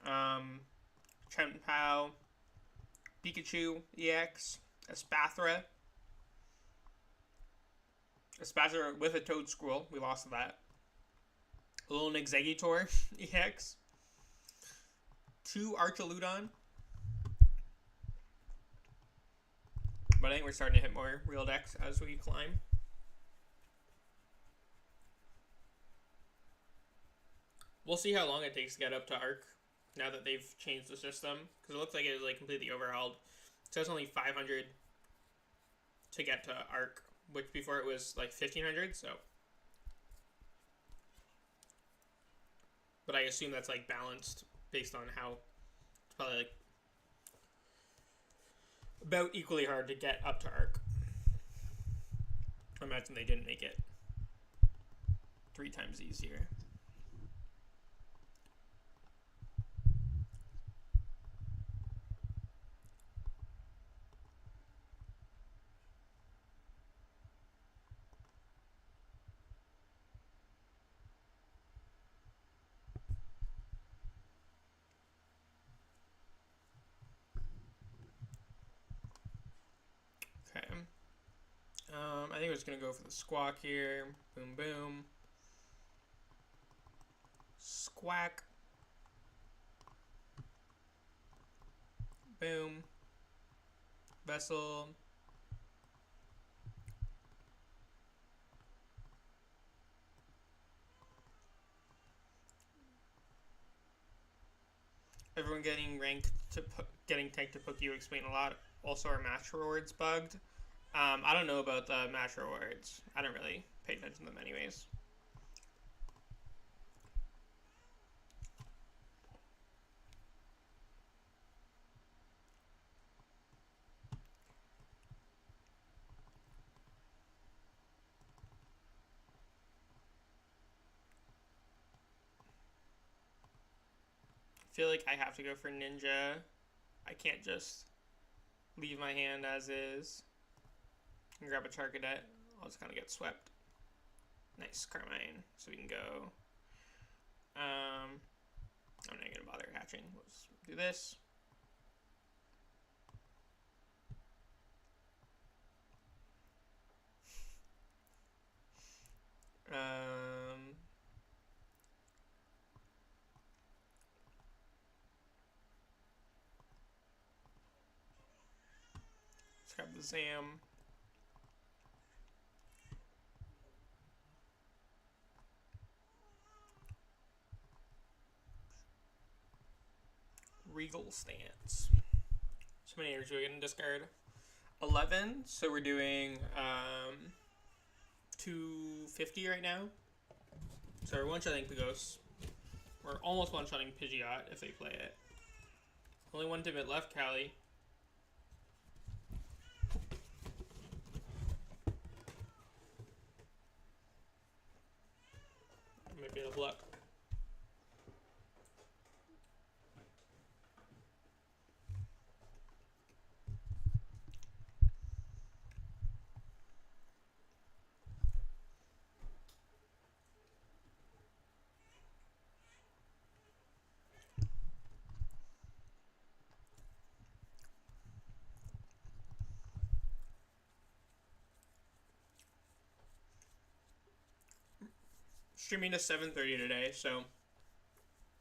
Speaker 1: Chempao, Pikachu EX, Espathra with a Toedscruel. We lost to that. A little Exeggutor EX. 2 Archaludon. But I think we're starting to hit more real decks as we climb. We'll see how long it takes to get up to Arc now that they've changed the system. Because it looks like it is like completely overhauled. So it's only 500 to get to Arc, which before it was like 1500, so. But I assume that's like balanced based on how it's probably like about equally hard to get up to Arc. I imagine they didn't make it 3 times easier. I think we're just going to go for the Squawk here. Boom, boom. Squawk. Boom. Vessel. Everyone getting ranked to getting tanked to PokeGear explain a lot. Also, our match rewards bugged. I don't know about the match rewards. I don't really pay attention to them anyways. feel like I have to go for Ninja. I can't just leave my hand as is and grab a Charcadet. I'll just kind of get swept. Nice, Carmine. So we can go. I'm not going to bother hatching. Let's do this. Let's grab the Zam. Regal Stance. So many energy we're going to discard. 11. So we're doing 250 right now. So we're one-shotting Pagos. We're almost one-shotting Pidgeot if they play it. Only one Divot left, Callie. Might be out of luck. Streaming to 7:30 today, so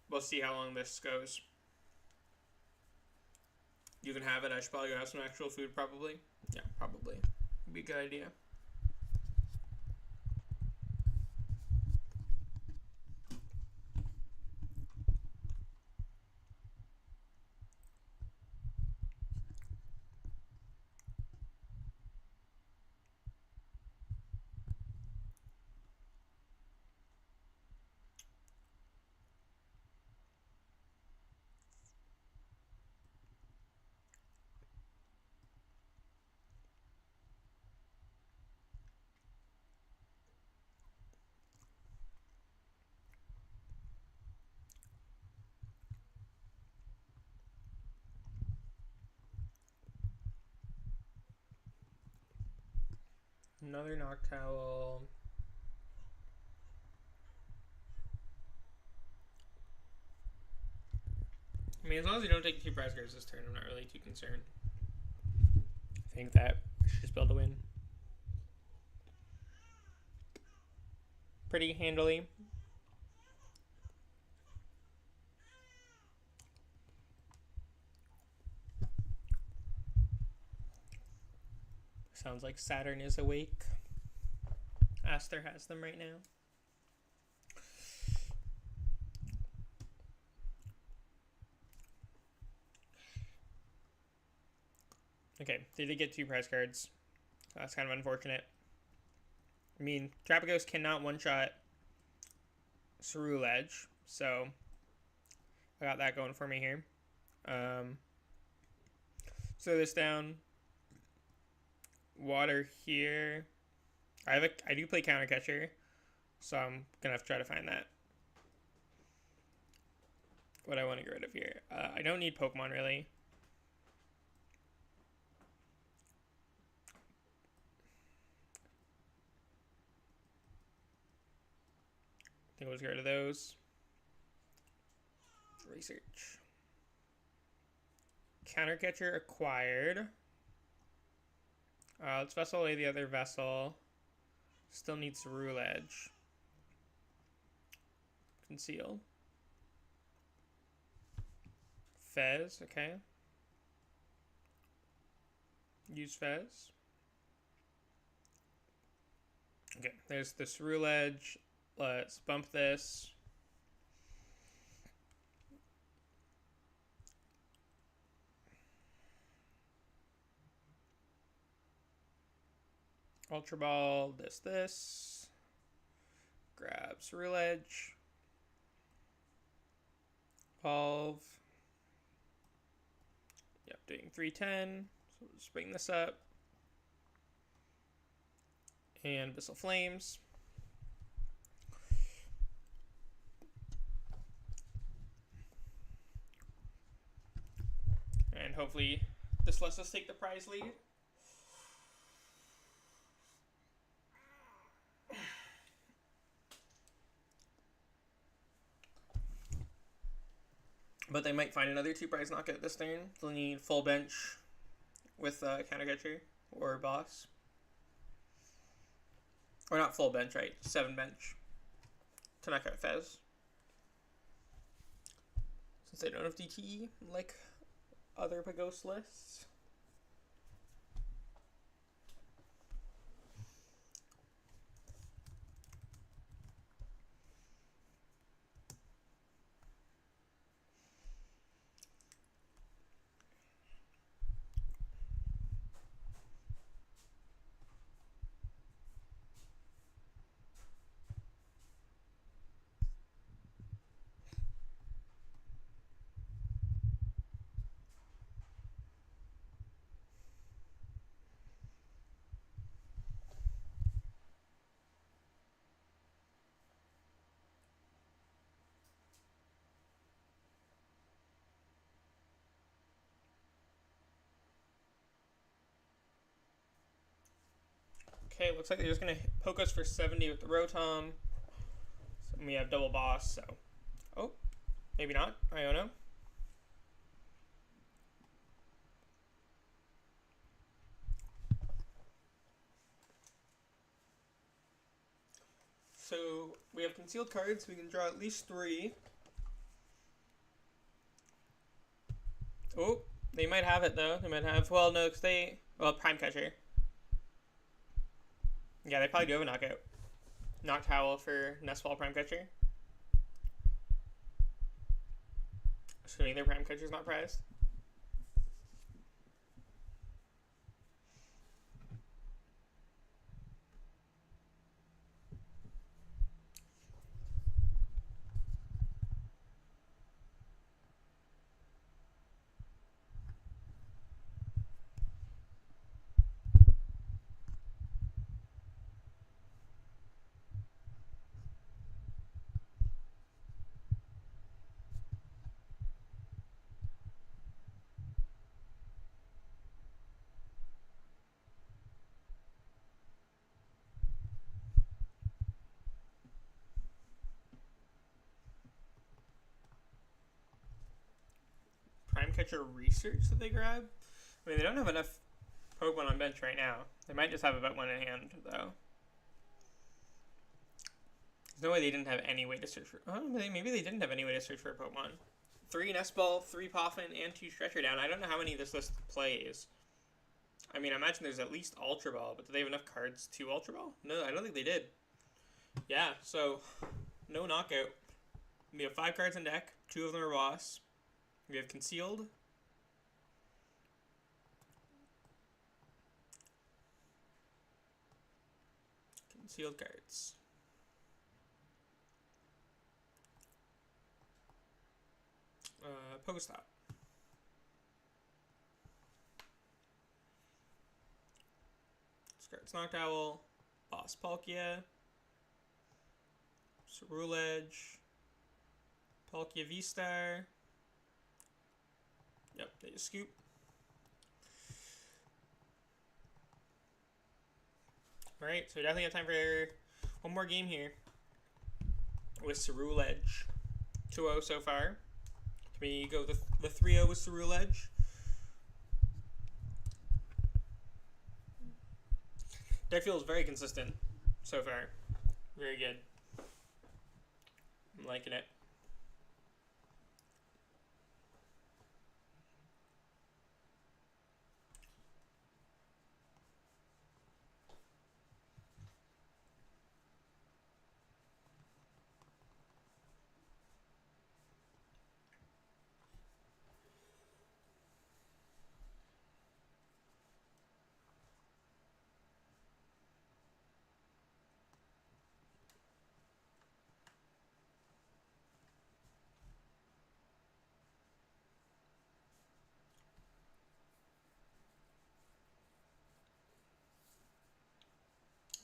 Speaker 1: we'll see how long this goes. You can have it. I should probably go have some actual food, probably. Yeah, probably. Would be a good idea. Another Noctowl. I mean, as long as you don't take 2 prize cards this turn, I'm not really too concerned. I think that I should just be able to win pretty handily. Sounds like Saturn is awake. Aster has them right now. Okay, they did get 2 prize cards. That's kind of unfortunate. I mean, Trapagos cannot one-shot Ceruledge, so I got that going for me here. Slow this down. Water here. I do play Counter Catcher, so I'm gonna have to try to find that. What I want to get rid of here. I don't need Pokemon really. I think we'll just get rid of those. Research. Counter Catcher acquired. Let's vessel away the other vessel. Still needs Ceruledge. Conceal. Fez, okay. Use Fez. Okay, there's the Ceruledge. Let's bump this. Ultra Ball, this. Grab Ceruledge. Evolve. Yep, doing 310. So we'll just bring this up. And Abyssal Flames. hopefully this lets us take the prize lead. But they might find another 2-prize knockout this turn. They'll need full bench with counter catcher or boss. Or not full bench, right? 7 bench to knock out Fez. Since they don't have DTE like other Pagos lists. Okay, looks like they're just going to poke us for 70 with the Rotom. So we have double boss, so... Oh, maybe not. Iono. So we have concealed cards. We can draw at least 3. Oh, they might have it, though. They might have... Well, no, because they... Well, Prime Catcher. Yeah, they probably do have a knockout. Noctowl for Nest Ball Prime Catcher. Assuming their Prime Catcher's not prized. Prime Catcher research that they grab? I mean, they don't have enough Pokemon on bench right now. They might just have about 1 in hand, though. There's no way they didn't have any way to search for... Oh, maybe they didn't have any way to search for a Pokemon. 3 Nest Ball, 3 Poffin, and 2 Stretcher down. I don't know how many this list plays. I mean, I imagine there's at least Ultra Ball, but do they have enough cards to Ultra Ball? No, I don't think they did. Yeah, so no knockout. We have 5 cards in deck. 2 of them are boss. We have concealed. Concealed cards. PokéStop. Discards Noctowl. Boss Palkia. Ceruledge. Palkia V-Star. Yep, they just scoop. Alright, so we definitely have time for one more game here. With Ceruledge. 2-0 so far. Can we go the 3-0 with Ceruledge? Deck feels very consistent so far. Very good. I'm liking it.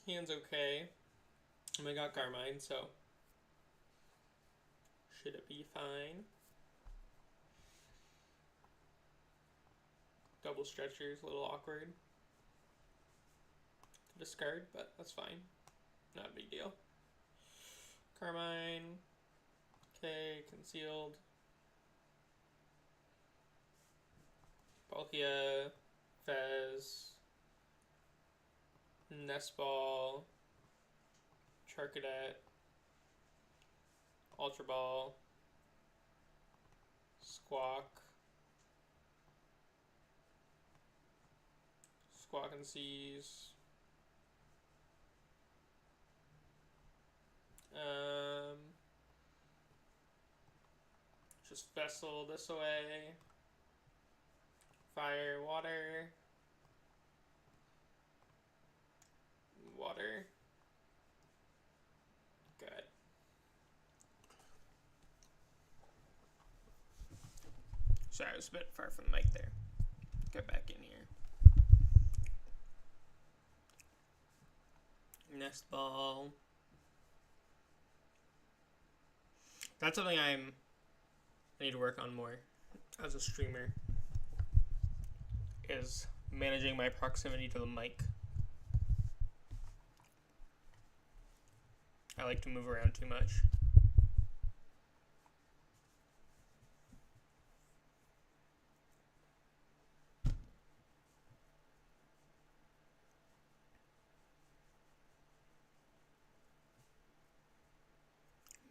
Speaker 1: Hand's okay. And I got Carmine, so should it be fine? double stretcher is a little awkward to discard, but that's fine. Not a big deal. Carmine. Okay, concealed. Palkia. Fez. Nest Ball. Charcadet. Ultra Ball. Squawk. Squawk and Seas. Just Vessel this way. Fire, water. Water. Good. Sorry, I was a bit far from the mic there. Get back in here. Nest Ball. That's something I need to work on more as a streamer, is managing my proximity to the mic. I like to move around too much.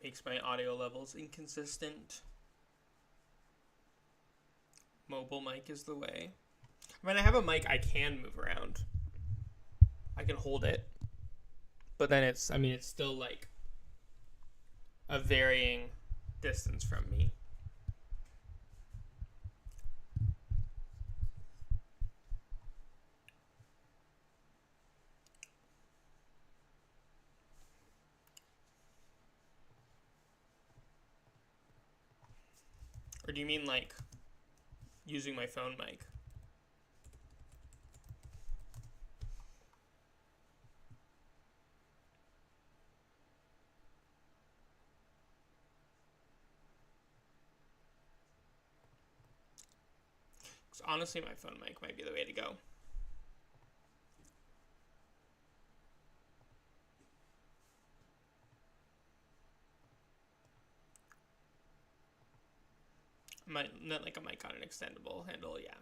Speaker 1: Makes my audio levels inconsistent. Mobile mic is the way. I mean, I have a mic I can move around. I can hold it. But then it's still like a varying distance from me. Or do you mean like using my phone mic? Honestly, my phone mic might be the way to go. Not like a mic on an extendable handle, yeah.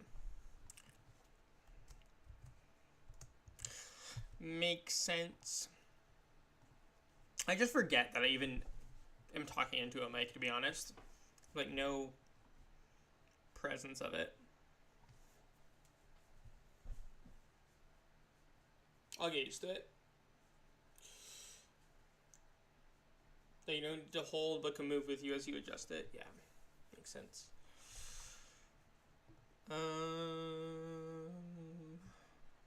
Speaker 1: Makes sense. I just forget that I even am talking into a mic, to be honest. Like, no presence of it. I'll get used to it. That you don't need to hold but can move with you as you adjust it. Yeah, makes sense.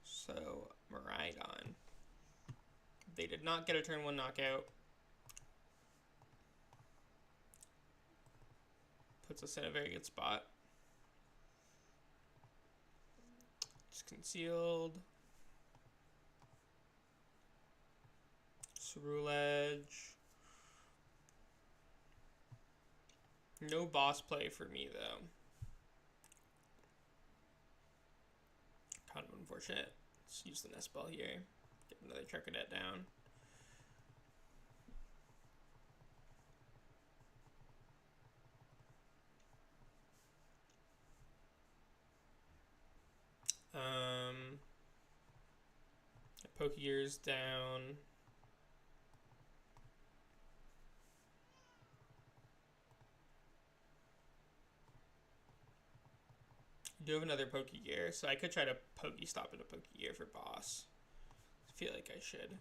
Speaker 1: So Miraidon. They did not get a turn 1 knockout. Puts us in a very good spot. It's concealed. Ceruledge. No boss play for me, though. Kind of unfortunate. Let's use the Nest Ball here. Get another Charcadet down. Pokégear's down. I do have another Pokégear, so I could try to PokéStop into Pokégear for boss. I feel like I should.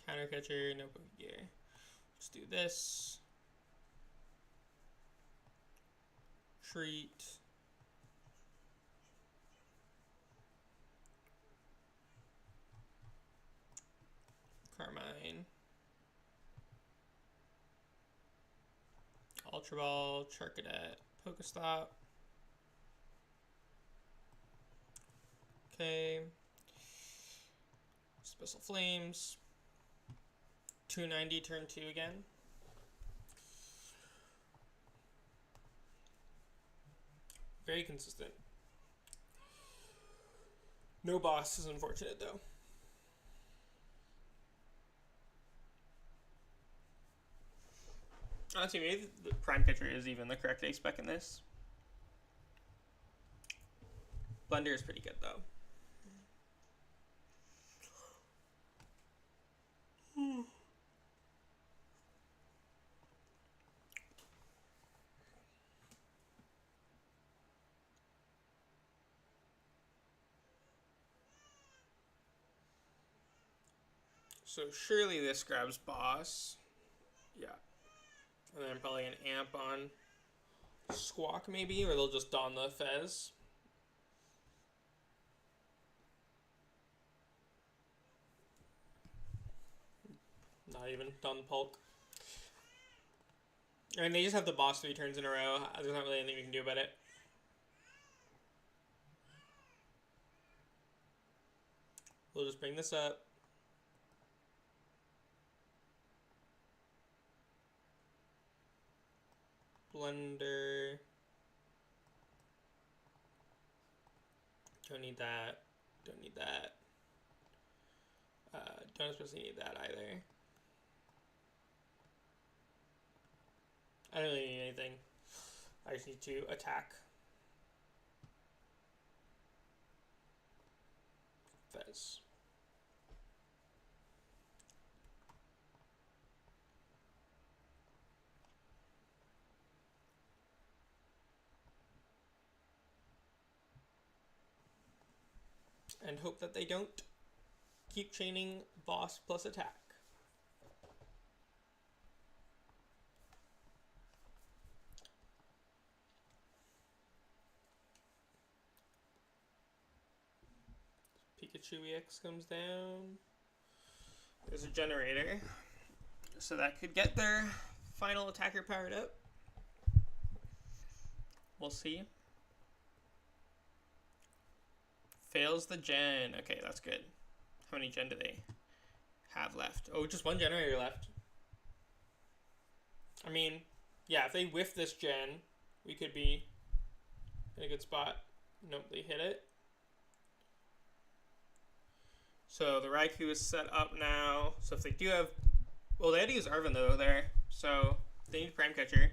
Speaker 1: Counter Catcher, no Pokégear. Let's do this. Treat. Carmine. Ultra Ball, Charcadet, PokéStop. Okay. Special Flames. 290, turn 2 again. Very consistent. No boss is unfortunate, though. Honestly, maybe the Prime Catcher is even the correct ace spec in this. Blender is pretty good, though. So surely this grabs boss. Yeah. And then probably an amp on Squawk maybe, or they'll just don the Fez. Not even don the Pulk. I mean, they just have the boss 3 turns in a row. There's not really anything we can do about it. We'll just bring this up. Blender. Don't need that. Don't need that. Don't especially need that either. I don't really need anything. I just need to attack. Fez. And hope that they don't keep chaining boss plus attack. Pikachu EX comes down. There's a generator. So that could get their final attacker powered up. We'll see. Fails the gen. Okay, that's good. How many gen do they have left? Oh, just one generator left. I mean, yeah, if they whiff this gen, we could be in a good spot. Nope, they hit it. So the Raikou is set up now. So if they do have... Well, they had to use Arven, though, there. So they need Prime Catcher.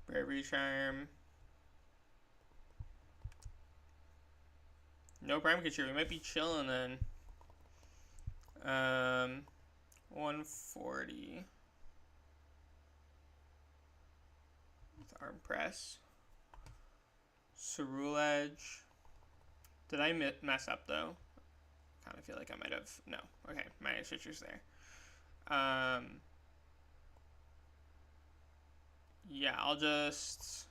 Speaker 1: Berry Charm. No Prime Catcher. We might be chilling then. 140. With Arm Press. Cerulege. Did I mess up though? Kind of feel like I might have. No. Okay, my Night Stretcher's there. Yeah, I'll just.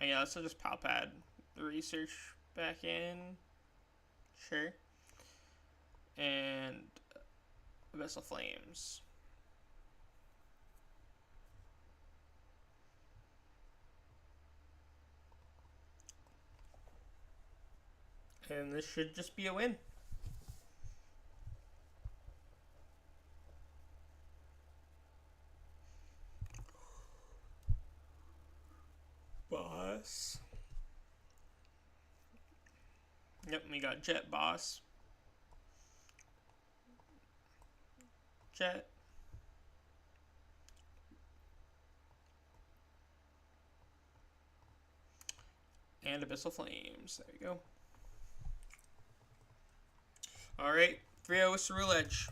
Speaker 1: Oh, yeah, let's just PAL pad the research back in. Sure. And Abyssal Flames. And this should just be a win. Boss. Yep, we got Jet Boss. Jet. And Abyssal Flames. There you go. Alright, 3-0 with Cerulege.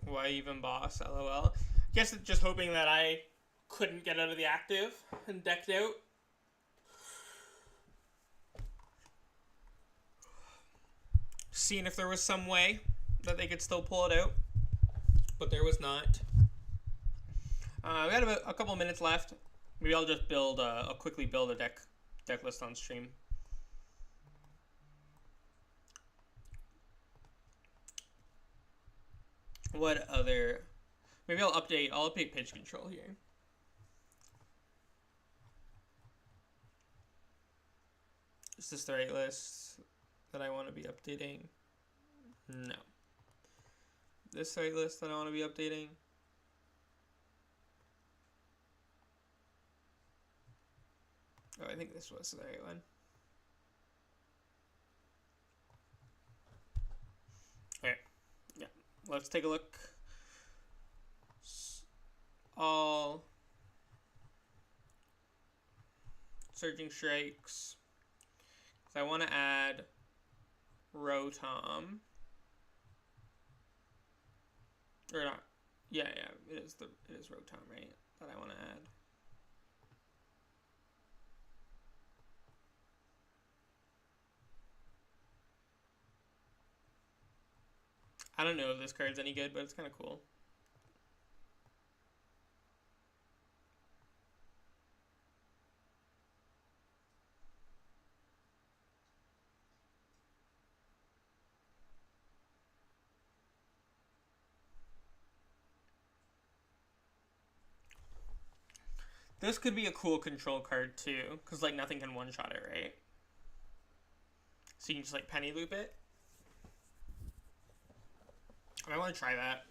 Speaker 1: Why even boss? LOL. Guess it's just hoping that I couldn't get out of the active and decked out. Seeing if there was some way that they could still pull it out. But there was not. We got about a couple minutes left. Maybe I'll just build, I'll quickly build a deck list on stream. What other, maybe I'll update pitch control here. Is this the right list that I want to be updating? No. This right list that I want to be updating? Oh, I think this was the right one. Okay, yeah. Let's take a look. All Surging Strikes. So I want to add Rotom. Or not. Yeah, it is Rotom, right? That I want to add. I don't know if this card's any good, but it's kind of cool. This could be a cool control card too, because like nothing can one-shot it, right? So you can just like penny loop it. I want to try that.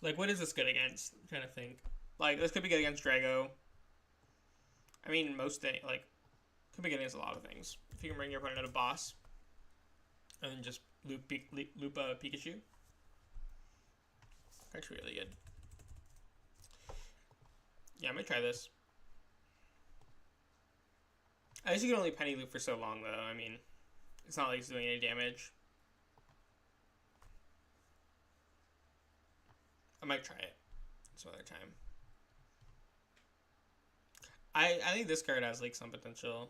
Speaker 1: Like, what is this good against? I'm trying to think. Like, this could be good against Drago. I mean, most things, like, could be good against a lot of things. If you can bring your opponent to a boss, and then just loop a Pikachu. Actually, really good. Yeah, I'm gonna try this. I guess you can only penny loop for so long, though. I mean, it's not like it's doing any damage. I might try it some other time. I think this card has like some potential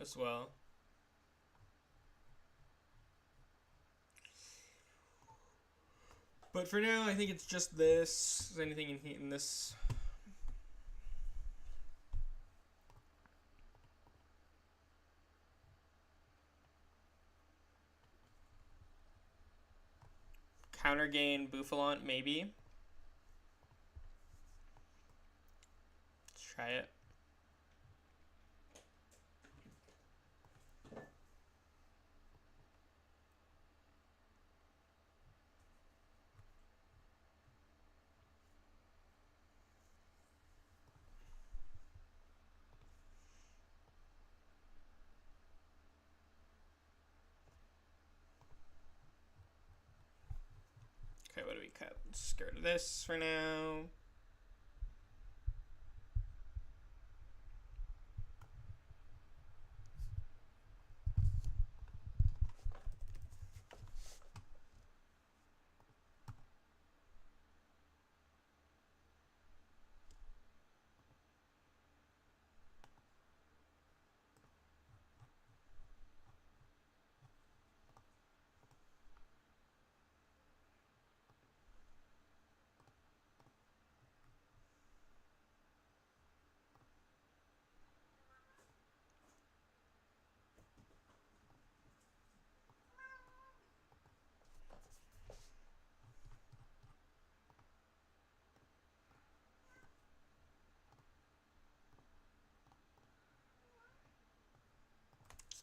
Speaker 1: as well. But for now, I think it's just this. Is there anything in this? Counter gain Bouffalont, maybe. Let's try it. Okay, what do we cut? Let's go to this for now.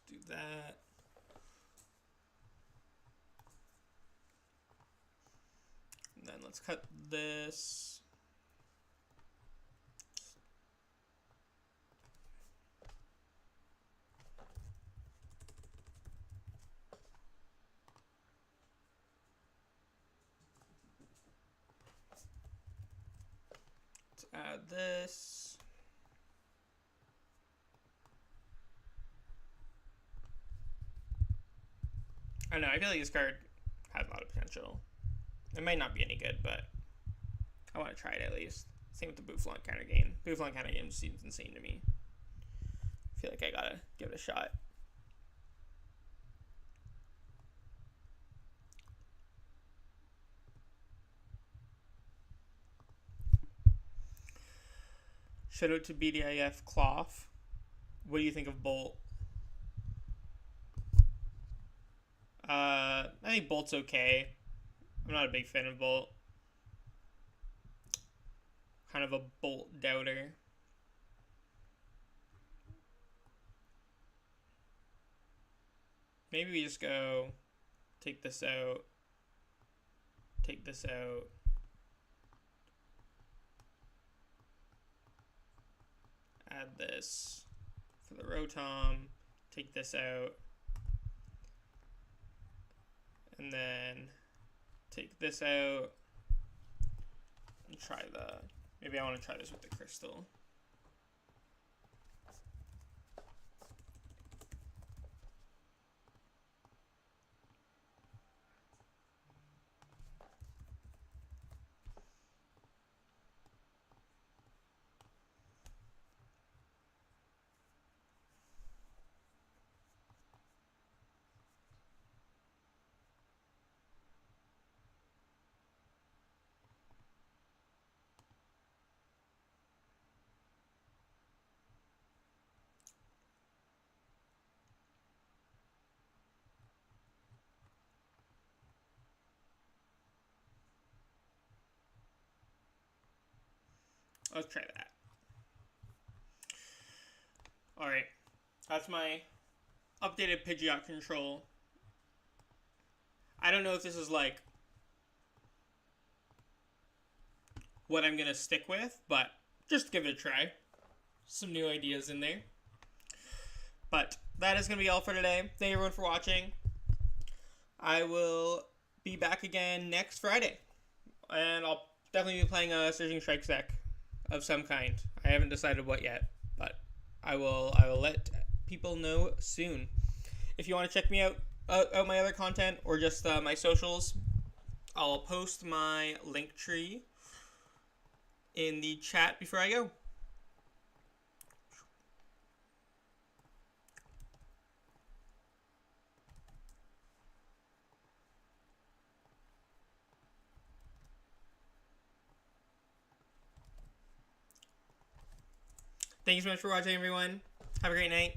Speaker 1: Do that. And then let's cut this. Let's add this. I don't know, I feel like this card has a lot of potential. It might not be any good, but I want to try it at least. Same with the Bouffalont counter game. Bouffalont counter game seems insane to me. I feel like I gotta give it a shot. Shout out to BDIF Cloth. What do you think of Bolt? I think Bolt's okay. I'm not a big fan of Bolt. kind of a bolt doubter. Maybe we just go take this out, take this out. Add this for the Rotom, take this out, and then take this out, and try the, maybe I want to try this with the crystal. Let's try that. Alright, that's my updated Pidgeot control. I don't know if this is like what I'm gonna stick with, but just give it a try. Some new ideas in there. But that is gonna be all for today. Thank you everyone for watching. I will be back again next Friday. And I'll definitely be playing a Surging Strikes deck of some kind. I haven't decided what yet, but I will let people know soon. If you want to check me out my other content or just my socials, I'll post my link tree in the chat before I go. Thank you so much for watching, everyone. Have a great night.